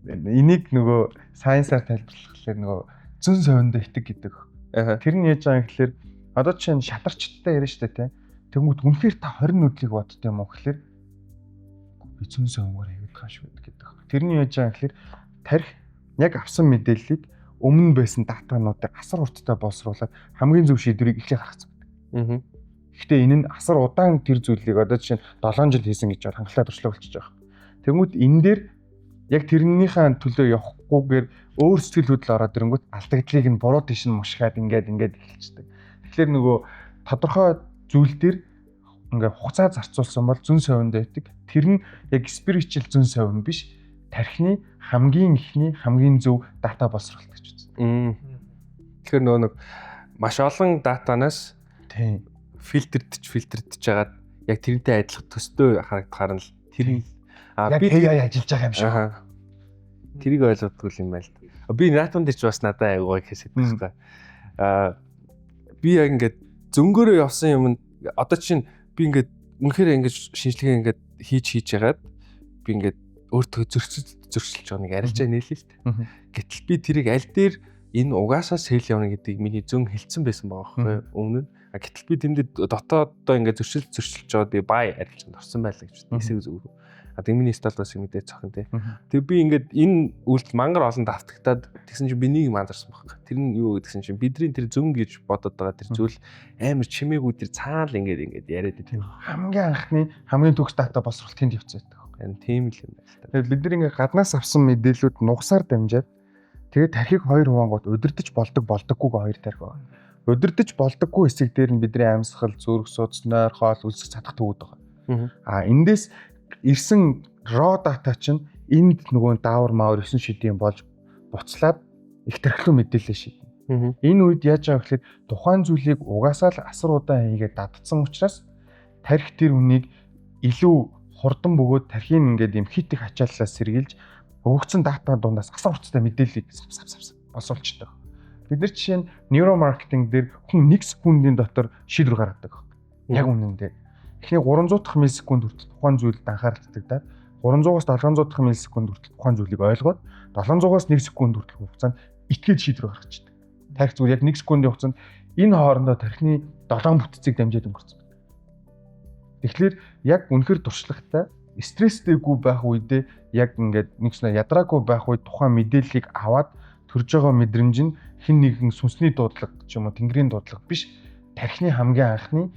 S2: Энийг нөгөө сайенсаар тайлбарлахлаар нөгөө зүүн совиндоо итэг гэдэг. Тэр нь яаж байгаа юм гэхэлэр одоо чинь шатарчтай яриа штэ тий. Тэгмүүд үнэхээр та 20 нүдлийг бодд юм уу гэхэлэр би зүүн совингоор хийгээд байгаа шүү гэдэг. Тэрний яаж байгаа юм гэхэлэр тарих яг авсан мэдээллийг өмнө байсан датануудыг асар урттай боловсруулаад хамгийн зөв шийдвэрийг эхлээд гаргацсан байдаг. Гэхдээ энэ нь асар удаан тэр зүйлийг одоо жишээ нь 7 жил хийсэн гэж хангалттай туршлага болчихж байгаа. Тэгмүүд энэ дээр яг тэрнийхээ төлөө явах чадахгүйгээр өөр сэтгэл хөдлөл ороод ирэнгүүт алдагдлыг нь буруу тийш нь мушгаад ингээд эхэлчихдэг. Тэгэхээр нөгөө тодорхой зүйл дээр ингээ хугацаа зарцуулсан бол зүүн совинд байдаг. Тэр нь яг spiritual зүүн совин биш. Тархины хамгийн ихний хамгийн зөв дата боловсруулалт гэж үздэг.
S3: Тэгэхээр нөгөө маш олон датанаас
S2: тийм
S3: фильтрдэж жагаад яг тэрнтэй адилхан төстэй харагдахаар нь тэр
S2: яг AI ажиллаж байгаа юм шиг.
S3: Тэрийг ойлгодгүй юм байл. Би натун дээр ч бас надад аягаа хэсэд байгаа. Би яг ингээд зөнгөөрөө явсан юм одоо чинь би ингээд үнэхээр ингээд шинжилгээ ингээд хийж ягаад би ингээд өөртөө зөрчилж байгаа нэг арилжаа нийлээ л дээ. Гэтэл би тэрийг аль дээр энэ угаасаа сэл явна гэдгийг миний зөн хэлсэн байсан байгаа байхгүй өмнө нь. Гэтэл би тэндээ дотооддоо ингээд зөрчилж жоод би бай арилжаанд орсон байлаа гэж хэсэг зүг. Миний стал бас мэдээ цохон тий. Тэгээ би ингээд энэ үйлдэл мангар олон давтагтаад тэгсэн чинь би нэг юм анзаарсан байхгүй. Тэр нь юу гэдгсэн чинь бидний тэр зөн гэж бодоод байгаа тэр зүйл амар чимээгүй тэр цаал ингээд яриад байдаг.
S2: Хамгийн анхны хамгийн төгс дата боловсруулалтын явц байдаг.
S3: Энэ тийм л юм байна.
S2: Тэгээд бид нар ингээд гаднаас авсан мэдээллүүд нугасаар дамжаад тэгээд тархийг хоёр хуваангууд удирдах болдоггүйг хоёр тархи байна. Удирдах болдоггүй хэсэг дээр нь бидний амьсгал, зүрх судас, нойр, хоол үлсэх чадах төвүүд байгаа. Эндээс ирсэн raw data чинь энд нөгөө даавар маавар 9 шидийн болж буцлаад их тархилуу мэдээлэл шийднэ. Энэ үед яаж байгаа гэхээр тухайн зүйлийг угаасаа л асар удаан хийгээд дадсан учраас тархи тэр үнийг илүү хурдан бөгөөд тархийн ингээд юм хит их ачааллаас сэргийлж өгөгдсөн дата дундаас асар хурцтай мэдээллийг боловсруулчихдаг. Бид нар жишээ нь нейромаркетинг дээр хүн 1 секундын дотор шийдвэр гаргадаг. Яг үнэндээ. Эхний 300 дахь миллисекунд хүртэл тухайн зүйлд анхаарал татагдаад 300-аас 700 дахь миллисекунд хүртэл тухайн зүйлийг ойлгоод 700-аас 1 секунд хүртэл хугацаанд итгээд шийдвэр гаргачдаг. Тархи зүгээр яг 1 секундын хугацаанд энэ хоорондоо тархины 7 бүтцийг дамжаад өнгөрцөн. Тэгэхээр яг үнэхэр туршлагатай стресстэйгүй байх үедээ яг ингээд нэгснэ ядраагүй байх үед тухайн мэдээллийг аваад төрж байгаа мэдрэмж нь хэн нэгэн сүнсний дуудлага ч юм уу тэнгэрийн дуудлага биш тархины хамгийн анхны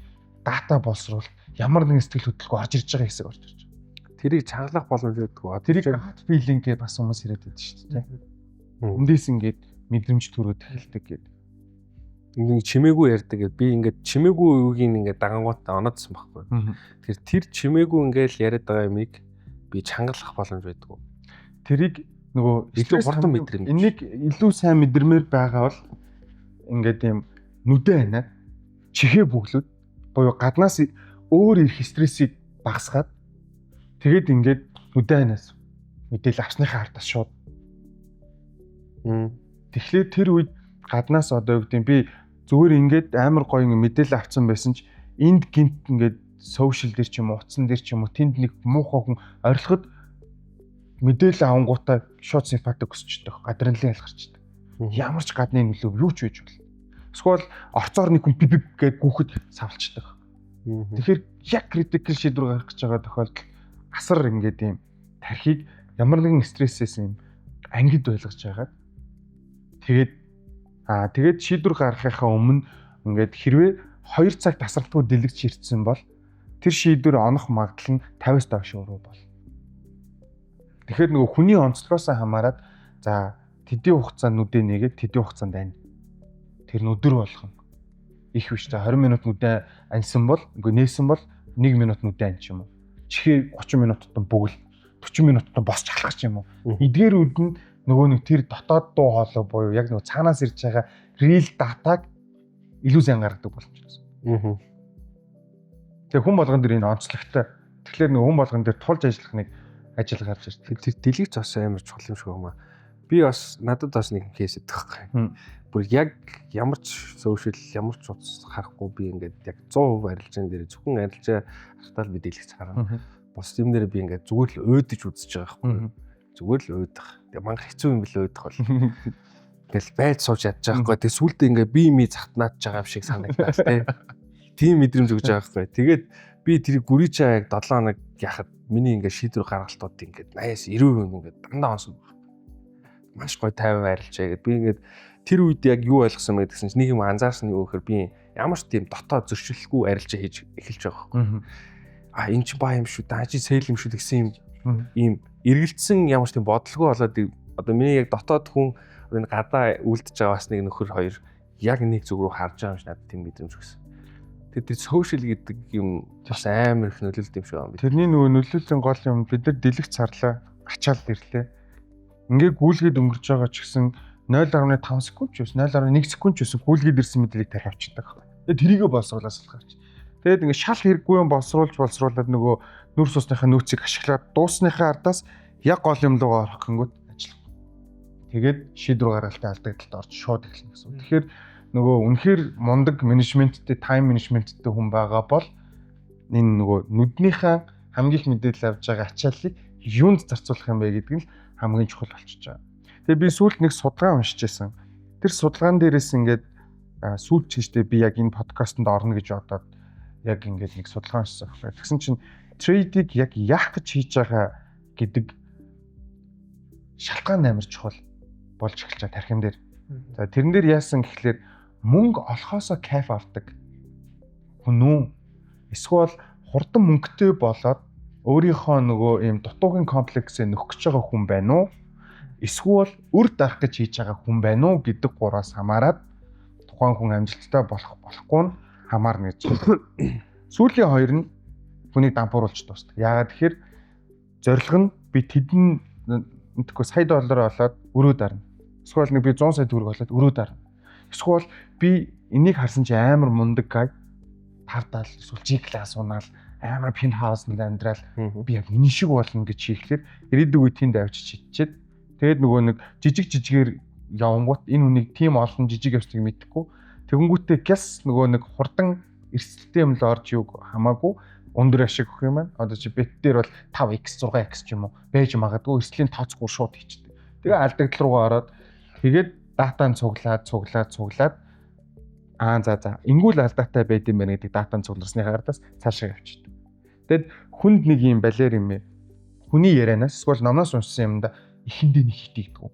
S2: дата боловсруулалт ямар нэгэн сэтгэл хөдлөлгүй орж ирж байгаа хэсэг орж ирж байгаа.
S3: Тэрийг чангалах боломж өгдөг.
S2: Тэрийг gut feeling гэж бас хүмүүс яриад байдаг шүү дээ. Өмнөс ингээд мэдрэмж төрөөд эхэлдэг гэдэг.
S3: Ингээд чимээгүй ярьдаг гэдэг. Би ингээд чимээгүй үеийг ингээд дагангуудаа оноодсон байхгүй. Тэгэхээр тэр чимээгүй ингээд яриад байгаа юмыг би чангалах боломж өгдөг.
S2: Тэрийг нөгөө
S3: илүү хурдан мэдрэмж.
S2: Энийг илүү сайн мэдэрмээр байгаа бол ингээд юм нүдэн ханаад чихээ бүглүүд буюу гаднаас өөр ирэх стрессийг багасгаад тэгээд ингээд нүдэн ханаас мэдээлэл авсныхаа ардаас шууд. Тэгэхээр тэр үед гаднаас одоо юу гэдэг би зүгээр ингээд амар гоё мэдээлэл авсан байсан ч энд гинт ингээд сошиал дээр ч юм уу утсан дээр ч юм уу тэнд нэг муухай хүн орилоход мэдээлэл авангуудаа шууд симпатик өсчдөг, адреналин ялгарчдаг. Ямар ч гадны нөлөө юу ч байж болно. Эсвэл орцоор нэг хүн биб гээд гүөхөд савлцдаг. Тэгэхээр яг критикал шийдвэр гаргах гэж байгаа тохиолдолд асар ингээд юм тархийг ямар нэгэн стрессээс юм ангид байлгаж байгаа. Тэгээд шийдвэр гаргахынхаа өмнө ингээд хэрвээ 2 цаг тасралтгүй дэлгэж ирсэн бол тэр шийдвэр онох магадлал нь 50-аас доош өрөө бол. Тэгэхээр нөгөө хүний онцлогоос хамаарат за тэдийн хугацаанд нүдэ нэгээд тэдийн хугацаанд ань. Тэр нь өдөр болгон их биш та 20 минут нүдэ аньсан бол үгүй нээсэн бол 1 минут нүдэ ань ч юм уу. Чихээ 30 минут тутам бүгэл 40 минут тутам босч алхах ч юм уу. Эдгээр үед нь нөгөө нэг тэр дотоод дуу хоолой буюу яг нөгөө цаанаас ирж байгаа real датаг илүү сайн гаргадаг боломж байна. Тэгээ хүн болгон дээр энэ онцлогтой. Тэгэхээр нөгөө хүн болгон дээр тулж ажиллах нэг ажил гарч ирсэн.
S3: Тэр дэлгийч бас амар чухал юм шиг байна. Би бас надад бас нэг кейс өгөх байхгүй. Бүр яг ямар ч сошиал ямар ч утас харахгүй би ингээд яг 100% арилжаан дээр зөвхөн арилжаа хартаал мэдээлэгч харна. Бос юм дээр би ингээд зүгээр л өөдөж үзэж байгаа байхгүй. Зүгээр л өөдөх. Тэгээ манга хэцүү юм бэл өөдөх бол. Тэгэл байж сууж ядж байгаа байхгүй. Тэгээ сүултээ ингээд би ми захтнаад байгаа юм шиг санагдаад тий. Тийм мэдрэмж өгж байгаа байхгүй. Тэгээд би тэрийг гүрийчаа яг 7 хоног яхад миний ингээд шийдвэр гаргалтууд ингээд 80-аас 90% ингээд дандаа онсон. Маш гоё 50 арилжаа гэд би ингээд тэр үед яг юу ойлгосон бэ гэсэн чинь нэг юм анзаарсан юу гэхээр би ямар ч тийм дотоод зөрчилгүй арилжаа хийж эхэлж байгаа байхгүй. Энэ ч баа юм шүү, даа чи сэл юм шүү гэсэн юм ийм эргэлцсэн ямар ч тийм бодлого болоод одоо миний яг дотоод хүн энэ гадаа үлдэж байгаа бас нэг нөхөр хоёр яг нэг зүг рүү харж байгаа юм шиг надад тийм мэдрэмж өгсөн. Тэгээд тэр social гэдэг юм бас амар их нөлөөлт юм шиг байна.
S2: Тэрний нөгөө нөлөөллийн гол юм бид нар дэлгэх царлаа ачаал ирлээ. Ингээ гүйлгээд өнгөрч байгаа ч гэсэн 0.5 секунд ч байсан 0.1 секунд ч байсан гүйлгээд ирсэн мэдрийг тарих авчдаг. Тэгээд тэрийгэ боловсруулаад салгаач. Тэгээд ингээ шал хэрэггүй юм боловсруулаад нөгөө нүрс усныхаа нөөцийг ашиглаад дуусныхаа ардаас яг гол юм руугаа орох гингүүд ажиллах. Тэгээд шийдвэр гаргалтын алдагдлалд орж шууд эхэлнэ гэсэн. Тэгэхээр нөгөө үнэхээр мундаг менежменттэй, тайм менежменттэй хүн байгаа бол энэ нөгөө нүднийхээ хамгийн их мэдээлэл авж байгаа ачааллыг юунд зарцуулах юм бэ гэдэг нь хамгийн чухал болчихж байгаа. Тэгээ би сүүлд нэг судалгаа уншиж байсан. Тэр судалгаан дээрээс ингээд сүүлд чийжтэй би яг энэ подкастт орно гэж бодоод яг ингээд нэг судалгаа уншсан байна. Тэгсэн чинь трейдийг яг яах гэж хийж байгаа гэдэг шалтгаан амар чухал болж эхэлж байгаа тархин дээр. За тэрэн дээр яасан гэхлээр мөнгө олохоосоо кайф авдаг хүн үү? Эсвэл хурдан мөнгөтэй болоод өөрийнхөө нөгөө ийм дутуугийн комплексээ нөхөх гэж байгаа хүн байна уу? Эсвэл үр дарах гэж хийж байгаа хүн байна уу гэдэг гураас хамаарат тухайн хүн амжилттай болохгүй нь хамаарна гэж. Сүүлийн хоёр нь хүнийг дампууруулж дуустав. Яагаад тэгэхээр зорилго нь би тэдэн мэдхгүй сая доллар олоод өрөө дарна. Эсвэл нэг би 100 сая төгрөг олоод өрөө дарна. Эсвэл би энийг харсан чи амар мундаг гай тавтаал эсвэл G-class унаал амар пин хаус нэг амьдрал би яг энэ шиг болно гэж хийхлээр ирээдүйг үе тэнд авчиж чичээд тэгээд нөгөө нэг жижигээр явангууд энэ хүнийг тийм олон жижиг явцыг мэдхгүй тэгэнгүүтээ гэс нөгөө нэг хурдан эрсдэлтэй юм л орж юуг хамаагүй өндөр ашиг өгөх юм байна. Одоо чи бет дээр бол 5x 6x ч юм уу байж магадгүй эрсдлийн тооцгүй шууд хийчихдээ. Тэгээ алдагдал руугаа ороод тэгээд датан цуглаад за ингүүл алдаатай байд юм байна гэдэг датан цугларсны хараадаас цаашаа явчихдаг. Тэгэд хүнд нэг юм балер юм ээ. Хүний ярианаас эсвэл номноос уншсан юмда ихэндээ нэг хитэгдэг.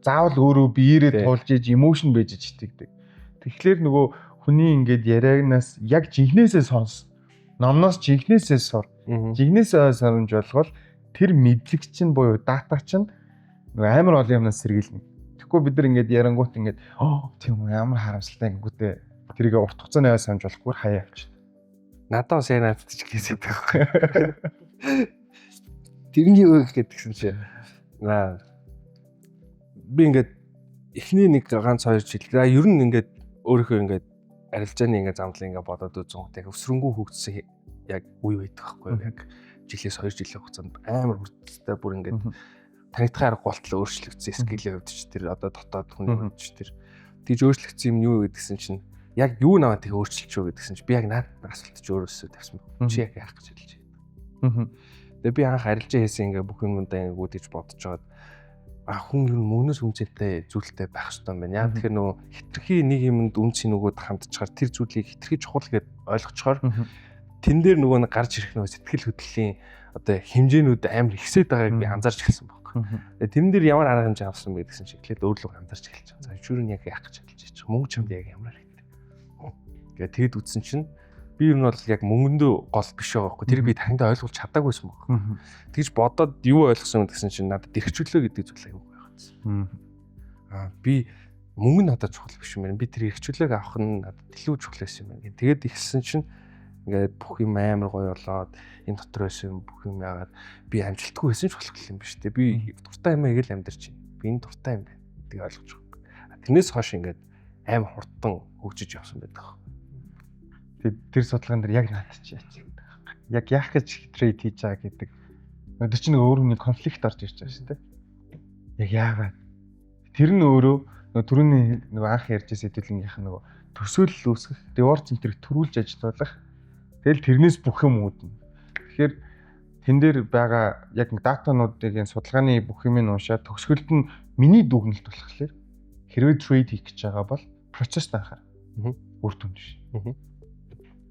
S2: Заавал өөрөө биеэрээ туулж иж эмошн байж ичдэг. Тэгэхээр нөгөө хүний ингээд ярианаас яг жинхнээсээ сонс. Номноос жинхнээсээ сур. Жинхнээсээ санамж болгол тэр мэдлэг чинь буюу дата чинь нөгөө амар олон юмнаас сэргийлнэ. Тэгэхгүй бид нар ингээд ярангуут ингээд тийм үү ямар харамсалтай гингүүтээ тэрийг урт хугацааны санаж болохгүй хаяа авчих.
S3: Надад бас яг надад ч гэсэн байхгүй. Тэрний үг гэдгсэн чи би ингээд эхний нэг ганц 2 жил ер нь ингээд өөрийнхөө ингээд арилжааны ингээд замдлыг ингээд бодоод үзэн яг өсрөнгөө хөгжсөн яг үе байдаг байхгүй яг жилээс 2 жилийн хугацаанд амар хүртэлтэй бүр ингээд танигдах арга болтол өөрчлөгдсөн скилийн хувьд ч тэр одоо дотоод хүний хувьд ч тэр тийж өөрчлөгдсөн юм юу гэдгсэн чинь яг юу наваа тэг өөрчлөлч шүү гэдгсэн чинь би яг надад асуулт ч өөрөөсөө тавьсан байна. Чи яг яах гэж хэлж байна. Тэгээ би анх арилжаа хийсэн ингээ бүх юмудаа ингээ гэж бодож жоод хүн ер нь мөнөөс үнцэнтэй зүйлтэй байх хэрэгтэй юм байна. Яг тэгэхээр нөгөө хитрхи нэг юмд үнцийн нөгөөд хандчихаар тэр зүйлийг хитрхи чухал гэж ойлгочхоор тэн дээр нөгөө нэг гарч ирэх нөгөө сэтгэл хөдлөлийн одоо хэмжээнүүд амар ихсээд байгааг би анзаарч эхэлсэн байна. Тэрэн дээр ямар арга хэмжээ авсан бэ гэсэн чинь эхлээд өөрлөгөө анзаарч эхэлж байгаа. За шүүрэн яг яах гэж хэлж байгаа. Мөнгө чамд яг ямар хэрэгтэй. Тэгээ тэгэд үтсэн чинь би ер нь бол яг мөнгөндөө гол биш байгаа байхгүй. Тэрийг би таньдаа ойлгуулж чадаагүйсэн баг. Тэгж бодоод юу ойлгосон гэсэн чинь надад эрхчлөө гэдэг зүйл аягүй байгаадсан. Би мөнгө надад чухал биш юм байна. Би тэр эрхчлөөг авах нь надад илүү чухал байсан юм байна. Тэгээд ихсэн чинь ингээд бүх юм амар гоё болоод энэ дотор байсан бүх юм яагаад би амжилтгүй байсан ч болох юм биш үү? Би дуртай юм ийг л амьдарч байна. Би энэ дуртай юм байна. Тэг ойлгож байгаа. Тэрнээс хойш ингээд амар хурдан хөгжиж явсан байдаг.
S2: Тэр судалгаан дээр яг надад ч яачихсан. Яг яах гэж трейд хийж байгаа гэдэг. Тэр чинь өөр хүний конфликт орж ирж байгаа шүү дээ. Яг яагаад? Тэр нь өөрөө түрүүний нөгөө анх ярьжсэн хэдүүлгийнх нь нөгөө төсөөлөл үүсгэх, reward center-ыг төрүүлж ажиллах. Тэгэл тэрнээс бүх юм үүднэ. Тэгэхээр тэн дээр байгаа яг датануудын судалгааны бүх юмыг уншаад төгсгөлд нь миний дүгнэлт болохоор хэрвээ трейд хийх гэж байгаа бол процесст анхаар. Үр дүнд биш.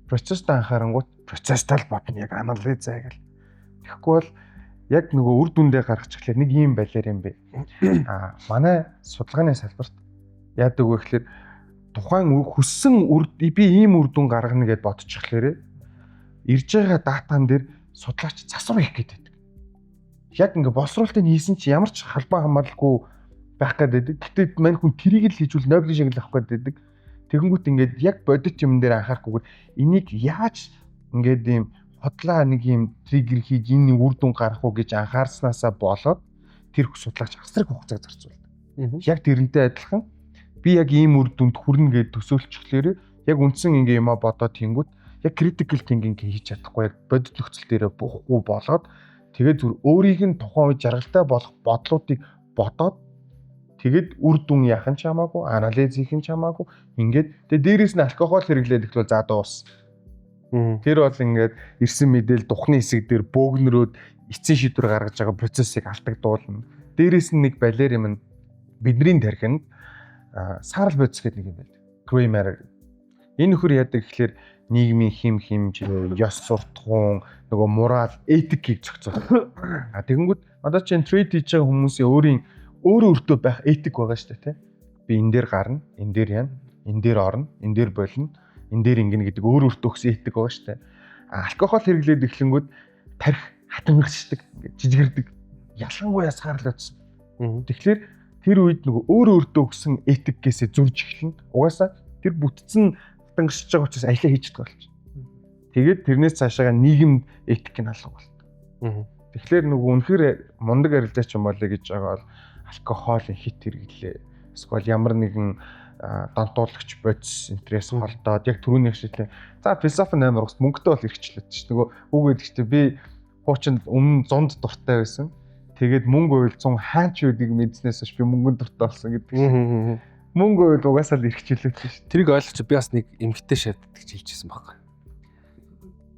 S2: Процесст анхаарангууд процесстал бодно яг анализ зайгаал. Тэгэхгүй бол яг нөгөө үр дүндээ гаргачихлаа нэг юм байлаар юм бэ. Манай судалгааны салбарт яадаг вэ гэхээр тухайн хүссэн би ийм үр дүн гаргана гэж бодчихлээрээ ирж байгаа датан дээр судлаач засвар хийх гэдэг. яг ингээ боловсруулалтыг хийсэн чи ямар ч халбаа хамааралгүй байх гэдэг. Гэтэ мань хүн тэрийг л хийжүүл Нобелийн шагнал авах гэдэг. Тэгэнгүүт ингээд яг бодит юм дээр анхаарахгүйгээр энийг яаж ингээд ийм хотлоо нэг юм триггер хийж энэ үр дүн гарах уу гэж анхаарснаасаа болоод тэр судлаач асар их хугацааг зарцуулдаг. Яг тэрнтэй адилхан би яг ийм үр дүнд хүрнэ гэж төсөөлчихлөөр яг үндсэн ингээ юма бодоод тэнгүүт яг critical thinking хийж чадахгүй яг бодит нөхцөл дээр буухгүй болоод тэгээд зүр өөрийг нь тухайн үед жаргалтай болох бодлуудыг бодоод тэгээд үр дүн яах нь ч хамаагүй анализ хийх нь ч хамаагүй ингээд тэгээд дээрээс нь алкогол хэрэглээд ихлээр за дуус. Тэр бол ингээд ирсэн мэдээл духны хэсэг дээр бөөгнөрөөд эцсийн шийдвэр гаргаж байгаа процессыг алдагдуулна. Дээрээс нь нэг балер юм бидний тархинд саарл бодис гэдэг нэг юм байна. Kramer. Энэ нөхөр яадаг гэхэлэр нийгмийн химж, ёс суртахуун, нөгөө мораль, этикийг зохицуулдаг. Тэгэнгүүт одоо чинь трейд хийж байгаа хүмүүсийн өөрөө өөртөө байх этик байгаа шүү дээ, тий. Би энэ дээр гарна, энэ дээр яана, энэ дээр орно, энэ дээр болно, энэ дээр ингэнэ гэдэг өөртөө өгсөн этик байгаа шүү дээ. Алкогол хэрэглээд эхлэнгүүд тарих хатангачдаг, жижигэрдэг. Ялангуяа саарл бодис. Тэгэхээр тэр үед нөгөө өөртөө өгсөн этикгээсээ зурж эхэлнэ. Угаасаа тэр бүтцэн хатангачж байгаа учраас аялаа хийж чаддаг болж. Тэгээд тэрнээс цаашаага нийгэмд этикийг алга болт. Тэгэхээр нөгөө үнэхээр мундаг арилжаач юм болоо гэж байгаа бол алкогол хит хэрэглээ. Эсвэл ямар нэгэн донтуулагч бодис интерес холдоод яг түрүүний хэвшлээ. За философи 8 урагс мөнгөтэй бол хэрэгчлээд чинь нөгөө үг гэдэг чинь би хуучин өмнө 100-д дуртай байсан. Тэгээд мөнгө уйл 100 хаач үдийг мэдснээс биш би мөнгөнд дуртай болсон гэдэг. Мөнгө уйл угаасаа л хэрэгчлээд шүү.
S3: Тэрийг ойлгоч би бас нэг эмгтэй шатдаг гэж хэлчихсэн байхгүй.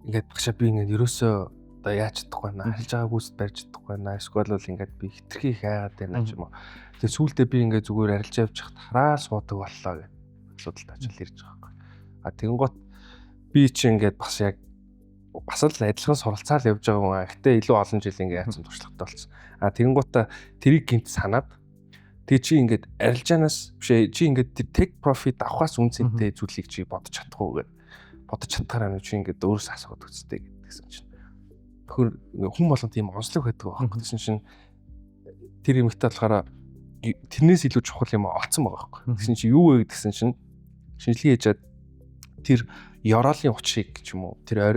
S3: Ингээд багшаа би ингээд ерөөсөө одоо яаж чадахгүй байна. Харж байгаа гүйцэд барьж чадахгүй байна. Эсвэл бол ингээд би хитрхи их хайгаад байна ч юм уу. Тэгээд сүүлдээ би ингээд зүгээр арилж явж хахад хараа суудаг боллоо гэх асуудалтай очил ирж байгаа байхгүй. Тэгэнгუთ би чи ингээд бас яг бас л адилхан суралцаар явж байгаа юм аа. Гэтэ илүү олон жил ингээд яатсан туршлагатай болсон. Тэгэнгуთ тэрийг гинт санаад тэгээ чи ингээд арилжаанаас бишээ чи ингээд тэр tech profit авахаас үнцэнтэй зүйлийг чи бодож чадахгүй гэдэг. Бодож чадхаараа чи ингээд өөрөөсөө асууад үзтээ гэдгсэн чинь. Хөр хүн болгон тийм онцлог байдаг байхгүй. Тэгсэн чинь тэр юмхтай болохоор тэрнээс илүү чухал юм олцсон байгаа байхгүй. Тэгсэн чинь юу вэ гэдгсэн чинь шинжилгээ хийжээд тэр ёроолын учрыг ч юм уу тэр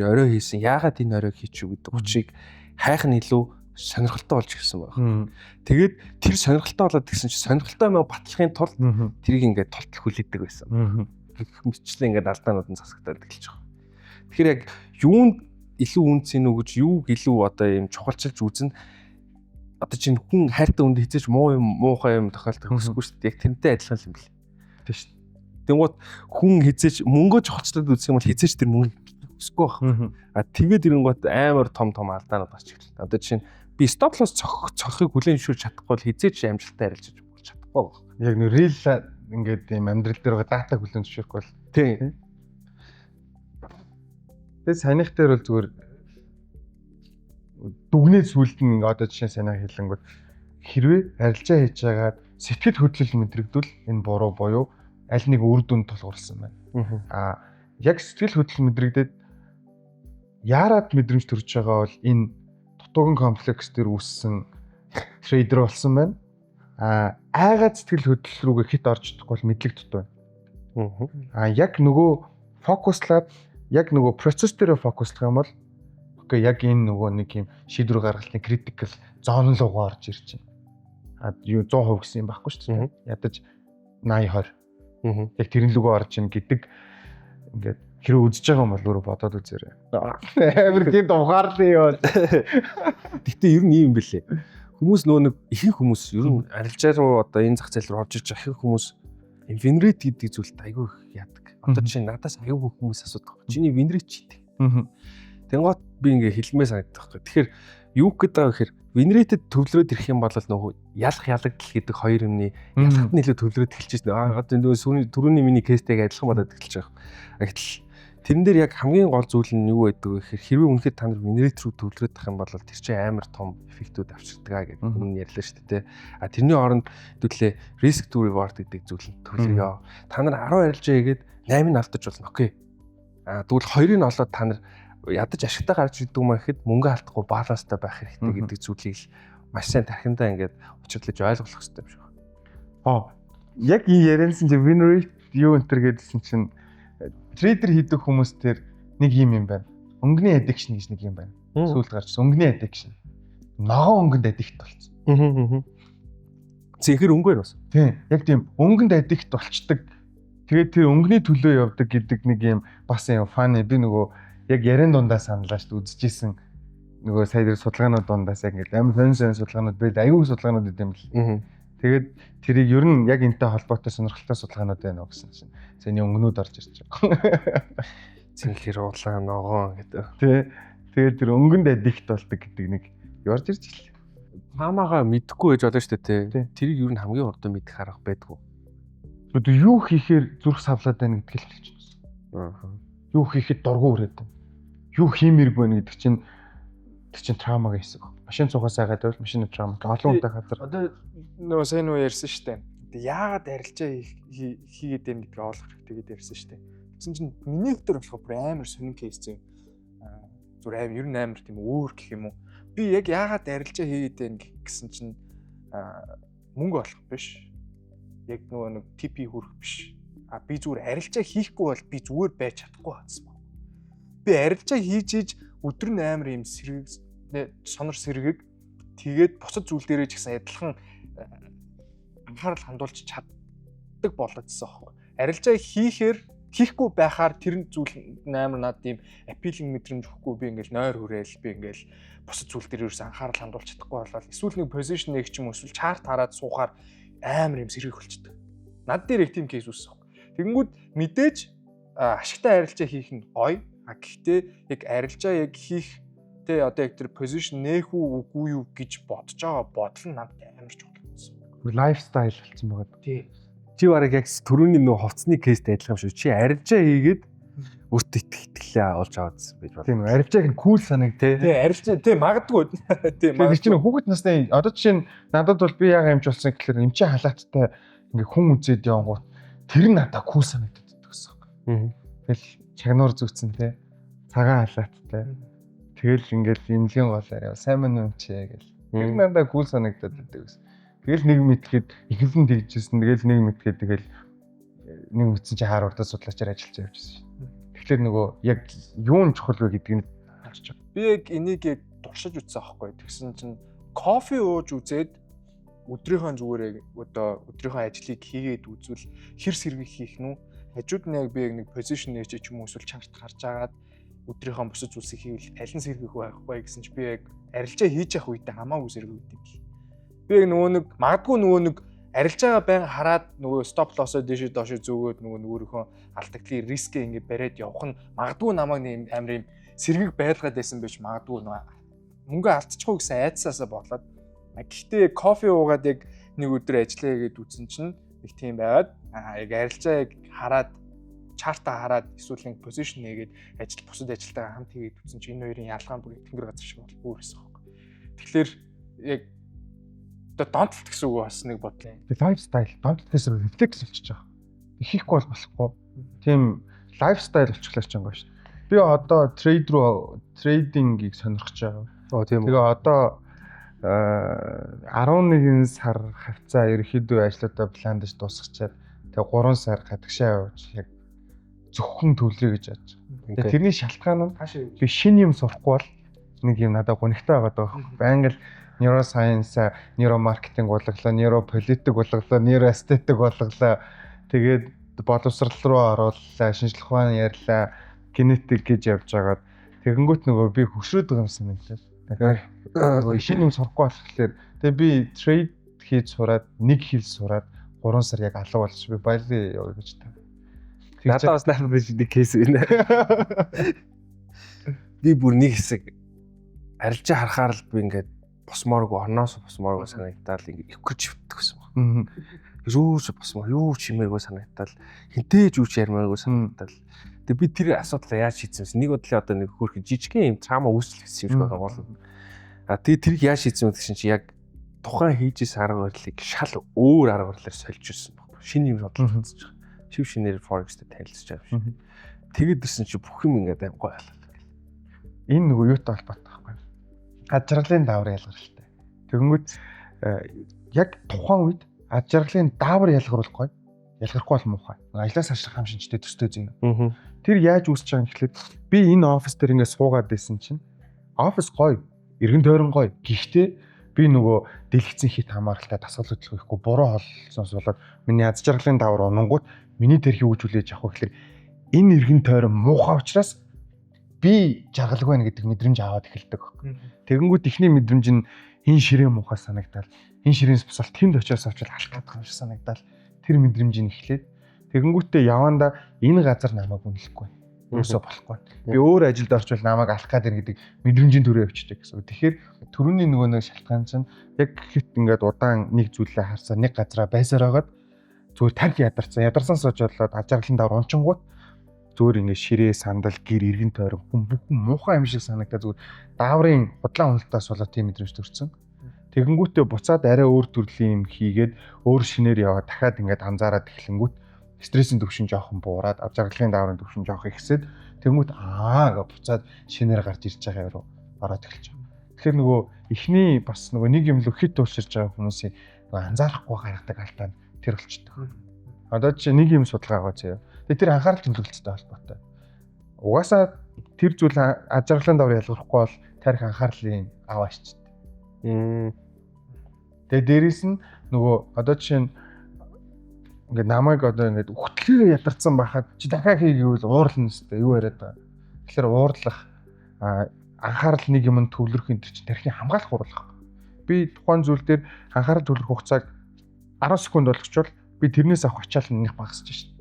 S3: орой хийсэн яагаад энэ оройг хийчихв гэдэг учрыг хайх нь илүү сонирхолтой болж ирсэн байна. Тэгээд тэр сонирхолтой болоод тэгсэн чинь сонирхолтой мөн батлахын тулд тэрийг ингээд толтол хүлээдэг байсан. Мэтчлээ ингээд алдаанууд нь засагдаад эхэлж байгаа. Тэгэхээр яг юунд илүү үнцэн үү гэж юуг илүү одоо юм чухалчилж үзнэ. Одоо чинь хүн хайртай хүнд хизээж муу юм муухай юм тохиолдох хүсэхгүй шүү дээ. Яг тэрнтэй адилхан юм бэл. Тийм шүү. Тэнгууд хүн хизээж мөнгө чухалчлаад үзэх юм бол хизээж тэр мөнгө өсөхгүй байх. Тэгээд ирэнгүүт амар том алдаанууд гарч ирлээ. Одоо чинь би stop loss цохихыг хүлээн зөвшөөрч чадахгүй бол хизээж амжилттай арилжаж болж чадахгүй байх.
S2: Яг нэг real ингээд юм амьдрал дээр байгаа дата хүлээн зөвшөөрөхгүй бол
S3: тийм.
S2: Тэгээд санийх дээр бол зүгээр дүгнээ сүлд нь одоо жишээ санаа хэлэнгүүт хэрвээ арилжаа хийж байгаад сэтгэл хөдлөл мэдрэгдвэл энэ буруу буюу аль нэг үр дүнд тулгуурласан байна. Яг сэтгэл хөдлөл мэдрэгдээд яарад мэдрэмж төрж байгаа бол энэ дутууган комплекс дээр үүссэн трейдер болсон байна. Айгаад сэтгэл хөдлөл рүүгээ хит орж чадахгүй бол мэдлэг дутуу байна. Яг нөгөө фокуслаад яг нөгөө процесс дээр фокуслах юм бол окей яг энэ нөгөө нэг юм шийдвэр гаргалтын critical зон руу орж ирж байна. Юу 100% гэсэн юм байхгүй шүү дээ. Ядаж 80-20. Яг тэрэн лүгөө орж ийн гэдэг ингээд хэрэг үзэж байгаа юм бол өөрөө бодоод үзээрэй. Амар тийм ухаарлаа юу.
S3: Гэтэ ер нь юм бэлээ. Хүмүүс нөгөө нэг ихэнх хүмүүс ер нь арилжаа руу одоо энэ зах зээл рүү орж иж ихэнх хүмүүс win rate гэдэг зүйлд айгүй их яадаг. Одоо чинь надаас айгүй хүмүүс асуудаг. Чиний win rate ч гэдэг. Тэнгуут би ингээ хэлмээ санагдах байхгүй. Тэгэхээр юу гэдэг байгаа гэхээр win rate-д төвлөрөөд ирэх юм бол нөгөө ялагдал гэдэг хоёр юмны ялгад нь илүү төвлөрөөд эхэлж байна. Одоо нөгөө түрүүний миний кейстэйг адилхан болоод эхэлж байгаа. Гэтэл тэрэн дээр яг хамгийн гол зүйл нь юу байдаг вэ гэхээр хэрвээ үнэхээр та нар win rate рүү төвлөрөөд тах юм бол тэр чинь амар том эффектүүд авчирдаг гэдэг өмнө ярьлаа шүү дээ. Тэрний оронд хэдүүлээ risk to reward гэдэг зүйл нь төвлөрөө. Та нар 10 арилжаа хийгээд 8-ыг алдаж болно. Окей. Тэгвэл 2-ыг олоод та нар ядаж ашигтай гарч идэг юм гэхэд мөнгө алдахгүй баланстай байх хэрэгтэй гэдэг зүйлийг л маш сайн тархиндаа ингээд учирлаж ойлгох хэрэгтэй юм шиг байна.
S2: Яг энэ яриансан чинь winner юу энтер гэдсэн чинь трейдер хийдэг хүмүүс төр нэг юм байна. Өнгөний addiction гэж нэг юм байна. Сүүлд гарчсан өнгөний addiction. Ногоон өнгөнд addict болсон.
S3: Зэхэр өнгө байна бас.
S2: Тийм. Яг тийм өнгөнд addict болчдөг. Тэгээд тэр өнгөний төлөө явдаг гэдэг нэг юм бас юм фаны би нөгөө яг ярен дундаа саналаа шүү дээ үзчихсэн. Нөгөө сая дээр судалгаанууд дундаас яг ингээд амар сонь судалгаанууд байл аюул судалгаанууд гэдэм л. Тэгээд тэрийг ер нь яг энэтэй холбоотой сонирхолтой судалгаанууд байна уу гэсэн чинь саяны өнгнүүд орж ирж байгаа.
S3: Зинхэр улаан ногоон гэдэг.
S2: Тий. Тэгээд тэр өнгөнд addict болдог гэдэг нэг орж ирж гэлээ.
S3: Маамаага мэдэхгүй байж болно шүү дээ тий. Тэрийг ер нь хамгийн урд мэдэх арга байдгүй.
S2: Одоо юу хийхээр зүрх савлаад байна гэдгийг л хэлж байна. Юу хийхэд дургу өрөөд байна. Юу хиймэргүй байна гэдэг чинь тэр чинь траумагийн хэсэг. Машин цугаас айгаад бол машины траума. Олон удаа газар.
S1: Одоо нөгөө сайн уу ярьсан шүү дээ. Яагаад арилжаа хийгээд байна гэдгийг ойлгох хэрэгтэй гэдээ ярьсан шүү дээ. Тэгсэн чинь миний өдөр болохоор бүр амар сонин кейс зэн. Зүр аим ер нь амар тийм өөр гэх юм уу. Би яг яагаад арилжаа хийгээд байна гэсэн чинь мөнгө олох биш. Яг нөгөө нэг TP хүрэх биш. Би зүгээр арилжаа хийхгүй бол би зүгээр байж чадахгүй байсан ба. Би арилжаа хийж иж өдөр нь амар юм сонор сэргийг тэгээд бусад зүйл дээрээ ч гэсэн адилхан анхаарал хандуулж чаддаг болоодсон аахгүй. Арилжаа хийхгүй байхаар тэр зүйл амар над тийм аппилинг мэдрэмж өгөхгүй би ингээл нойр хүрээл би ингээл бусад зүйл дээр ерөөс анхаарал хандуулж чадахгүй болоод эсвэл нэг позишн нэг ч юм уу эсвэл чарт хараад суухаар амар юм сэргийг болчдөг. Над дээр их тийм кейс үүссэн. Тэгэнгүүт мэдээж ашигтай арилжаа хийх нь гоё. Гэхдээ яг арилжаа яг хийх тэ одоо яг тэр позишн нээх үгүй юу гэж бодож байгаа бодол нь надад амар чухал байсан.
S2: Лайфстайл болсон байгаа.
S1: Тий.
S3: Чи бараг яг түрүүний нөө хувцсны кейстэй адилхан шүү. Чи арилжаа хийгээд өөртөө итгэлээ олж аваадсан байж байна.
S2: Тийм арилжааг нь кул санаг тий.
S1: Тий арилжаа тий магадгүй. Тий
S2: магадгүй. Тэр чинь хүүхэд насны одоо жишээ нь надад бол би яага юмч болсон гэхэлэр эмчи халааттай ингээ хүн үзээд явангууд тэр нь надад кул санагддаг гэсэн. Тэгэл чагнуур зүгцэн тий. Цагаан халааттай. Тэгэл ингээл имлгийн голоор сайн мань юмчээ гэл. Тэр надад кул санагдаад байдаг гэсэн. Тэгэл нэг мэдхэд ихэнх нь тэгжсэн. Тэгэл нэг мэдхэд тэгэл нэг мэдсэн чи Харвардд судлаачаар ажиллаж явжсэн. Тэгэхээр нөгөө яг юун чухал вэ гэдгийг харж байгаа.
S1: Би яг энийг яг туршиж үзсэн аахгүй. Тэгсэн чинь кофе ууж үзээд өдрийнхөө зүгээрээ одоо өдрийнхөө ажлыг хийгээд үзвэл хэр сэргийг хийх нь хажууд нь яг би яг нэг позишн нээж ч юм уу эсвэл чарт харж агаад өдрийнхөө бусад зүйлсийг хийвэл аль нь сэргийх байх вэ гэсэн чи би яг арилжаа хийж явах үедээ хамаагүй сэргийгдэг. Би яг нөгөө нэг арилжаагаа байнга хараад нөгөө стоп лоссоо дэшээ доошоо зөөгөөд өөрийнхөө алдагдлын рискээ ингэ бариад явах нь магадгүй намайг нэг амар юм сэргийг байлгаад байсан байж магадгүй мөнгө алдчихгүй гэсэн айдсаасаа бодлоод гэхдээ кофе уугаад яг нэг өдөр ажиллая гэдээ үтсэн чинь их тийм байгаад яг арилжаа яг хараад чартаа хараад эсвэл нэг позишн нээгээд бусад ажилтайгаа хамт хийгээд үтсэн чинь энэ хоёрын ялгаа бүр тэнгэр газар шиг бол бүр байсан байхгүй. Тэгэхээр яг одоо донтолт гэсэн үг бас нэг бодлоо.
S2: Лайфстайл донтолтээс рефлекс болчихж байгаа. Ихэхгүй бол болохгүй. Тийм лайфстайл болчихлоо ч юм байна шүү. Би одоо трейдингийг сонирхож байгаа.
S3: Тийм үү.
S2: Тэгээ одоо 11 сар хавцаа ерөөхдөө ажлуудаа пландаж дуусгачаад тэгээ 3 сар гадагшаа явж яг зөвхөн төвлөрье гэж бодож байгаа. Тэгээ тэрний шалтгаан нь би шинэ юм сурахгүй бол нэг юм надад гонигтай байгаа даа. Байнга л neuroscience, neuromarketing болголоо, neuropolitic болголоо, neuroaesthetic болголоо. Тэгээд боловсрал руу орууллаа, шинжлэх ухааны ярьлаа, генетик гэж явж байгаад тэгэнгүүт нөгөө би хөшрөөд байгаа юм санагдав. Нөгөө шинэ юм сурахгүй болохоор тэгээ би трейд хийж сураад, нэг хил сураад 3 сар яг алга болж би баялаг яваа гэж таа.
S3: Надад бас нэг кейс байна. Би бүр нэг хэсэг арилжаа харахаар л би ингээд босмооргүй орноос босмооргүй санагдтал ингээд ихгэж өвддөг гэсэн байна. Юуч босмоор, юу ч юмээгүй санагдтал, хинтээж юу ч ярмаагүй санагдтал. Тэгээ би тэр асуудлаа яаж шийдсэн юм бэ? Нэг бодлоо одоо нэг хөөрхөн жижигхэн юм цаамаа үүсэлсэн юм шиг байгаа болно. Тэгээ тэрийг яаж шийдсэн вэ гэсэн чинь яг тухайн хийжсэн арга барилыг шал өөр арга барилаар сольж ирсэн баг. Шинэ юм бодлоо үзэж байгаа. Шив шинээр Forex-тэй танилцж байгаа юм шиг. Тэгээд ирсэн чинь бүх юм ингээд аим гоё боллоо.
S2: энэ нөгөө юутай холбоотой байхгүй юу? Ад жаргалын даавар ялгаралтай. Тэгэнгүүт яг тухайн үед ад жаргалын даавар ялгаруулахгүй бол муухай. Ажлаас ашиг хамшинчтэй төстэй зүй. Тэр яаж үүсэж байгаа юм гэхлээр би энэ офис дээр ингээд суугаад байсан чинь офис гоё, эргэн тойрон гоё. Гэхдээ би нөгөө дэлгэцэн хит хамааралтай дасгал хөдөлгөөхгүй буруу холсоос болоод миний ад жаргалын даавар унангууд миний тэрхий үүжүүлээж авах гэхлээр энэ эргэн тойрон муухай учраас би жаргалгүй байна гэдэг мэдрэмж аваад эхэлдэг байхгүй. Тэгэнгүүт ихний мэдрэмж нь энэ ширээн муухай санагдал, энэ ширээнс босол тэнд очиос авчвал алах гэдэг юм шиг санагдал. Тэр мэдрэмж нь эхлээд тэгэнгүүтээ явандаа энэ газар намайг үнэлэхгүй. Юусоо болохгүй. Би өөр ажилд орчвол намайг алах гэдэг гэдэг мэдрэмжийн төрөө явчихдаг гэсэн. Тэгэхээр төрөний нөгөө нэг шалтгаан чинь яг хэд ингээд удаан нэг зүйлээ харсаа нэг газараа байсаар байгаад зүгээр тарих ядарсан сууж болоод ад жаргалын давар унчингууд зүгээр ингээд ширээ сандал гэр иргэн тойрон бүхэн муухай юм шиг санагдаа зүгээр дааврын худлаа уналтаас болоод тийм мэдрэмж төрсөн. Тэгэнгүүтээ буцаад арай өөр төрлийн юм хийгээд өөр шинээр яваад дахиад ингээд анзаараад эхлэнгүүт стрессийн түвшин жоохон буураад ад жаргалын дааврын түвшин жоохон ихсээд тэгмүүд гэж буцаад шинээр гарч ирж байгаа руу ороод эхэлж байгаа. Тэгэхээр нөгөө эхний бас нөгөө нэг юм л өхөд тууширж байгаа хүмүүсийн нөгөө анзаарахгүй гаргадаг алдаа тэр болчихдог. Одоо жишээ нэг юм судалгаа байгаа заяа. Тэгээ тэр анхаарал төвлөрөлттэй холбоотой. Угаасаа тэр зүйл ад жаргалын даавар ялгархгүй бол тарих анхаарлын аваачд. Тэгээ дээрэс нь нөгөө одоо жишээ нь ингээд намайг одоо ингээд өгтлөө ядарсан байхад чи дахиад хийгээвэл уурлна өстэй юу яриад байгаа. Тэгэхээр уурлах анхаарал нэг юм төвлөрөх энэ чинь тархины хамгаалах хурлах. Би тухайн зүйл дээр анхаарал төвлөрөх хугацааг 10 секунд болгочвол би тэрнээс авах ачаал нэг багасч шин.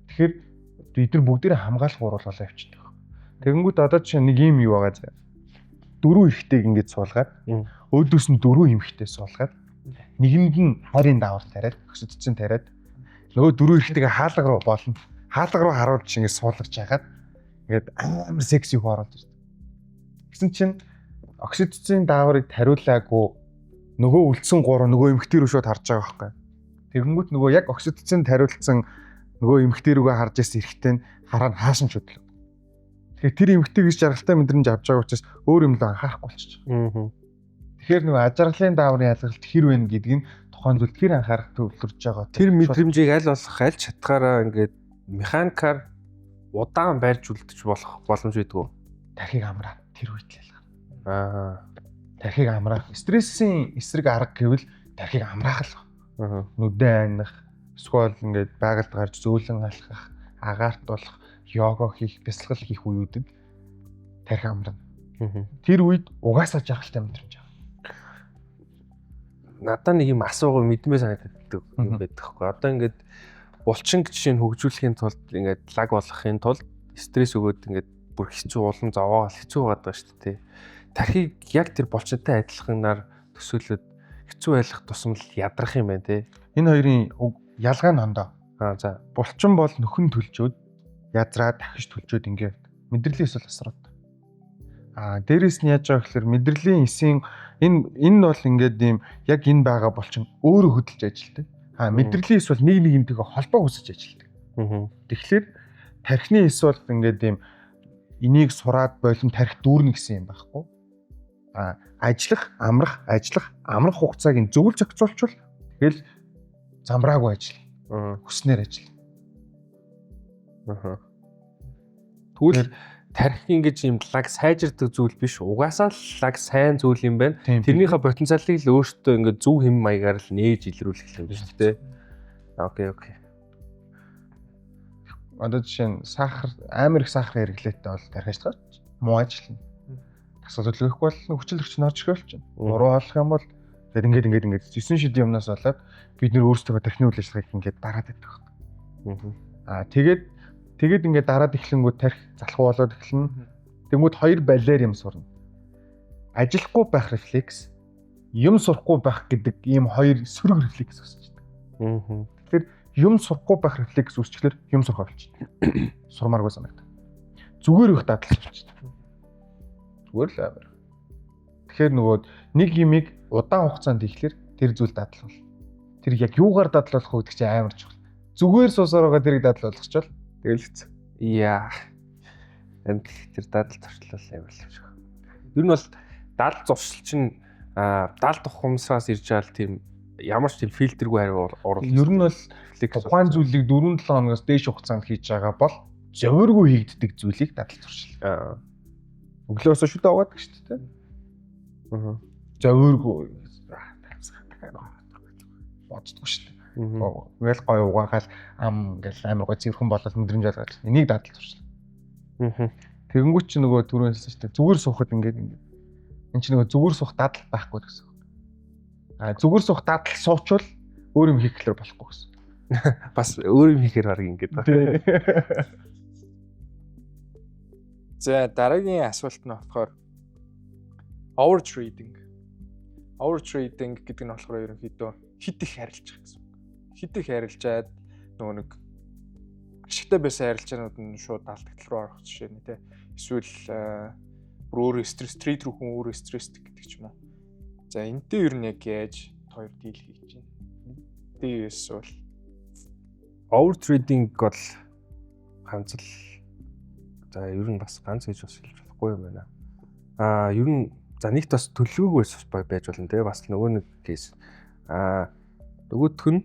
S2: Тэгэхээр эдгээр бүгдээрээ хамгаалах хурал болоо явчихдаг. Тэгэнгүүт одоо жишээ нэг юм юу байгаа зэ. 4 эрэгтэйг ингэж суулгаад өөдөөс нь 4 эмэгтэй суулгаад нэгэнд нь харийн даавар тариад өсөдцэн тариад нөгөө 4 эрэгтэйгээ хаалга руу болно. Хаалга руу харуулж ингэж суулгаж яагаад ингээд амар секси хөө ороод ирдэг. Гэсэн чинь окситоцин дааврыг тариулаагүй нөгөө үлдсэн 3 нөгөө эмэгтэй рүү шууд харж байгаа байхгүй. Тэгэнгүүт нөгөө яг окситоцин тариулсан нөгөө эмэгтэй рүүгээ харж ирсэн эрэгтэй нь хараа хаашин ч хөдлөө. Тэгэхээр тэр эмэгтэй гэж жаргалтай мэдрэмж авч байгаа учраас өөр юм л анхаарахгүй болчих. Тэгэхээр нөгөө ад жаргалын дааврын ялгаралт хэр вэ гэдгийг нь тухайн зүйлд хэр анхаарах төвлөрж байгаа. Тэр
S3: мэдрэмжийг аль болох аль чатгаараа ингээд механикаар удаан байрж үлдэж болох боломж байдгүй.
S2: Тархийг амраа тэр үед л ялгаа. Тархийг амраах стрессийн эсрэг арга гэвэл тархийг амраах л. Нүдэн айнах, эсвэл ингээд байгальд гарч зөөлөн алхах, агаарт болох, йога хийх, бясалгал хийх үеүүдэд тархи амрана. Тэр үед угаасаа жаргалтай мэдрэмж авах.
S3: Надад нэг юм асуугаа мэдмээ санагддаг юм байдаг хгүй. Одоо ингээд булчин жишээ нь хөгжүүлэхийн тулд ингээд лаг болгохын тулд стресс өгөөд ингээд бүр хэцүү улам зовоо хэцүү байгаа шүү дээ. Тархийг яг тэр булчинтай адилханаар төсөөлөд хэцүү байлгах тусам л ядрах юм байна те.
S2: Энэ хоёрын ялгаа нь хондоо.
S3: За
S2: булчин бол нөхөн төлжөөд язраа дахиж төлжөөд ингээд мэдрэлийн эсвэл асрууд. Дээрээс нь яаж байгаа гэхээр мэдрэлийн эсийн энэ бол ингээд ийм яг энэ байгаа булчин өөрөө хөдөлж ажилтдаг. Мэдрэлийн эс бол нэг нэгнтэйгээ холбоо үүсгэж ажилтдаг. Тэгэхээр тархины эс бол ингээд ийм энийг сураад болон тарих дүүрнэ гэсэн юм байхгүй. Ажиллах, амрах хугацааг нь зөвлөж зохицуулчвал тэгэл замбраагүй ажил. Хүснээр ажил.
S3: Тэгвэл тарих ингэж юм лаг сайжирдаг зүйл биш. Угаасаа л лаг сайн зүйл юм байна. Тэрнийхээ потенциалыг л өөртөө ингэ зөв хэм маягаар л нээж илрүүлэх юм биш үү? Окей.
S2: Одоо жишээ нь амар их сахар хэрэглээтэй бол тархиж таач муу ажиллана. Дасгал хөдөлгөхгүй бол хүчил төрчин орж ирэх чинь. Буруу болох юм бол тэгээд ингээд 9 шидийн юмнаас болоод бид нэр өөрсдөө тархины үйл ажиллагааг ингээд дараад байдаг. Тэгээд ингээд дараад эхлэнгүүт тарих залхуу болоод эхэлнэ. Тэгмүүд хоёр балиар юм сурна. Ажиллахгүй байх рефлекс, юм сурахгүй байх гэдэг ийм хоёр сөрөг рефлекс үүсчихдэг. Тэгэхээр юм сурахгүй байх рефлекс үүсчихлээр юм сурах болчихно. Сурмааргүй санагдав. Зүгээр их дадлах болчихно. Зүгээр л амар. Тэгэхээр нөгөө нэг юмыг удаан хугацаанд хийхлээр тэр зүйл дадлах бол. Тэр яг юугаар дадлуулах вэ гэдэг чинь амар чухал. Зүгээр суусаар байгаа тэрийг дадлуулах ч бол тэгэл хэцүү.
S3: амьдрал тэр дадал туршлал амар л шүү. Ер нь бол дадал зуршил чинь даалт ухамсараас ирж байгаа л тийм ямар ч тийм фильтргүй хариу урал.
S2: Ер нь бол тухайн зүйлийг 4-7 хоногоос дээш хугацаанд хийж байгаа бол зовиргүй хийгддэг зүйлийг дадал зуршил. Өглөөс шүү дээ угаадаг шүү дээ. Зовиргүй боддгоо шүү дээ. Ингээл гоё угаахаас ам ингээл амар гоё цэвэрхэн болоод мэдрэмж олгож энийг дадал зуршил. Тэгэнгүүт чи нөгөө түрүүнээс шүү дээ. Зүгээр суухад ингээд энэ чи нөгөө зүгээр суух дадал байхгүй гэсэн. Зүгээр суух дадал суучвал өөр юм хийх гэхлээр болохгүй гэсэн.
S3: Бас өөр юм хийхээр баг ингэж байна.
S1: За дараагийн асуулт нь болохоор overtrading. Overtrading гэдэг нь болохоор ерөнхийдөө хит их харилцах гэсэн. Хит их харилцаад нөгөө нэг ашигтай байсан харилцаанууд нь шууд алдагдал руу орох жишээ нэ тэ. Эсвэл өөр стресс трейд рүү хүн өөр стресстэй гэдэг ч юм уу. За энэтэй ер нь яг яаж хоёр дийл хийж байна. Дээс бол
S3: overtrading бол ганц л за ер нь бас ганц гэж бас хэлж болохгүй юм байна. Ер нь за нэгт бас төлөвлөгөөс байж болно те бас нөгөө нэг кейс. Нөгөөх нь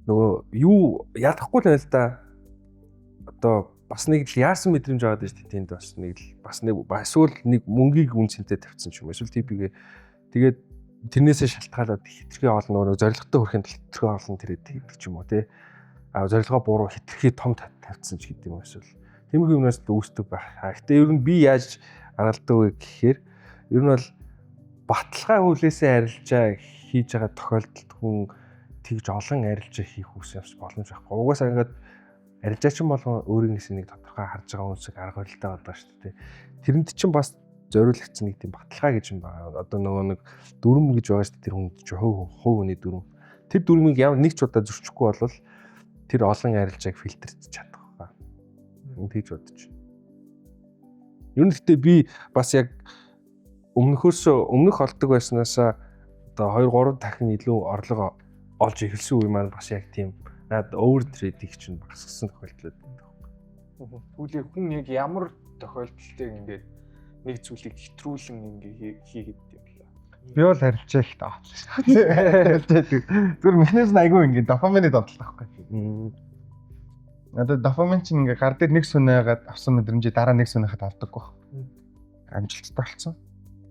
S3: нөгөө юу ядахгүй л байл да. Одоо бас нэг л яарсан мэдрэмж аваад байж тэнд бас нэг л бас нэг эсвэл нэг мөнгийг үн цэнтэй тавьсан ч юм уу. Эсвэл типийг тэгээд тэрнээсээ шалтгаалаад хитрхи олон нөгөө зорилготой хүрэхин хитрхи олон тэрээд хийдэг ч юм уу те. Зорилгоо буруу хитрхи том тавьсан ч гэдэг юм эсвэл тиймэрхүү юмнаас үүсдэг байх. Гэхдээ ер нь би яаж аргалдаг вэ гэхээр ер нь бол баталгаа хүлээсээ арилжаа хийж байгаа тохиолдолд хүн тэгж олон арилжаа хийх үс боломж байхгүй. Угаасаа ингээд арилжаачин болгон өөрийн нэг тодорхой харж байгаа үнсийг арга барилтай байдаг шүү дээ. Тэрэнд чинь бас зориулагдсан нэг тийм баталгаа гэж юм байна. Одоо нөгөө нэг дүрм гэж байгаа шүү дээ. Тэр хүнд ч хувь хүний дүрм. Тэр дүрмийг ямар нэг ч удаа зөрчихгүй болвол тэр олон арилжааг фильтрч чадах байна. Тэгж бодож байна. Юу нэгтээ би бас яг өмнөх олдог байснаас одоо 2-3 дахин илүү орлого олж эхэлсэн үе маань бас яг тийм наад overtrading чинь багассан тохиолдол байдаг.
S1: Түүний хүн яг ямар тохиолдолтой ингээд нэг зүйлийг хэтрүүлэн ингээ хийгээд юм лээ.
S2: Би бол харилцаа их таавсан. Зүгээр механизм айгүй ингээ дофамины донтол таахгүй. Надад дофамин чинь ингээ гар дээр нэг сүнээгээд авсан мэдрэмжийг дараа нэг сүнээхэд авдаггүй. Амжилттай болсон.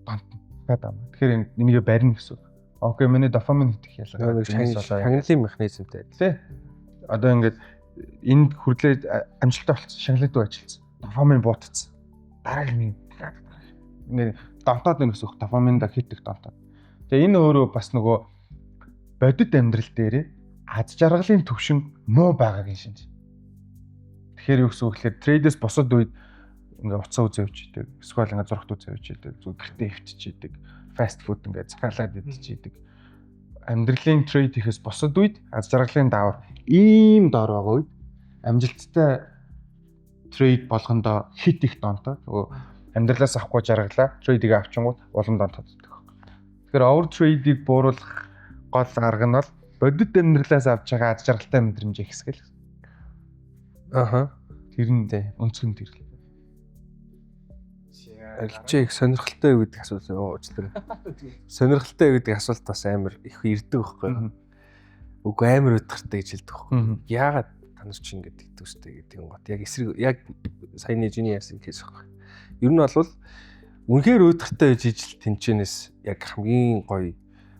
S2: Донтно. Тэгэхээр энийгээ барина гэсэн. Окей, миний дофамин хитэх ялгаа.
S3: Шагналын механизмтэй.
S2: Тэ. Одоо ингээд энд хүрлээ амжилттай болсон. Шагналтай ажилласан. Дофамин буутцсан. Дараагийн нэг донтоод байна гэсэн. Дофаминда хитэх донтоод. Тэгээ энэ өөрөө бас нөгөө бодит амьдрал дээрээ аз жаргалын төвшин муу байгаагийн шинж. Тэгэхээр юу гэсэн үг гэхээр трейдээс босод үед ингээ уцаа үзээ өчийдэг. Эсвэл ингээ зургт үзээ өчийдэг. Зүг гэртээ өвччихийдэг. Фаст фуд ингээ захиалаад идчихийдэг. Амьдралын трейд хийхээс босод үед аз жаргалын даавар ийм дор байгаа үед амжилттай трейд болгондоо хит их донтоо. Нөгөө амьдралаас авахгүй жаргалаа трейдийг авчингууд улам донтооддаг. Тэгэхээр over trade-ийг бууруулах гол арга нь бол бодит амьдралаас авч байгаа аз жаргалтай мэдрэмж ихсгэл. Тэр нь өнцгөн тэр.
S3: Арилжаа их сонирхолтой юу гэдэг асуулт уучлаарай. Сонирхолтой юу гэдэг асуулт бас амар их ирдэг байхгүй юу? Үгүй амар өдөртэй гэж хэлдэг байхгүй юу? Яагаад та нар чи ингэж гэдэг үстэй гэдэг юм гот. Яг эсрэг яг саяны жиний яасан кейс байхгүй. Ер нь бол үнэхээр өдөртэй гэж ижил тэнчэнээс яг хамгийн гоё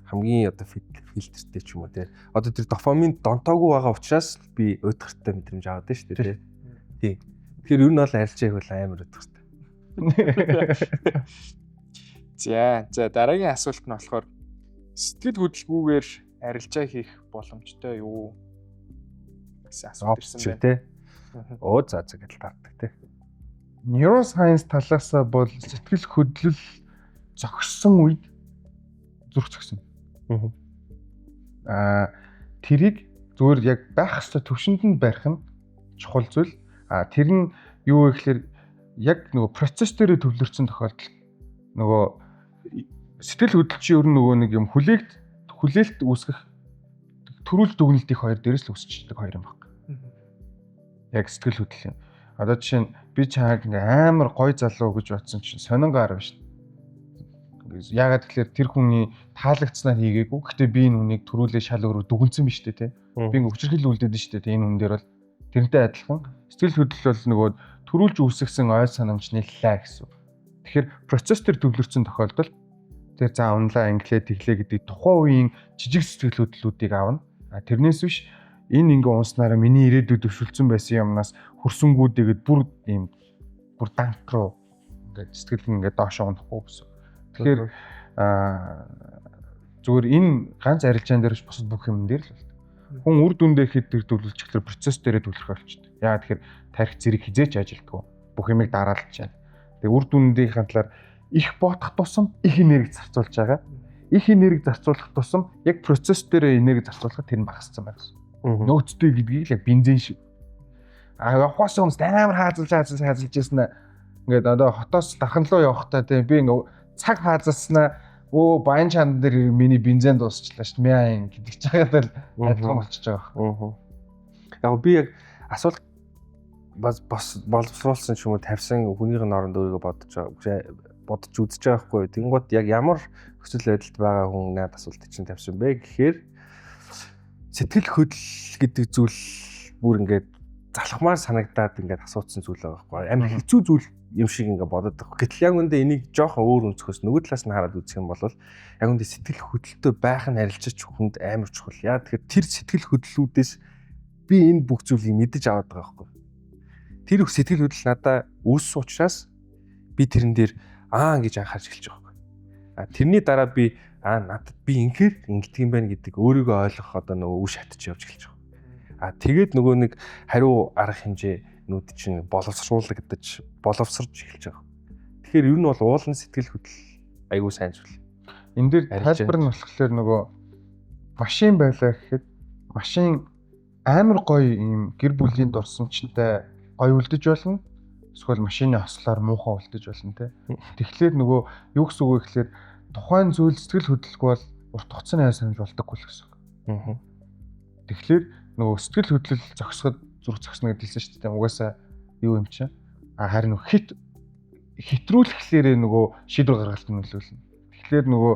S3: хамгийн одоо фильтртэй ч юм уу те. Одоо тэр дофамин донтоогүй байгаа учраас би өдөртэй мэдрэмж аваад байна шүү дээ. Тий. Тэгэхээр ер нь бол арилжааг бол амар өдөртэй.
S1: За дараагийн асуулт нь болохоор сэтгэл хөдлөлгүйгээр арилжаа хийх боломжтой юу гэсэн асуулт ирсэн байна.
S3: Оо за гэж таардаг те.
S2: Neuroscience талаас бол сэтгэл хөдлөл зогссон үед зүрх зогсно. Тэрийг зүгээр яг байх ёстой төвшөнд нь барих нь чухал зүйл. Тэр нь юу вэ гэхээр яг нөгөө процесс дээр төвлөрсөн тохиолдол нөгөө сэтгэл хөдлөлчийн өөр нөгөө нэг юм хүлээлт үүсгэх төрүүл дүгнэлтийн хоёр дээрээс л үүсчихдэг хоёр юм байна. Яг сэтгэл хөдлөл юм. Одоо жишээ нь би чааг ингээ амар гоё залуу гэж бодсон чинь сонингаар байна шүү. Яагаад тэгэхээр тэр хүний таалагдсанаар хийгээгүй. Гэхдээ би энэ хүнийг төрүүлээ шал өөрөөр дүгнсэн биз дээ, тий. Би ингээ хүчрхэл үлдээд нь шүү дээ. Энэ хүн дээр бол тэрнтэй адилхан сэтгэл хөдлөл бол нөгөө төрүүлж үүсгэсэн ойл санамж нэллээ гэсэн. Тэгэхээр процесс төр төвлөрсөн тохиолдолд тэр за унлаа инглээ тэглээ гэдэг тухайн үеийн жижиг сэтгэл хөдлөлүүдийг авна. Тэрнээс биш энэ ингээ унснараа миний ирээдүйд өвшөлдсөн байсан юмнаас хөрсөнгүүдээгээд бүр данк руу ингээ сэтгэл ингээ доошоо унахгүй гэсэн. Тэгэхээр зүгээр энэ ганц арилжаан дээр биш бусад бүх юм дээр л байна. Хүн үр дүндээ хэд тэр төвлөрч ихлээр процесс дээрээ төвлөрөх болчихдог. Яагаад тэгэхээр тарих зэрэг хизээч ажилтгүй. Бүх юмыг дараалж байна. Тэгээ үр дүндийн талаар их бодох тусам их энерги зарцуулж байгаа. Их энерги зарцуулах тусам яг процесс дээр энерги зарцуулахад тэр нь багассан байна гэсэн. Нөөцтэй гэдгийг л яг бензин шиг. Явахаас өмнө амар хаазалж яснаа. Ингээд одоо хотоос дархан руу явахдаа тийм би ингээ цаг хаазалснаа баян чанд дээр миний бензин дуусчлаа шүү дээ гэдэг ч хагаад л адилхан болчихж байгаа.
S3: Яг би яг асуулт боловсруулсан ч юм уу тавьсан хүнийх нь оронд өөрийгөө бодож үзэж байгаа хгүй. Тэнгууд яг ямар өсөл байдалд байгаа хүн надад асуулт чинь тавьсан бэ гэхээр сэтгэл хөдлөл гэдэг зүйл бүр ингээд залхмаар санагдаад ингээд асууцсан зүйл байгаа хгүй. Амар хэцүү зүйл юм шиг ингээд бодоод байгаа. Гэтэл яг үндэ энийг жоохон өөр өнцгөөс нөгөө талаас нь хараад үзэх юм бол яг үндэ сэтгэл хөдлөлтөө байх нь арилжаач хүнд амар чухал. Яа тэгэхээр тэр сэтгэл хөдлөлүүдээс би энэ бүх зүйлийг мэдэж аваад байгаа хгүй. Тэр их сэтгэл хөдлөл надаа үүссэн учраас би тэрэн дээр гэж анхаарч эхэлж байгаа хгүй. Тэрний дараа би надад би инхээр ингэдэг юм байна гэдэг өөрийгөө ойлгох одоо нөгөө үе шатж явж эхэлж байгаа. Тэгээд нөгөө нэг хариу арга хэмжээнүүд чинь боловсруулагдаж боловсрж эхэлж байгаа. Тэгэхээр ер нь бол уулын сэтгэл хөдлөл айгүй сайн зүйл.
S2: Энэ дээр тайлбар нь болохоор нөгөө машин байлаа гэхэд машин амар гоё юм гэр бүлийн дурсамжтай гоё үлдэж болно. Эсвэл машины ослоор муухай үлдэж болно те. Тэгэхээр нөгөө юу гэсэн үг вэ гэхээр тухайн зүйл сэтгэл хөдлөлгүй бол урт хугацааны ай санаж болдоггүй л гэсэн үг. Тэгэхээр нөгөө сэтгэл хөдлөл зогсоход зүрх зогсно гэдэлсэн шүү дээ. Угаасаа юу юм чинь. Харин хитрүүлэхлээрээ нөгөө шийдвэр гаргалтанд нөлөөлнө. Тэгэхээр нөгөө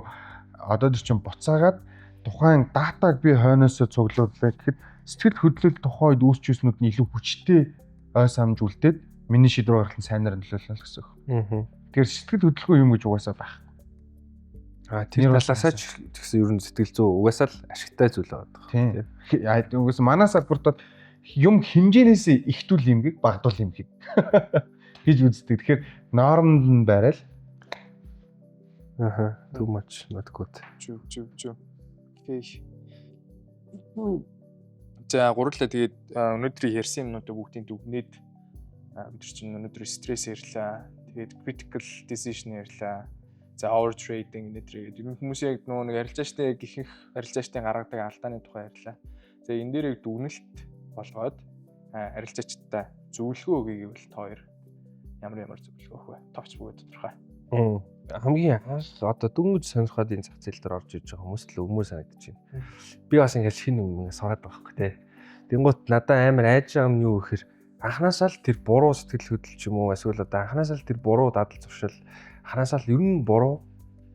S2: одоо чинь буцаагаад тухайн датаг би хойноосоо цуглууллаа гэхэд сэтгэл хөдлөл тухайд үүсчихснүүд нь илүү хүчтэй ой самж үлдээд миний шийдвэр гаргалтанд сайнаар нөлөөлнө гэсэн үг. Тэгэхээр сэтгэл хөдлөлгүй юм гэж угаасаа байх.
S3: Тэр талаасаа ч гэсэн ер нь сэтгэл зүй угаасаа л ашигтай зүйл байгаа.
S2: Тийм. Угаасаа манай салбартад юм хэмжээнээс ихтүүл юмгийг багдуул юм гээд гэж үздэг. Тэгэхээр нормд нь байрал.
S3: Too much not good.
S1: Чү. Окей. За гурлаа тэгээд өнөөдрийг ярьсан юмнуудаа бүгдийг дүгнээд бид чинь өнөөдөр стресс ярьлаа. Тэгээд critical decision ярьлаа. За over trading гэдэг юм хүмүүс яг нөгөө нэг арилжаачтай яг ихэнх арилжаачтай гаргадаг алдааны тухай ярьлаа. За энэ дээр яг дүгнэлт болгоод арилжаачтай зөвлөгөө өгье гэвэл та хоёр ямар зөвлөгөө өгөх вэ? Товч бүгд тодорхой.
S3: Хамгийн анх одоо дөнгөж сонирхоод энэ зах зээл дээр орж иж байгаа хүмүүст л өмөр санагдаж байна. Би бас ингээд шинэ юм сураад байгаа хөөх те. Тэнгуут надад амар айж байгаа юм юу гэхээр анханасаа л тэр буруу сэтгэл хөдлөл ч юм уу эсвэл одоо анханасаа л тэр буруу дадал зуршил анханасаа л ер нь буруу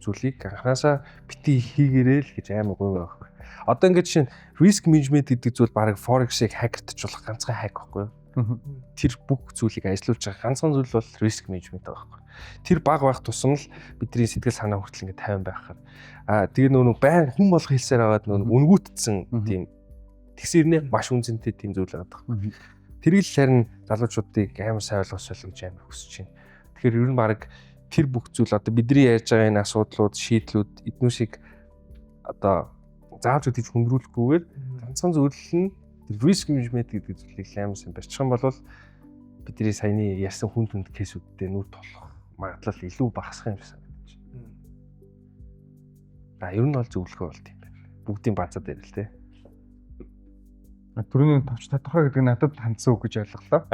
S3: зүйлийг анханасаа бити хийгээрэй л гэж амар гоё байхгүй. Одоо ингээд чинь risk management гэдэг зүйл баг forex-ыг хакертжуулах ганцхан хак байхгүй юу? Тэр бүх зүйлийг ажиллуулж байгаа ганцхан зүйл бол risk management байхгүй. Тэр баг байх тусам л бидний сэтгэл санаа хүртэл ингээд 50 байхаар тэгээ нөгөө байн хүн болох хэлсээр аваад нөгөө үнгүүтсэн тийм тэгсэрнэ маш үнцэнтэй тийм зүйл байгаа байхгүй. Тэрийг л харин залуучуудыг амар сайн ойлгосоол гэж амар хүсэж байна. Тэгэхээр ер нь баг тэр бүх зүйл одоо бидний ярьж байгаа энэ асуудлууд, шийдлүүд эднүүсийг одоо заавч үтэж хөндрүүлэхгүйгээр ганцхан зөвлөл нь risk management гэдэг зүйлийг амар сайн барьчих юм бол бидний саяны ярьсан хүн түнд кейсүүдтэй нүр толох магадлал илүү багасах юм шиг санагдаж байна. Ер нь бол зөвлөгөө болт юм байна. Бүгдийн базад дээр л тий.
S2: Түрүүний товч тодорхой гэдэг надад хандсан үг гэж ойлголоо.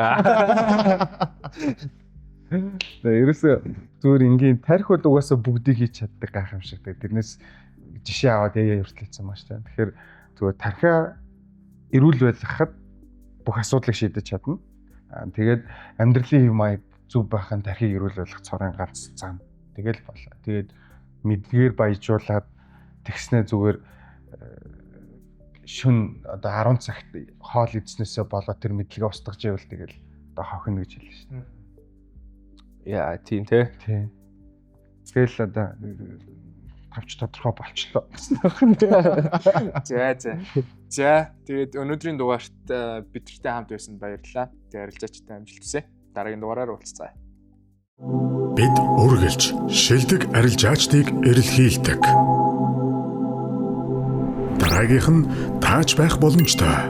S2: Ерөөсөө зүгээр ингийн тарих бол угаасаа бүгдийг хийж чаддаг гайхамшигтай. Тэрнээс жишээ аваад яа хүртэлцсэн маш таа. Тэгэхээр зүгээр тархиа эрүүл байлгахад бүх асуудлыг шийдэж чадна. Тэгээд амьдралын хэв маяг зөв байхын тархийг эрүүлүүлэх цорын ганц зам. Тэгэл болоо. Тэгээд мэдгээр баяжуулаад тэгснэ зүгээр шүн одоо 10 цагт хоол идснээсээ болоод тэр мэдлэгээ устгаж ивэл тэгэл одоо хохино гэж хэлсэн шүү дээ.
S3: Яа, тийм тий.
S2: Тийм. Тэгэл одоо тавч тодорхой болчлоо.
S1: За тэгээд өнөөдрийн дугаарт бидэртэй хамт байсан баярлалаа. Тэгээд арилжаачтай амжилт хүсье. Дараагийн дугаараар уулзцаая.
S4: Бид үргэлж шилдэг арилжаачдыг эрэлхийлдэг. Дараагийнх нь тааж байх боломжтой.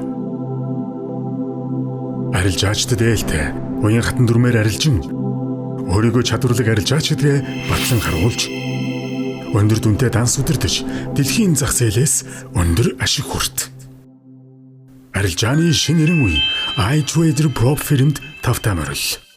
S4: Арилжаачдад ээлтэй уян хатан дүрмээр арилжин өөрийгөө чадварлаг арилжаач гэдгээ батлан харуулж өндөр дүнтэй данс удирдах дэлхийн зах зээлээс өндөр ашиг хүрт. Арилжааны шинэ эрен үе iTrader Pro firmд тавтамжтай.